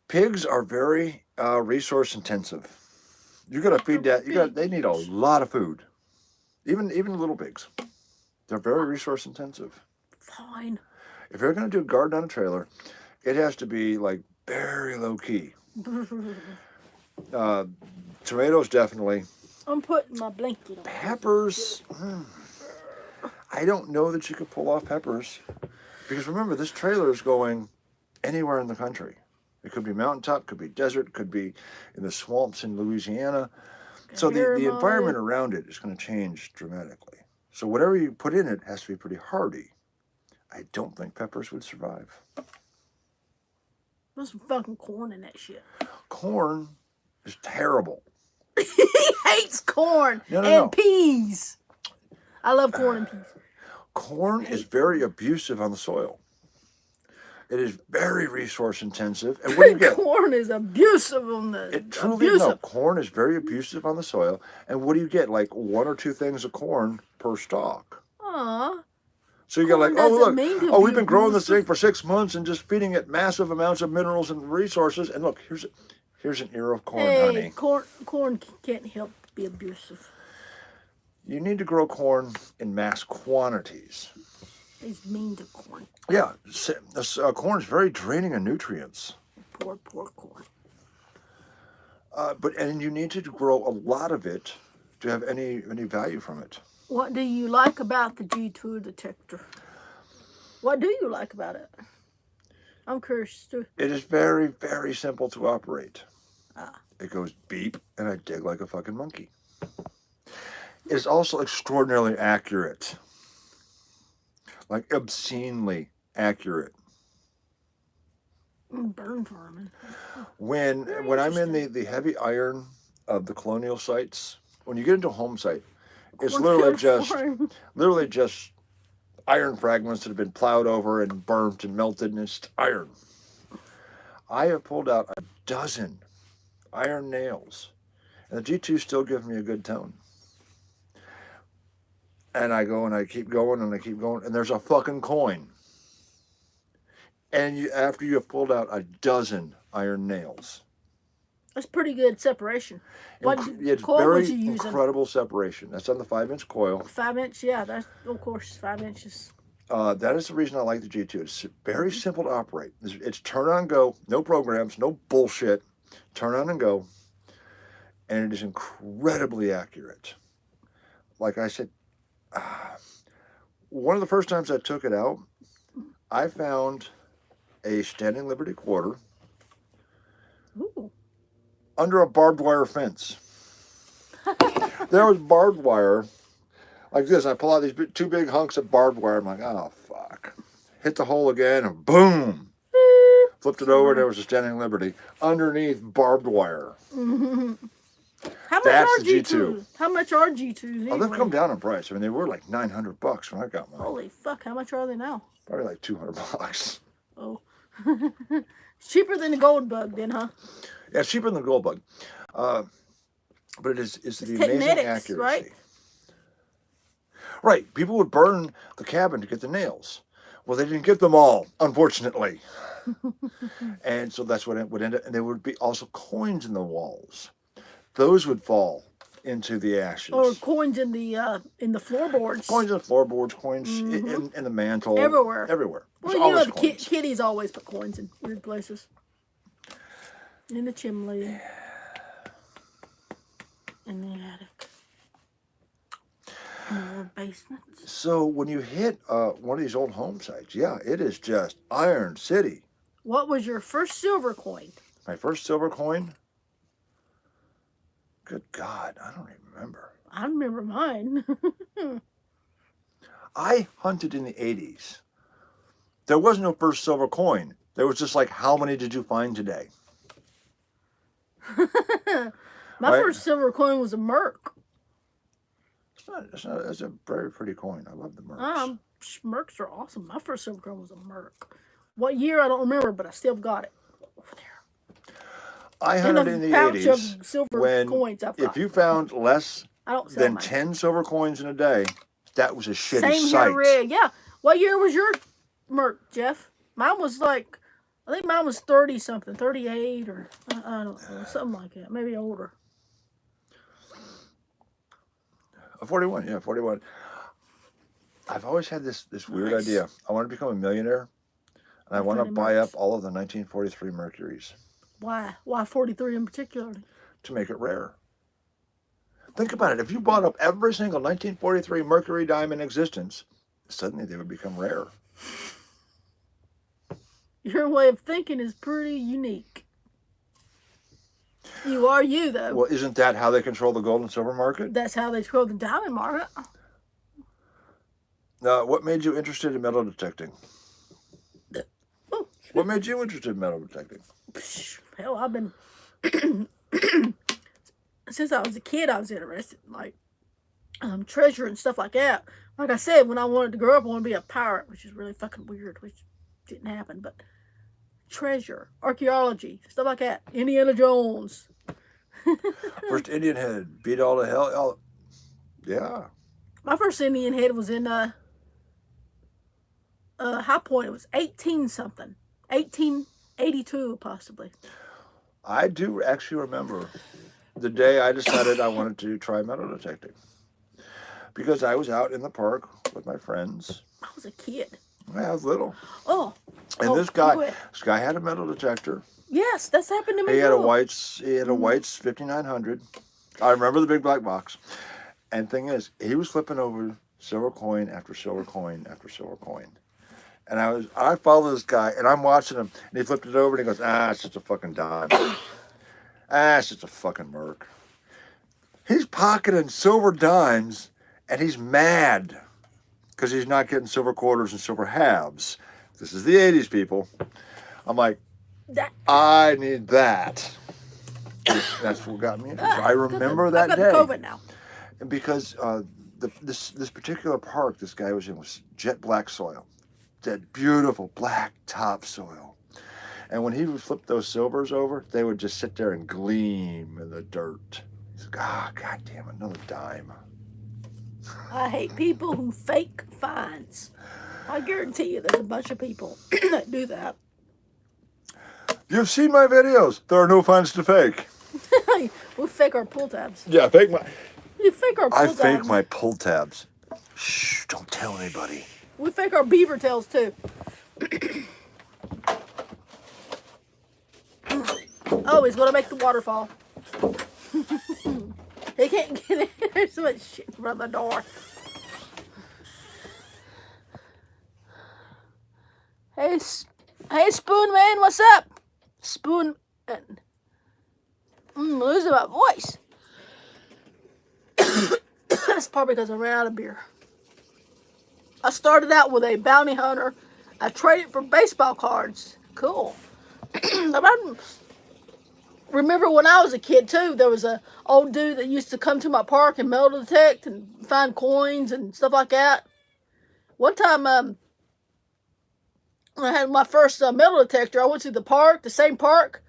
B: Pigs are very resource intensive. You got to feed that. They need a lot of food. Even little pigs. They're very resource intensive.
A: Fine.
B: If you're going to do a garden on a trailer, it has to be like very low key. Tomatoes definitely.
A: I'm putting my blanket on.
B: Peppers. I don't know that you could pull off peppers, because remember, this trailer is going anywhere in the country. It could be mountaintop, could be desert, could be in the swamps in Louisiana. So the environment around it is going to change dramatically. So whatever you put in it has to be pretty hardy. I don't think peppers would survive.
A: There's some fucking corn in that shit.
B: Corn is terrible.
A: He hates corn and peas. I love corn and peas.
B: Corn is very abusive on the soil. It is very resource intensive. And what do you get?
A: Corn is abusive on the.
B: It truly is. No, corn is very abusive on the soil. And what do you get? Like 1 or 2 things of corn per stalk.
A: Aw.
B: So you got like, oh look, we've been growing this thing for 6 months and just feeding it massive amounts of minerals and resources. And look, here's an ear of corn, honey.
A: Corn can't help be abusive.
B: You need to grow corn in mass quantities.
A: He's mean to corn.
B: Yeah, corn is very draining of nutrients.
A: Poor corn.
B: And you need to grow a lot of it to have any value from it.
A: What do you like about the G2 detector? What do you like about it? I'm curious too.
B: It is very, very simple to operate. It goes beep, and I dig like a fucking monkey. It's also extraordinarily accurate. Like obscenely accurate.
A: Burn farming.
B: When I'm in the heavy iron of the colonial sites, when you get into a home site, it's literally just iron fragments that have been plowed over and burnt and melted, and it's iron. I have pulled out a dozen iron nails, and the G2 still gives me a good tone. And I go and I keep going and I keep going, and there's a fucking coin. And after you have pulled out a dozen iron nails.
A: That's pretty good separation.
B: It's very incredible separation. That's on the 5-inch coil.
A: 5-inch, yeah. That's, of course, 5 inches.
B: That is the reason I like the G2. It's very simple to operate. It's turn on, go, no programs, no bullshit. Turn on and go. And it is incredibly accurate. Like I said, one of the first times I took it out, I found a standing Liberty quarter under a barbed wire fence. There was barbed wire like this. I pull out these 2 big hunks of barbed wire. I'm like, oh, fuck. Hit the hole again, and boom. Flipped it over, and there was a standing Liberty underneath barbed wire.
A: That's the G2. How much are G2s anyway?
B: Oh, they've come down in price. I mean, they were like $900 when I got mine.
A: Holy fuck, how much are they now?
B: Probably like $200.
A: Oh. It's cheaper than the gold bug then, huh?
B: Yeah, it's cheaper than the gold bug. But it's the amazing accuracy.
A: Right?
B: Right. People would burn the cabin to get the nails. Well, they didn't get them all, unfortunately. And so that's what it would end up. And there would be also coins in the walls. Those would fall into the ashes.
A: Or coins in the floorboards.
B: Coins in the floorboards, coins in the mantle.
A: Everywhere.
B: There's
A: well,
B: always coins.
A: Kitties always put coins in weird places. In the chimney. In the attic. In the basement.
B: So when you hit one of these old home sites, yeah, it is just Iron City.
A: What was your first silver coin?
B: My first silver coin? Good God, I don't even remember.
A: I remember mine.
B: I hunted in the 80s. There was no first silver coin. There was just like, how many did you find today?
A: My first silver coin was a Merc.
B: It's a very pretty coin. I love the Mercs.
A: Mercs are awesome. My first silver coin was a Merc. What year, I don't remember, but I still got it. over there.
B: I
A: And
B: hunted
A: a
B: in the
A: pouch of
B: 80s
A: silver
B: when
A: coins I've got.
B: if you found less
A: I don't sell
B: than
A: mine.
B: 10 silver coins in a day, that was a shitty
A: Same
B: sight.
A: here, Red. Yeah. What year was your Merc, Jeff? Mine was like, I think mine was 30 something, 38 or I don't know, something like that. Maybe older.
B: 41, yeah, 41. I've always had this weird
A: Nice.
B: idea. I want to become a millionaire, and I want to
A: Funny
B: buy
A: Mercs.
B: up all of the 1943 Mercuries
A: Why? Why 43 in particular?
B: to make it rare. Think about it. If you bought up every single 1943 Mercury dime in existence, suddenly they would become rare.
A: Your way of thinking is pretty unique. You are you, though.
B: Well, isn't that how they control the gold and silver market?
A: That's how they control the diamond market.
B: What made you interested in metal detecting?
A: Oh,
B: What made you interested in metal detecting?
A: hell, I've been since I was a kid. I was interested in like treasure and stuff like that. Like I said, when I wanted to grow up, I wanted to be a pirate, which is really fucking weird, which didn't happen. But treasure, archaeology, stuff like that. Indiana Jones.
B: First Indian head, beat all to hell. Yeah.
A: My first Indian head was in High Point. It was 18 something, 1882 possibly.
B: I do actually remember the day I decided I wanted to try metal detecting. Because I was out in the park with my friends.
A: I was a kid.
B: I was little.
A: Oh.
B: And this guy had a metal detector.
A: Yes, that's happened to me.
B: He had a White's 5900. I remember the big black box. And thing is, he was flipping over silver coin after silver coin after silver coin. And I followed this guy, and I'm watching him, and he flipped it over, and he goes, it's just a fucking dime. It's just a fucking merc. He's pocketing silver dimes, and he's mad because he's not getting silver quarters and silver halves. This is the 80s, people. I'm like, I need that. That's what got me interested. I remember that day.
A: COVID now.
B: Because this particular park this guy was in was jet black soil. That beautiful black topsoil. And when he would flip those silvers over, they would just sit there and gleam in the dirt. He's like, God damn, another dime.
A: I hate people who fake finds. I guarantee you there's a bunch of people that do that.
B: You've seen my videos. There are no finds to fake.
A: We fake our pull tabs.
B: Yeah, fake my...
A: You fake our pull tabs.
B: I fake my pull tabs. Shh, don't tell anybody.
A: We fake our beaver tails, too. Oh, he's going to make the waterfall. He can't get in. There's so much shit around the door. Hey, Spoon Man, what's up? Spoon Man. I'm losing my voice. That's probably because I ran out of beer. I started out with a bounty hunter. I traded for baseball cards. Cool. I remember when I was a kid too, there was a old dude that used to come to my park and metal detect and find coins and stuff like that. One time, when I had my first metal detector, I went to the same park,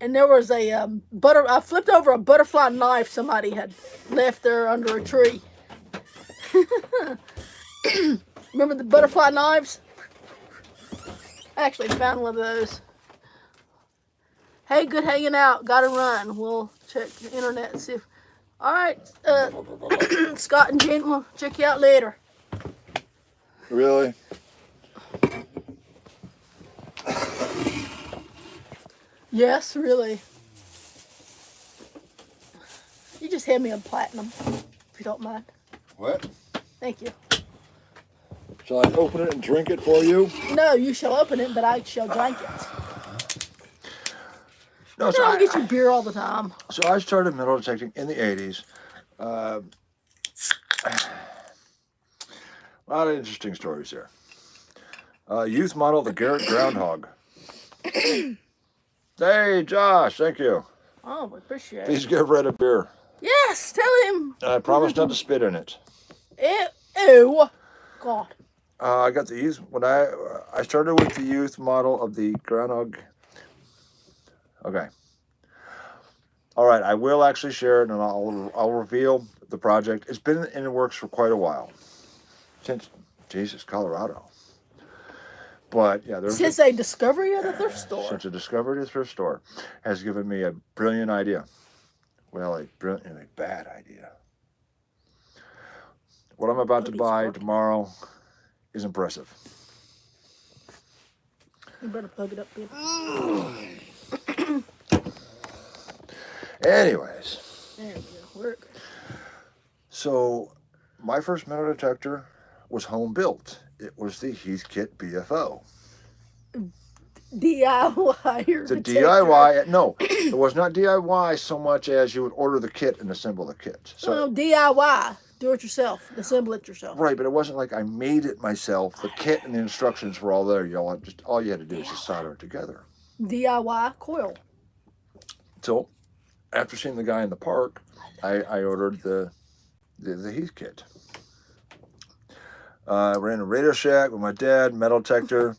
A: and there was a I flipped over a butterfly knife somebody had left there under a tree. Remember the butterfly knives? I actually found one of those. Hey, good hanging out. Gotta run. We'll check the internet and see if... Alright, Scott and Jen, we'll check you out later.
B: Really?
A: Yes, really. You just hand me a platinum, if you don't mind.
B: What?
A: Thank you.
B: Shall I open it and drink it for you?
A: No, you shall open it, but I shall drink it.
B: No,
A: I don't get you beer all the time.
B: So I started metal detecting in the 80s. A lot of interesting stories there. Youth model, the Garrett Groundhog. Hey, Josh, thank you.
A: Oh, we appreciate it.
B: Please give Red a beer.
A: Yes, tell him.
B: And I promise not to spit in it.
A: Ew. God.
B: I got the youth, when I started with the youth model of the Groundhog Okay. All right. I will actually share it, and I'll reveal the project. It's been in the works for quite a while, since Jesus, Colorado. But yeah,
A: Since a discovery at a thrift store.
B: Since a discovery at a thrift store has given me a brilliant idea. Well, a brilliant and a bad idea. What I'm about to buy tomorrow is impressive.
A: You better plug it up, baby.
B: Anyways.
A: There we go. Work.
B: So, my first metal detector was home built. It was the Heathkit BFO.
A: DIY
B: the DIY. No, it was not DIY so much as you would order the kit and assemble the kit. So
A: DIY, do it yourself, assemble it yourself.
B: Right, but it wasn't like I made it myself. The kit and the instructions were all there. All you had to do was just solder it together.
A: DIY coil.
B: So, after seeing the guy in the park, I ordered the Heathkit. I ran a Radio Shack with my dad, metal detector.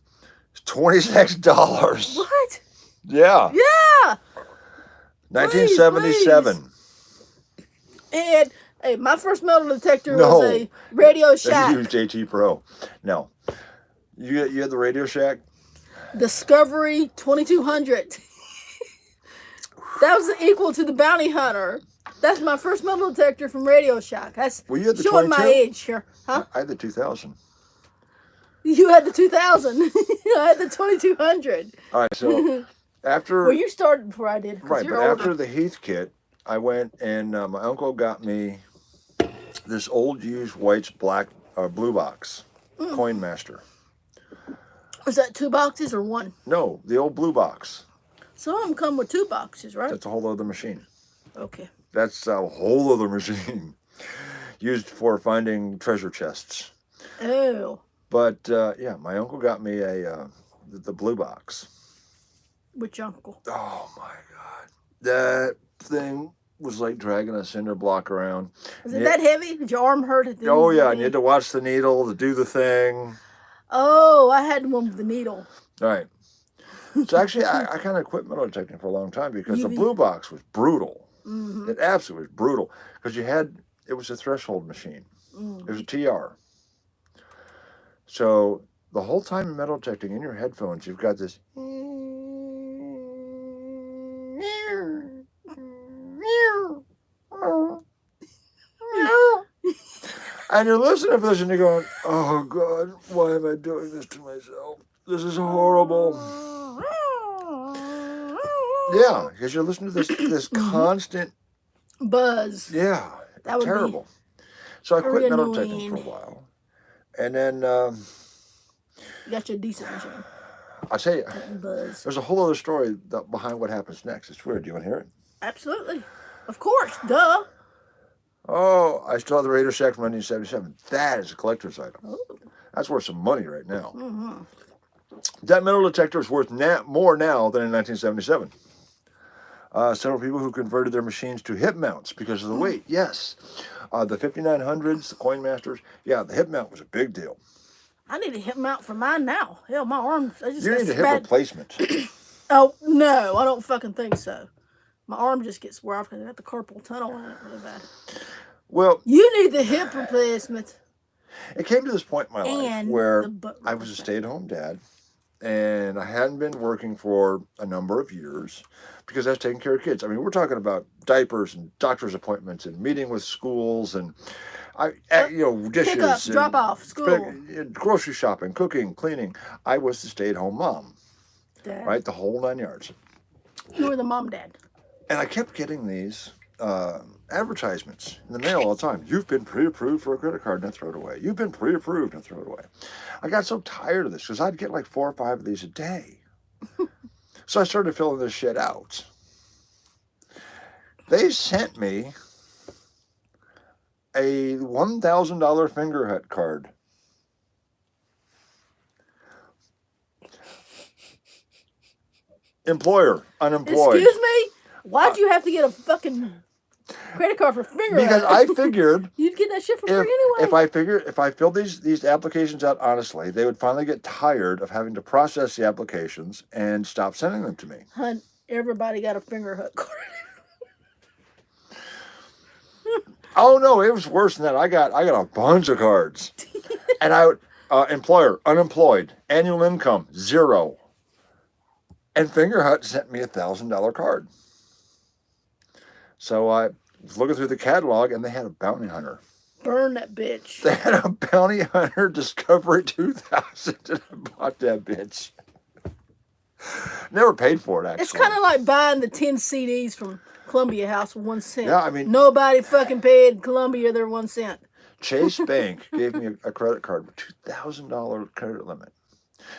B: $26.
A: What?
B: Yeah.
A: Yeah.
B: 1977.
A: Please. And hey, my first metal detector was a Radio Shack.
B: You used JT Pro. No. You had the Radio Shack?
A: Discovery 2200. That was equal to the Bounty Hunter. That's my first metal detector from Radio Shack. That's
B: you had the
A: showing
B: 22?
A: my age here. Huh?
B: I had the 2000.
A: You had the 2000. I had the 2200.
B: All right, so after...
A: Well, you started before I did.
B: Right, but
A: older.
B: after the Heathkit, I went and my uncle got me this old used white's blue box, Coin Master.
A: Was that 2 boxes or 1?
B: No, the old blue box.
A: Some of them come with 2 boxes, right?
B: That's a whole other machine.
A: Okay.
B: That's a whole other machine used for finding treasure chests.
A: Oh.
B: But yeah, my uncle got me the blue box.
A: Which uncle?
B: Oh my God, that thing was like dragging a cinder block around.
A: Was it that heavy? Did your arm hurt?
B: Oh yeah, and you had to watch the needle to do the thing.
A: Oh, I had one with the needle.
B: All right. So actually, I kind of quit metal detecting for a long time because the blue box was brutal.
A: Mm-hmm.
B: It absolutely was brutal because it was a threshold machine. It was a TR. So the whole time in metal detecting in your headphones, you've got this. And you're listening to this and you're going, oh God, why am I doing this to myself? This is horrible. Yeah, because you're listening to this constant
A: buzz.
B: Yeah, that terrible. So I quit metal detecting for a while. And then...
A: you got your decent machine.
B: I'll tell you,
A: buzz.
B: There's a whole other story behind what happens next. It's weird. Do you want to hear it?
A: Absolutely. Of course. Duh.
B: Oh, I still have the Radio Shack from 1977. That is a collector's item.
A: Oh.
B: That's worth some money right now.
A: Mm-hmm.
B: That metal detector is worth more now than in 1977. Several people who converted their machines to hip mounts because of the weight. Yes. The 5900s, the Coin Masters. Yeah, the hip mount was a big deal.
A: I need a hip mount for mine now. Hell, my arms.
B: You need a hip replacement.
A: Oh, no. I don't fucking think so. My arm just gets where I've got the carpal tunnel in it really bad.
B: Well,
A: you need the hip replacement.
B: It came to this point in my life where I was a stay-at-home dad, and I hadn't been working for a number of years because I was taking care of kids. I mean, we're talking about diapers and doctor's appointments and meeting with schools and dishes,
A: pick up, drop off, school,
B: grocery shopping, cooking, cleaning. I was the stay-at-home mom,
A: Dad.
B: Right, the whole 9 yards.
A: You were the mom, dad.
B: And I kept getting these advertisements in the mail all the time. You've been pre-approved for a credit card, and throw it away. You've been pre-approved, and throw it away. I got so tired of this because I'd get like 4 or 5 of these a day. So I started filling this shit out. They sent me a $1,000 fingerhut card. Employer, unemployed.
A: Excuse me? Why'd you have to get a fucking credit card for fingerhut?
B: Because I figured
A: you'd get that shit for free anyway.
B: If I filled these applications out honestly, they would finally get tired of having to process the applications and stop sending them to me.
A: Hun, Everybody got a finger hook card.
B: Oh no, it was worse than that. I got a bunch of cards, and I would employer unemployed, annual income 0, and Fingerhut sent me $1,000 card. So I was looking through the catalog, and they had a bounty hunter.
A: Burn that bitch.
B: They had a bounty hunter Discovery 2000, and I bought that bitch. Never paid for it, actually.
A: It's kind of like buying the 10 CDs from Columbia House for 1 cent.
B: Yeah, I mean,
A: nobody fucking paid Columbia their 1 cent.
B: Chase Bank gave me a credit card with $2,000 credit limit,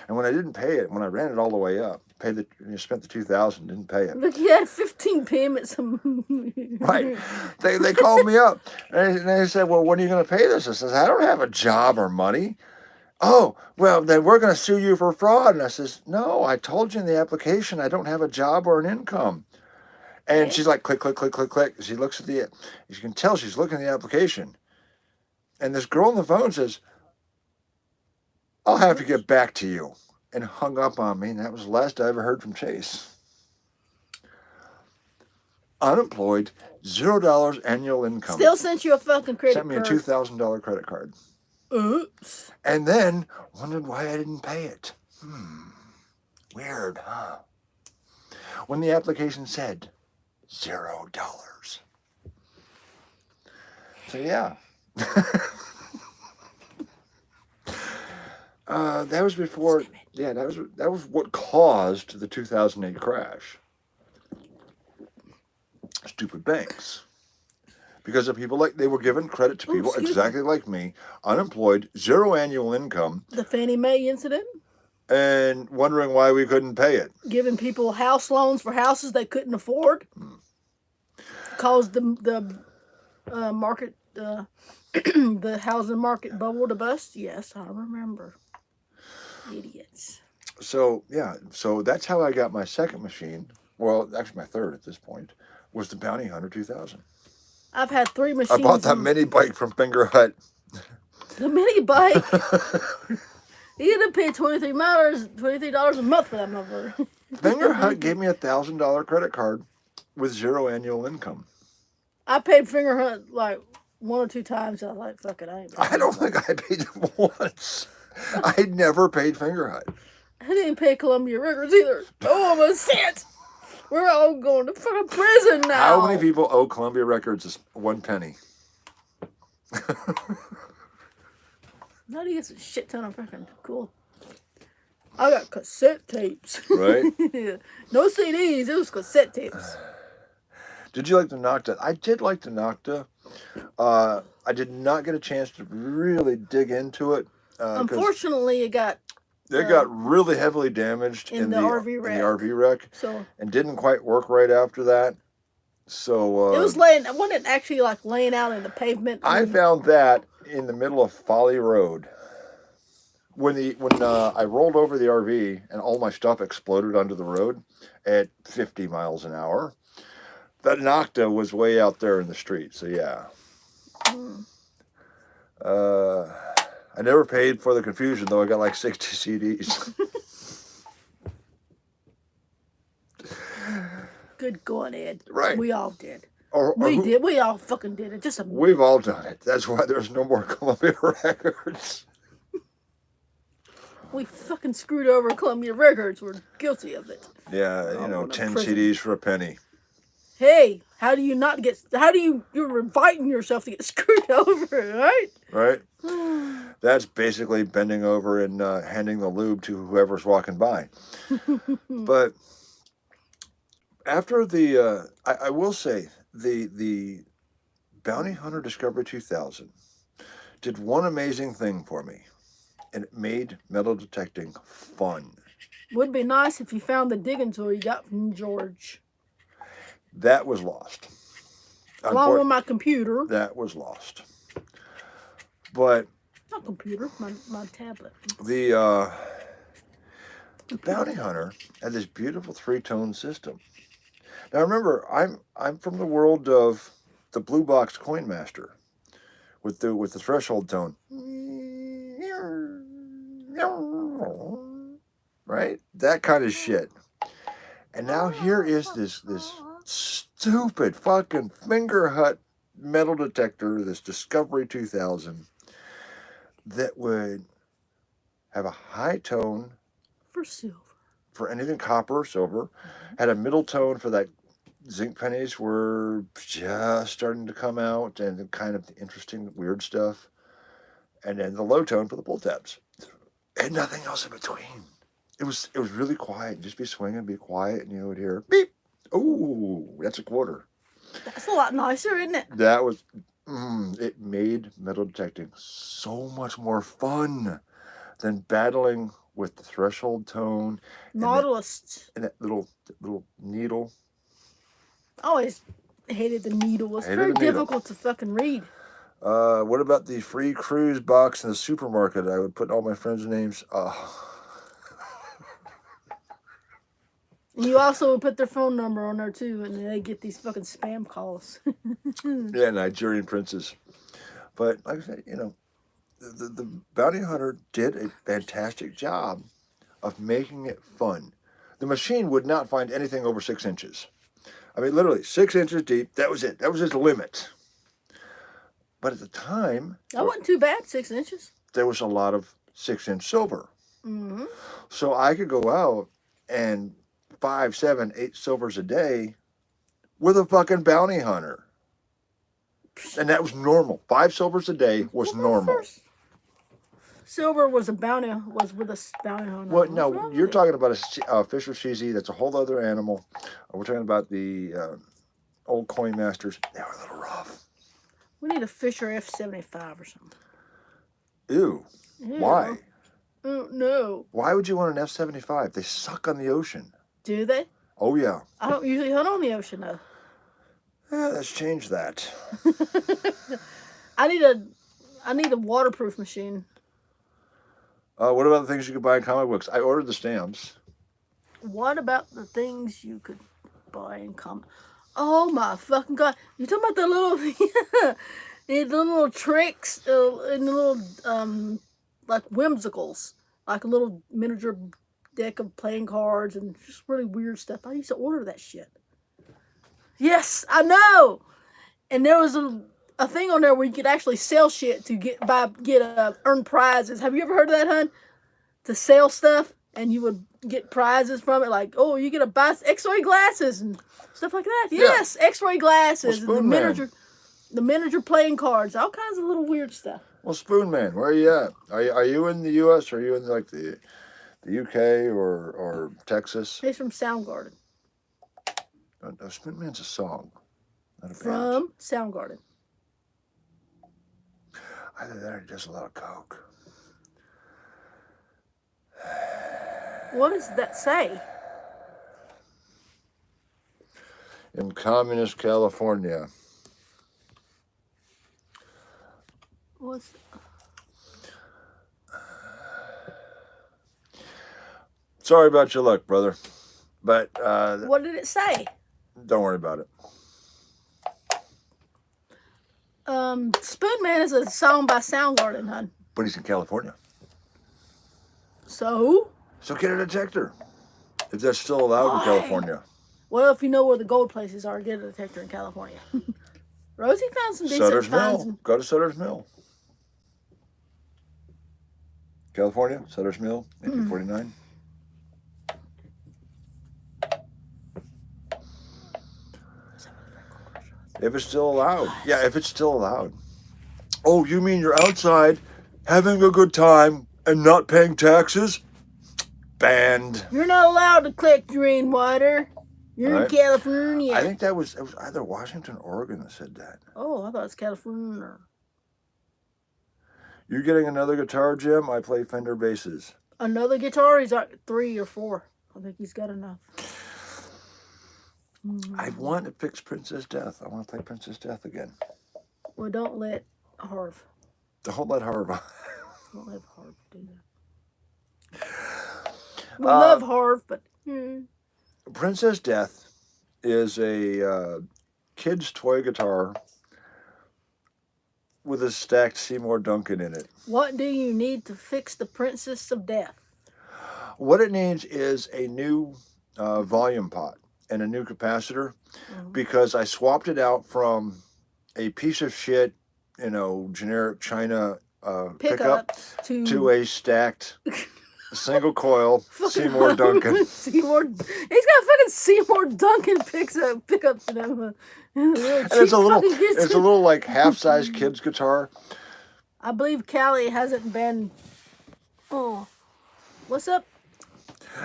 B: and when I didn't pay it, when I ran it all the way up, spent the $2,000, didn't pay it.
A: Look, you had 15 payments.
B: Right? They called me up and they said, "Well, when are you going to pay this?" I says, "I don't have a job or money." "Oh, well, then we're going to sue you for fraud." And I says, "No, I told you in the application I don't have a job or an income." And
A: Okay.
B: she's like, click, click, click, click, click. She looks at you can tell she's looking at the application. And this girl on the phone says, "I'll have to get back to you," and hung up on me. And that was the last I ever heard from Chase. Unemployed, $0 annual income.
A: Still sent you a fucking credit
B: Sent me a
A: card.
B: $2,000 credit card.
A: Oops.
B: And then wondered why I didn't pay it. Weird, huh? When the application said $0. So yeah. That was before. Yeah, that was what caused the 2008 crash. Stupid banks. Because of people they were given credit to people exactly like me, unemployed, 0 annual income.
A: The Fannie Mae incident.
B: And wondering why we couldn't pay it.
A: Giving people house loans for houses they couldn't afford. Caused the market, the housing market bubble to bust. Yes, I remember. Idiots.
B: So yeah, so that's how I got my second machine. Well, actually my third at this point was the Bounty Hunter 2000.
A: I've had 3 machines.
B: I bought that mini bike from Fingerhut.
A: The mini bike. You had to pay $23 a month for that motherfucker.
B: Fingerhut gave me a $1,000 credit card with 0 annual income.
A: I paid Fingerhut like 1 or 2 times. I was like, fuck it,
B: I don't think I paid them once. I never paid Fingerhut.
A: I didn't pay Columbia Records either. Oh, I'm a cent. We're all going to fucking prison now.
B: How many people owe Columbia Records 1 penny?
A: Now do you get a shit ton of fucking cool. I got cassette tapes.
B: Right?
A: No CDs, it was cassette tapes.
B: Did you like the Nocta? I did like the Nocta. I did not get a chance to really dig into it.
A: Unfortunately, it got
B: really heavily damaged
A: in the RV wreck.
B: In the RV wreck.
A: So,
B: and didn't quite work right after that. So
A: it was wasn't actually like laying out in the pavement.
B: I found that in the middle of Folly Road. When I rolled over the RV and all my stuff exploded onto the road at 50 miles an hour, that Nocta was way out there in the street. So yeah. I never paid for the confusion, though. I got like 60 CDs.
A: Good going, Ed.
B: Right.
A: We all did.
B: We
A: did. We all fucking did it.
B: We've all done it. That's why there's no more Columbia Records.
A: We fucking screwed over Columbia Records. We're guilty of it.
B: Yeah, 10 CDs for a penny.
A: Hey, you're inviting yourself to get screwed over, right?
B: Right? That's basically bending over and handing the lube to whoever's walking by. But after I will say, the Bounty Hunter Discovery 2000 did one amazing thing for me, and it made metal detecting fun.
A: Would be nice if you found the digging tool you got from George.
B: That was lost.
A: Along with my computer.
B: That was lost. But
A: not computer, my tablet.
B: The Bounty Hunter had this beautiful 3-tone system. Now remember, I'm from the world of the Blue Box Coin Master with the threshold tone. Right? That kind of shit. And now here is this stupid fucking finger hut metal detector, this Discovery 2000, that would have a high tone
A: For silver.
B: for anything copper or silver, had a middle tone for that zinc pennies were just starting to come out and kind of interesting, weird stuff, and then the low tone for the pull tabs, and nothing else in between. It was really quiet. Just be swinging, be quiet, and you would hear beep. Oh, that's a quarter.
A: That's a lot nicer, isn't it?
B: That was. It made metal detecting so much more fun than battling with the threshold tone
A: Nautilus.
B: and that little needle.
A: I always hated the needle. It's
B: Hated
A: very
B: the needle.
A: difficult to fucking read.
B: What about the free cruise box in the supermarket? I would put all my friends' names.
A: You also would put their phone number on there too, and they get these fucking spam calls.
B: Yeah, Nigerian princes. But like I said, the bounty hunter did a fantastic job of making it fun. The machine would not find anything over 6 inches. I mean, literally 6 inches deep. That was it. That was his limit. But at the time,
A: That wasn't too bad, 6 inches.
B: there was a lot of 6-inch silver.
A: Mm-hmm.
B: So I could go out and 5, 7, 8 silvers a day with a fucking bounty hunter. And that was normal. 5 silvers a day was normal.
A: First silver was with a bounty hunter.
B: Well, no, you're talking about a Fisher CZ. That's a whole other animal. We're talking about the old coin masters. They were a little rough.
A: We need a Fisher F75 or something.
B: Ew.
A: Yeah.
B: Why?
A: No.
B: Why would you want an F75? They suck on the ocean.
A: Do they?
B: Oh, yeah.
A: I don't usually hunt on the ocean though.
B: Yeah, let's change that.
A: I need a waterproof machine.
B: What about the things you could buy in comic books? I ordered the stamps.
A: What about the things you could buy in comic? Oh my fucking god! You talking about the little, the little tricks and the little like whimsicals, like a little miniature deck of playing cards and just really weird stuff. I used to order that shit. Yes, I know. And there was a thing on there where you could actually sell shit to earn prizes. Have you ever heard of that, hun? To sell stuff and you would get prizes from it, like, oh, you get to buy X-ray glasses and stuff like that. Yes, yeah. X-ray glasses and the miniature playing cards, all kinds of little weird stuff.
B: Well, Spoon Man, where are you at? Are you in the U.S. or are you in like the U.K. or Texas?
A: He's from Soundgarden.
B: No, Spoon Man's a song, not a band.
A: From Soundgarden.
B: Either that or just a lot of coke.
A: What does that say?
B: In communist California.
A: What's...
B: Sorry about your luck, brother. But
A: what did it say?
B: Don't worry about it.
A: Spoon Man is a song by Soundgarden, hun.
B: But he's in California.
A: So
B: get a detector. If that's still allowed in California.
A: Well, if you know where the gold places are, get a detector in California. Rosie found some decent
B: Sutter's
A: finds.
B: Mill. Go to Sutter's Mill. California, Sutter's Mill, 1849. If it's still allowed. Yeah, if it's still allowed. Oh, you mean you're outside having a good time and not paying taxes? Banned.
A: You're not allowed to collect rainwater. You're in California.
B: I think it was either Washington or Oregon that said that.
A: Oh, I thought it was California.
B: You getting another guitar, Jim? I play Fender basses.
A: Another guitar? He's like 3 or 4. I think he's got enough.
B: I want to fix Princess Death. I want to play Princess Death again.
A: Well, don't let Harv.
B: Don't let Harv.
A: Don't let Harv do that. We love Harv, but...
B: Princess Death is a kid's toy guitar with a stacked Seymour Duncan in it.
A: What do you need to fix the Princess of Death?
B: What it needs is a new volume pot and a new capacitor
A: Mhm.
B: because I swapped it out from a piece of shit, generic China pickup
A: Pickups to
B: to a stacked single coil
A: fucking
B: Seymour Duncan.
A: Seymour. He's got fucking Seymour Duncan pickups in him.
B: And it's a
A: Fucking
B: little like half-size kid's guitar.
A: I believe Cali hasn't been. Oh, what's up?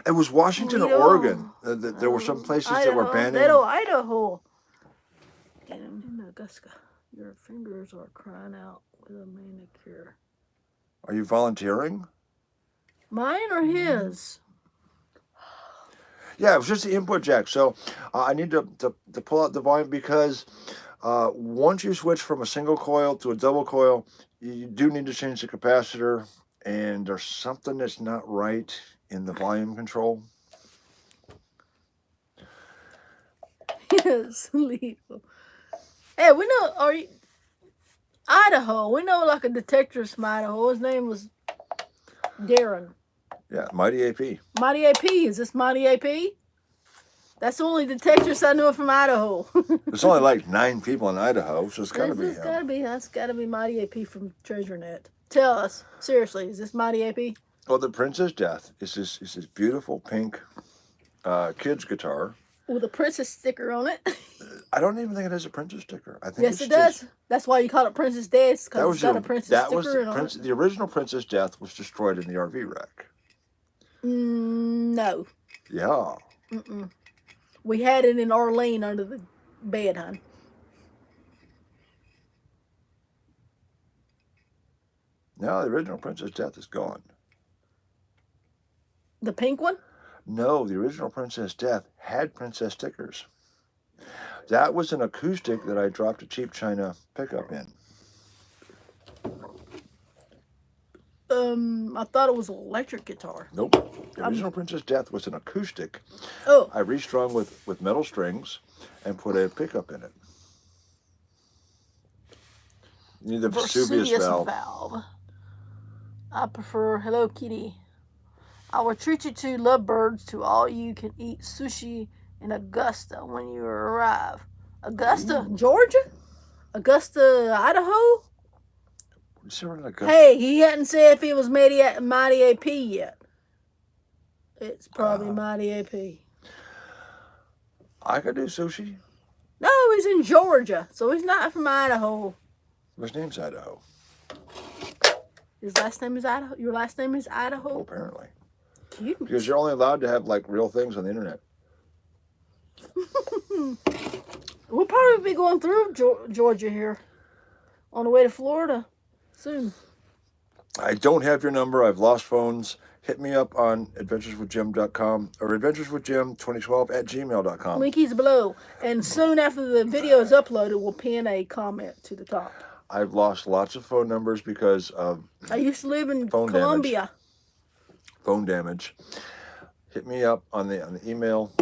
B: It was Washington or
A: Toledo.
B: Oregon. There were some places that were banning.
A: Idaho. In Augusta, your fingers are crying out with a manicure.
B: Are you volunteering?
A: Mine or his?
B: Yeah, it was just the input jack. So I need to pull out the volume because once you switch from a single coil to a double coil, you do need to change the capacitor, and there's something that's not right in the volume control.
A: Yes, lethal. Hey, we know. Are you Idaho? We know like a detector from Idaho. His name was Darren.
B: Yeah, Mighty AP.
A: Mighty AP. Is this Mighty AP? That's the only detectors I know from Idaho.
B: There's only like 9 people in Idaho, so it's got to be him.
A: That's gotta be Mighty AP from TreasureNet. Tell us seriously, is this Mighty AP?
B: Well, the Princess Death is this beautiful pink kid's guitar
A: with a princess sticker on it.
B: I don't even think it has a princess sticker. I think
A: yes, it does. That's why you call it Princess Death, because it's got a princess sticker on it.
B: The original Princess Death was destroyed in the RV wreck.
A: No.
B: Yeah.
A: Mm-mm. We had it in Arlene under the bed, hon.
B: No, the original Princess Death is gone.
A: The pink one?
B: No, the original Princess Death had princess stickers. That was an acoustic that I dropped a cheap China pickup in.
A: I thought it was an electric guitar.
B: Nope. The original Princess Death was an acoustic.
A: Oh.
B: I restrung with metal strings and put a pickup in it. You need the Vesuvius valve.
A: I prefer Hello Kitty. I will treat you to lovebirds to all you can eat sushi in Augusta when you arrive. Augusta, Georgia? Augusta, Idaho? Hey, he hadn't said if it was Mighty AP yet. It's probably Mighty AP.
B: I could do sushi.
A: No, he's in Georgia, so he's not from Idaho.
B: His name's Idaho.
A: His last name is Idaho? Your last name is Idaho?
B: Oh, apparently.
A: Cute.
B: Because you're only allowed to have, like, real things on the internet.
A: We'll probably be going through Georgia here on the way to Florida soon.
B: I don't have your number. I've lost phones. Hit me up on adventureswithjim.com or adventureswithjim2012@gmail.com.
A: Link is below. And soon after the video is uploaded, we'll pin a comment to the top.
B: I've lost lots of phone numbers because of
A: I used to live in Colombia.
B: Phone damage. Hit me up on the email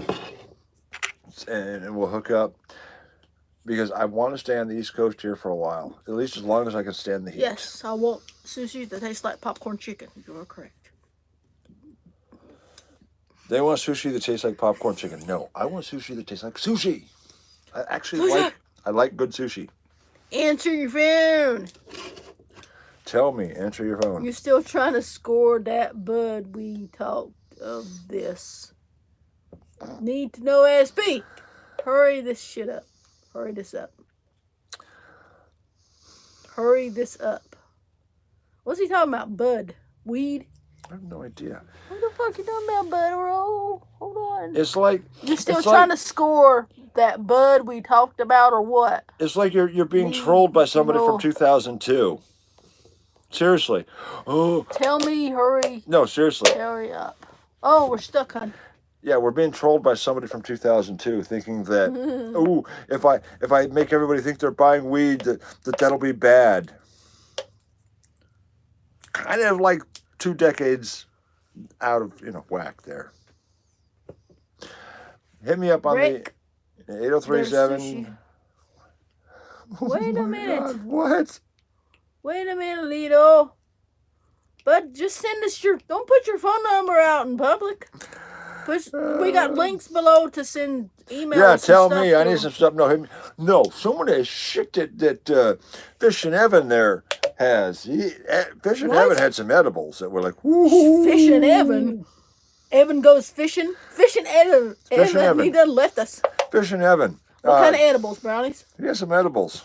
B: and we'll hook up. Because I want to stay on the East Coast here for a while. At least as long as I can stand the heat.
A: Yes, I want sushi that tastes like popcorn chicken. You are correct.
B: They want sushi that tastes like popcorn chicken. No, I want sushi that tastes like sushi. I like good sushi.
A: Answer your phone.
B: Tell me, answer your phone.
A: You're still trying to score that bud we talked of this. Need to know ASP. Hurry this shit up. Hurry this up. Hurry this up. What's he talking about? Bud? Weed?
B: I have no idea.
A: What the fuck you talking about, bud? Hold on.
B: It's like...
A: You're still trying to score that bud we talked about or what?
B: It's like you're being trolled by somebody from 2002. Seriously. Oh.
A: Tell me, hurry.
B: No, seriously.
A: Hurry up. Oh, we're stuck, hon.
B: Yeah, we're being trolled by somebody from 2002, thinking that, oh, if I make everybody think they're buying weed, that'll be bad. Kind of like 2 decades out of whack there. Hit me up on
A: Rick,
B: the 8037.
A: Wait a minute.
B: God, what?
A: Wait a minute, Lido. But just send us don't put your phone number out in public. We got links below to send emails.
B: Yeah,
A: and
B: tell
A: stuff
B: me. I
A: to
B: need
A: 'em.
B: some stuff. No, some of that shit that Fish and Evan there has. Fish and
A: What?
B: Evan had some edibles that were like, woo.
A: Fish and Evan. Evan goes fishing. Fish and Evan.
B: Fish and Evan.
A: He done left us.
B: Fish and Evan.
A: What kind of edibles, brownies?
B: He has some edibles.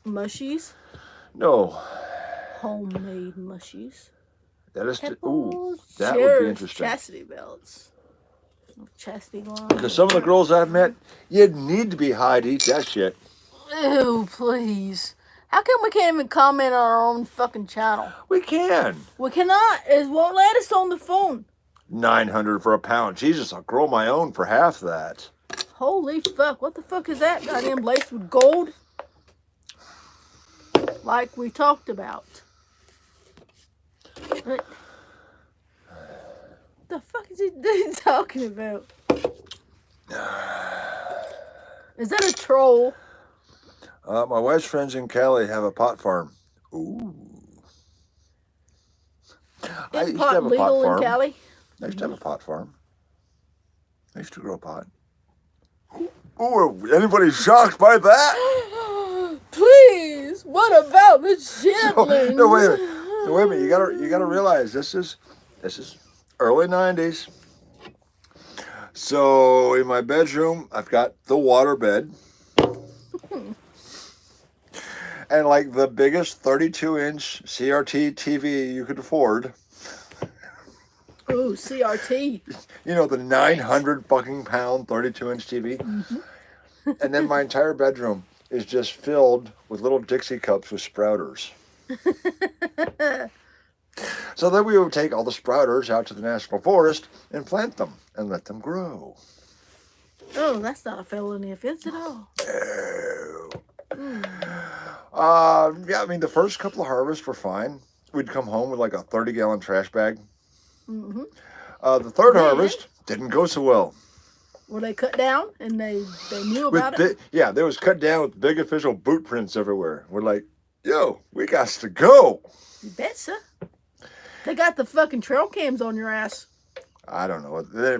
A: Mushies.
B: No.
A: Homemade mushies.
B: That is,
A: Pebbles,
B: that would be interesting.
A: Chastity belts. Chastity line.
B: Because some of the girls I've met, you'd need to be high to eat that shit.
A: Ew, please. How come we can't even comment on our own fucking channel?
B: We can.
A: We cannot. It won't let us on the phone.
B: $900 for a pound. Jesus, I'll grow my own for half that.
A: Holy fuck. What the fuck is that? Goddamn laced with gold? Like we talked about. What the fuck is he talking about? Is that a troll?
B: My wife's friends in Cali have a pot farm. Ooh. I used to have a pot farm.
A: In Cali?
B: I used to have a pot farm. I used to grow pot. Ooh, anybody shocked by that?
A: Please, what about the chitlins?
B: No, wait a minute. You gotta realize this is early 90s. So in my bedroom, I've got the water bed. And like the biggest 32-inch CRT TV you could afford.
A: Ooh, CRT.
B: You know, the 900 fucking pound 32-inch TV. Mm-hmm. And then my entire bedroom is just filled with little Dixie cups with sprouters. So then we would take all the sprouters out to the National Forest and plant them and let them grow.
A: Oh, that's not a felony offense at all.
B: No. Yeah, I mean, the first couple of harvests were fine. We'd come home with like a 30-gallon trash bag. Mm-hmm. The third harvest didn't go so well.
A: Were they cut down and they knew about it?
B: Yeah, they was cut down with big official boot prints everywhere. We're like, yo, we got to go.
A: You betcha. They got the fucking trail cams on your ass.
B: I don't know. They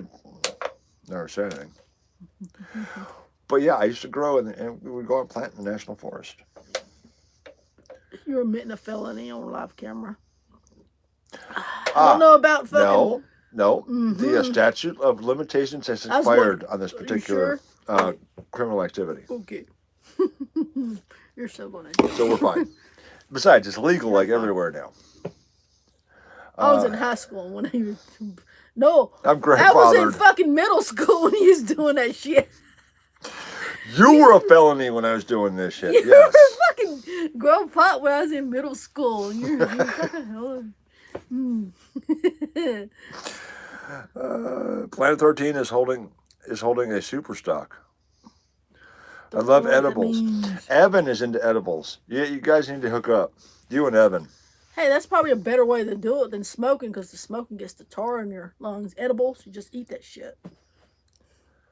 B: never said anything. But yeah, I used to grow and we would go and plant in the National Forest.
A: You're admitting a felony on live camera. I don't know about fucking...
B: No. Mm-hmm. The statute of limitations has expired on this particular criminal activity.
A: Okay. You're so funny.
B: So we're fine. Besides, it's legal like everywhere now.
A: I was in high school when he was... No.
B: I'm grandfathered.
A: I was in fucking middle school when he was doing that shit.
B: You were a felony when I was doing this shit.
A: You
B: yes.
A: were fucking grown pot when I was in middle school. You're fucking...
B: Planet 13 is holding a super stock. I love edibles. Evan is into edibles. Yeah, you guys need to hook up. You and Evan.
A: Hey, that's probably a better way to do it than smoking, because the smoking gets the tar in your lungs. Edibles, you just eat that shit.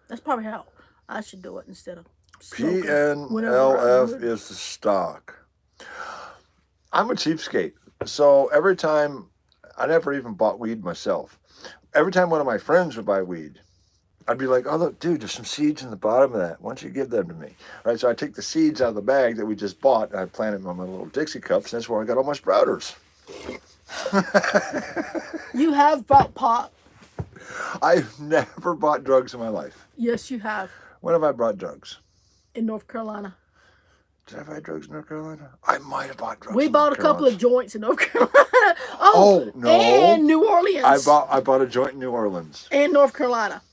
A: That's probably how I should do it instead of smoking.
B: PNLF is the stock. I'm a cheapskate. So every time, I never even bought weed myself. Every time one of my friends would buy weed, I'd be like, oh, look, dude, there's some seeds in the bottom of that. Why don't you give them to me? Right, so I take the seeds out of the bag that we just bought, and I plant them on my little Dixie cups, and that's where I got all my sprouters.
A: You have bought pot.
B: I've never bought drugs in my life.
A: Yes, you have.
B: When have I bought drugs?
A: In North Carolina.
B: Did I buy drugs in North Carolina? I might have bought drugs.
A: We
B: in
A: bought
B: North
A: a couple
B: Carolina.
A: of joints in North Carolina. Oh,
B: no.
A: And New Orleans.
B: I bought a joint in New Orleans.
A: And North Carolina.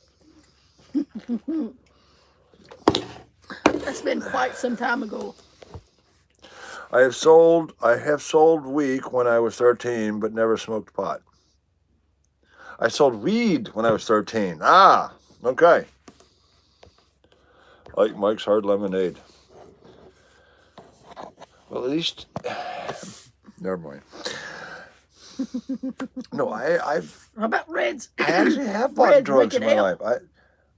A: That's been quite some time ago.
B: I have sold weed when I was 13, but never smoked pot. I sold weed when I was 13. Ah, okay. Like Mike's Hard Lemonade. Well, at least, never mind. No, I've.
A: How about Reds?
B: I actually have bought
A: Reds,
B: drugs in
A: Wicked
B: my
A: Ale.
B: life.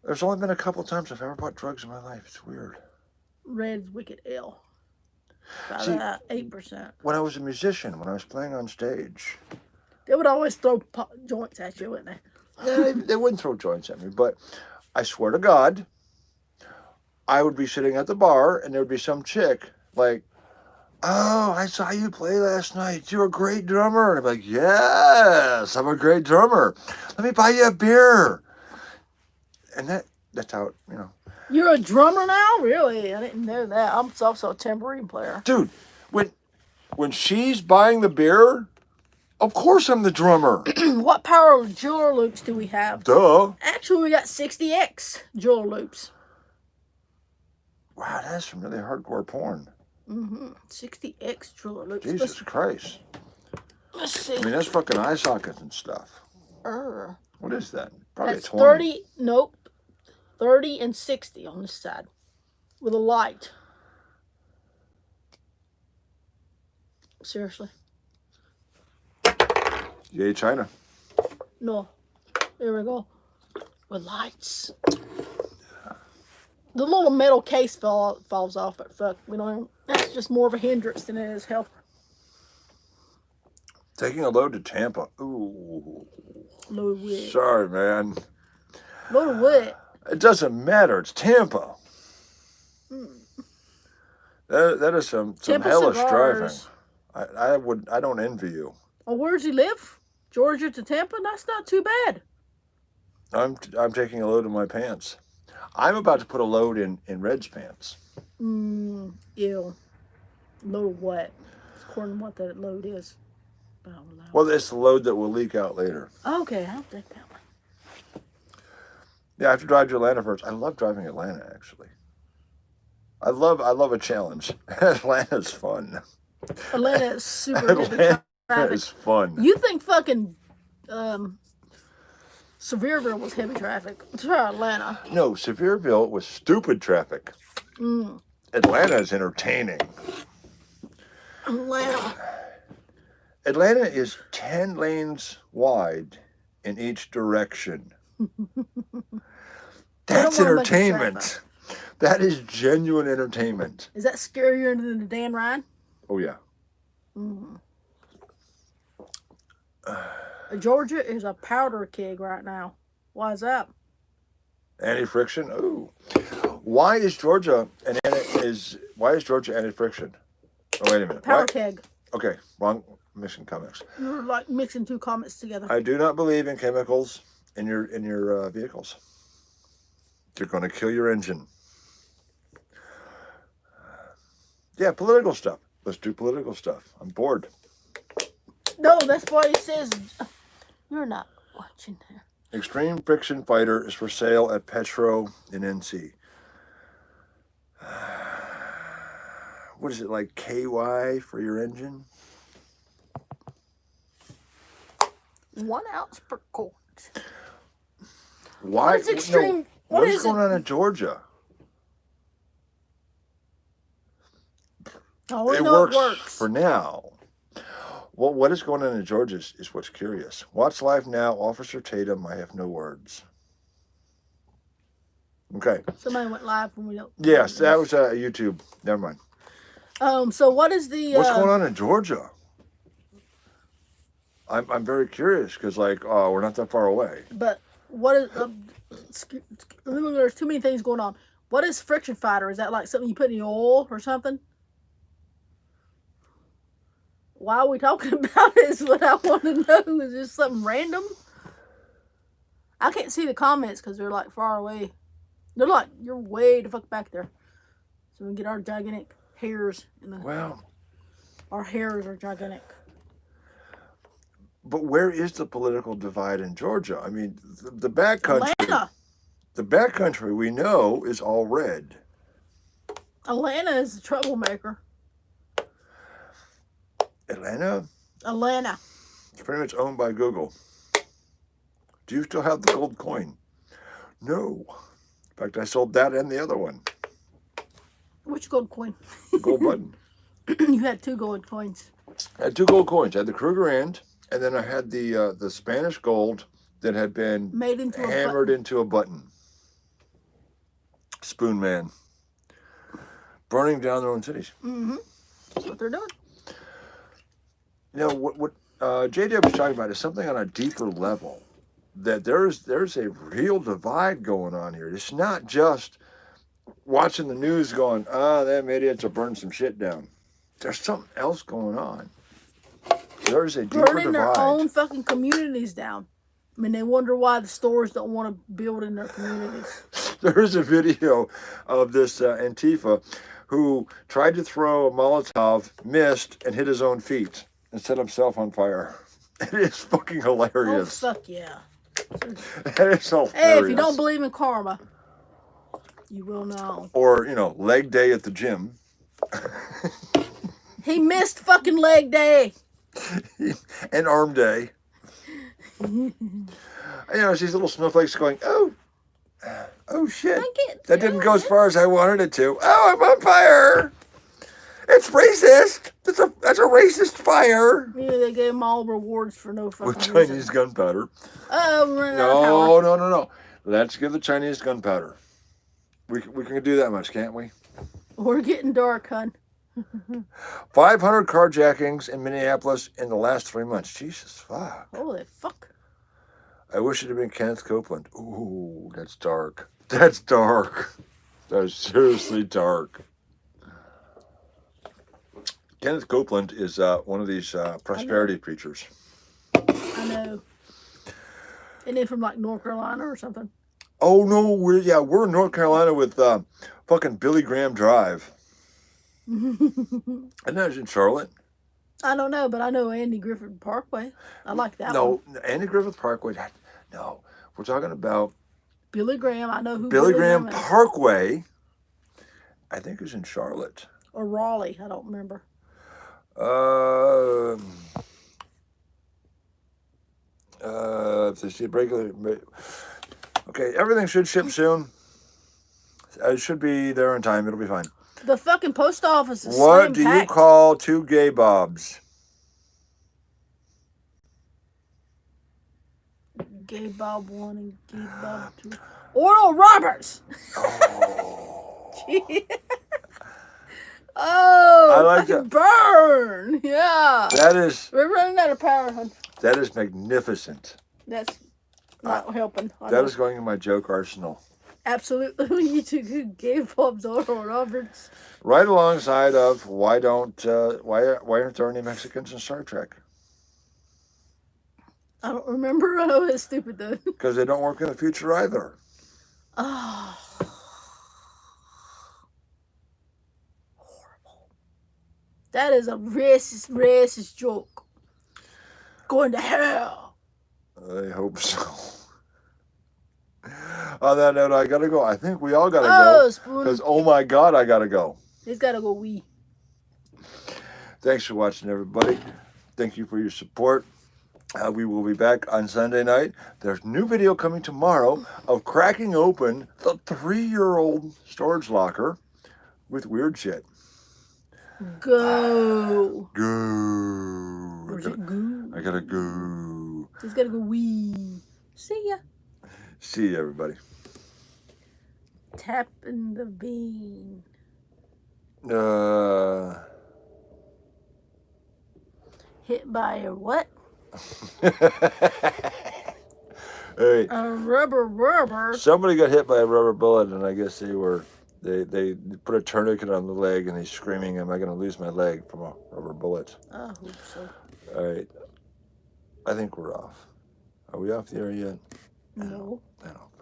B: There's only been a couple times I've ever bought drugs in my life. It's weird.
A: Red's Wicked Ale.
B: See,
A: About 8%.
B: when I was a musician, when I was playing on stage,
A: They would always throw joints at you, wouldn't they?
B: They wouldn't throw joints at me, but I swear to God, I would be sitting at the bar and there would be some chick like, "Oh, I saw you play last night. You're a great drummer." And I'm like, "Yes, I'm a great drummer. Let me buy you a beer." And that's how,
A: You're a drummer now? Really? I didn't know that. I'm also a tambourine player.
B: Dude, when she's buying the beer, of course I'm the drummer.
A: What power jeweler loops do we have?
B: Duh.
A: Actually, we got 60X jeweler loops.
B: Wow, that's some really hardcore porn.
A: 60X jeweler loops.
B: Jesus Christ.
A: Let's see.
B: I mean, that's fucking eye sockets and stuff. What is that? Probably
A: That's
B: 20.
A: 30, nope. 30 and 60 on this side. With a light. Seriously.
B: Yay, China.
A: No. There we go. With lights. The little metal case falls off, but fuck, we don't even, that's just more of a hindrance than it is help.
B: Taking a load to Tampa. Ooh.
A: Load of wood.
B: Sorry, man.
A: Load of wood.
B: It doesn't matter. It's Tampa. That is some
A: Tampa
B: hellish
A: cigars.
B: driving. I don't envy you.
A: Oh, where'd you live? Georgia to Tampa? That's not too bad.
B: I'm taking a load in my pants. I'm about to put a load in Red's pants.
A: Ew. Load of what? According to what that load is. I don't know.
B: Well, it's the load that will leak out later.
A: Okay, I'll take that one.
B: Yeah, I have to drive to Atlanta first. I love driving Atlanta, actually. I love a challenge. Atlanta's fun.
A: Atlanta is super heavy
B: Atlanta
A: traffic.
B: is fun.
A: You think fucking Sevierville was heavy traffic. Try Atlanta.
B: No, Sevierville was stupid traffic. Atlanta is entertaining. Atlanta is 10 lanes wide in each direction. That's entertainment. That is genuine entertainment.
A: Is that scarier than the Dan Ryan?
B: Oh, yeah.
A: Georgia is a powder keg right now. Why is that?
B: Anti-friction? Ooh. Why is Georgia anti-friction? Oh, wait a minute.
A: Powder
B: What?
A: keg.
B: Okay, wrong. Mixing comics.
A: You're like mixing two comments together.
B: I do not believe in chemicals in your vehicles. They're going to kill your engine. Yeah, political stuff. Let's do political stuff. I'm bored.
A: No, that's why he says you're not watching there.
B: Extreme Friction Fighter is for sale at Petro in NC. What is it, like KY for your engine?
A: 1 ounce per quart.
B: Why?
A: What is extreme?
B: No,
A: what
B: what's
A: is
B: going on in Georgia?
A: Oh,
B: It works for now. Well, what is going on in Georgia is what's curious. Watch live now, Officer Tatum. I have no words. Okay.
A: Somebody went live when we don't.
B: Yes, that was YouTube. Never mind.
A: So what is the?
B: What's going on in Georgia? I'm very curious because we're not that far away.
A: But what is? There's too many things going on. What is friction fighter? Is that like something you put in your oil or something? Why are we talking about it is what I want to know. Is this something random? I can't see the comments because they're like far away. They're like, you're way the fuck back there. So we can get our gigantic hairs in the.
B: Well,
A: our hairs are gigantic.
B: But where is the political divide in Georgia? I mean, the back country.
A: Atlanta.
B: The back country we know is all red.
A: Atlanta is the troublemaker.
B: Atlanta?
A: Atlanta.
B: It's pretty much owned by Google. Do you still have the gold coin? No. In fact, I sold that and the other one.
A: Which gold coin?
B: The gold button.
A: You had 2 gold coins.
B: I had 2 gold coins. I had the Kruger end, and then I had the Spanish gold that had been
A: made into
B: hammered into a button. Spoon man. Burning down their own cities.
A: Mm-hmm. That's what they're doing.
B: You know, what JJ was talking about is something on a deeper level. that there's a real divide going on here. It's not just watching the news going, them idiots are burning some shit down. There's something else going on. There's a deeper
A: Burning their
B: divide.
A: own fucking communities down. I mean, they wonder why the stores don't want to build in their communities.
B: There's a video of this Antifa who tried to throw a Molotov, missed, and hit his own feet and set himself on fire. It is fucking
A: Oh,
B: hilarious.
A: fuck yeah.
B: It is hilarious.
A: Hey, if you don't believe in karma, you will know.
B: Or, leg day at the gym.
A: He missed fucking leg day.
B: And arm day. These little snowflakes going, oh shit. That didn't go as far as I wanted it to. Oh, I'm on fire. It's racist. That's a racist fire.
A: Yeah, they gave them all rewards for no fucking
B: With
A: reason.
B: Chinese gunpowder.
A: Oh, we're running out of power.
B: No. Let's give the Chinese gunpowder. We can do that much, can't we?
A: We're getting dark, hun.
B: 500 carjackings in Minneapolis in the last 3 months. Jesus, fuck.
A: Holy fuck.
B: I wish it had been Kenneth Copeland. Ooh, that's dark. That's dark. That is seriously dark. Kenneth Copeland is one of these prosperity preachers.
A: I know. Isn't he from like North Carolina or something?
B: Oh no, we're in North Carolina with fucking Billy Graham Drive. Isn't that in Charlotte?
A: I don't know, but I know Andy Griffith Parkway. I like that one.
B: No, Andy Griffith Parkway. No, we're talking about
A: Billy Graham. I know who
B: Billy Graham
A: is.
B: Parkway. I think is in Charlotte.
A: Or Raleigh. I don't remember.
B: If they see regular. Okay, everything should ship soon. It should be there in time. It'll be fine.
A: The fucking post office is
B: What do you
A: slam-packed.
B: call two gay bobs?
A: Gay Bob 1 and Gay Bob 2. Oral Roberts! Oh,
B: I like
A: fucking burn! Yeah.
B: That is
A: We're running out of power, hun.
B: that is magnificent.
A: That's not helping.
B: That is going in my joke arsenal.
A: Absolutely. You two Gay Bob's Oral Roberts.
B: Right alongside of why aren't there any Mexicans in Star Trek?
A: I don't remember. Oh, it's stupid though.
B: Because they don't work in the future either.
A: Oh. Horrible. That is a racist joke. Going to hell.
B: I hope so. On that note, I gotta go. I think we all gotta go. Because, oh my God, I gotta go.
A: He's gotta go wee.
B: Thanks for watching, everybody. Thank you for your support. We will be back on Sunday night. There's a new video coming tomorrow of cracking open the 3-year-old storage locker with weird shit.
A: Go.
B: Go.
A: Or is it go?
B: I gotta go.
A: He's gotta go wee. See ya.
B: See you, everybody.
A: Tapping the bean. Hit by a what?
B: Hey,
A: A rubber.
B: somebody got hit by a rubber bullet, and I guess they put a tourniquet on the leg, and he's screaming, "Am I going to lose my leg from a rubber bullet?"
A: I hope so.
B: All right, I think we're off. Are we off the air yet?
A: No.
B: I don't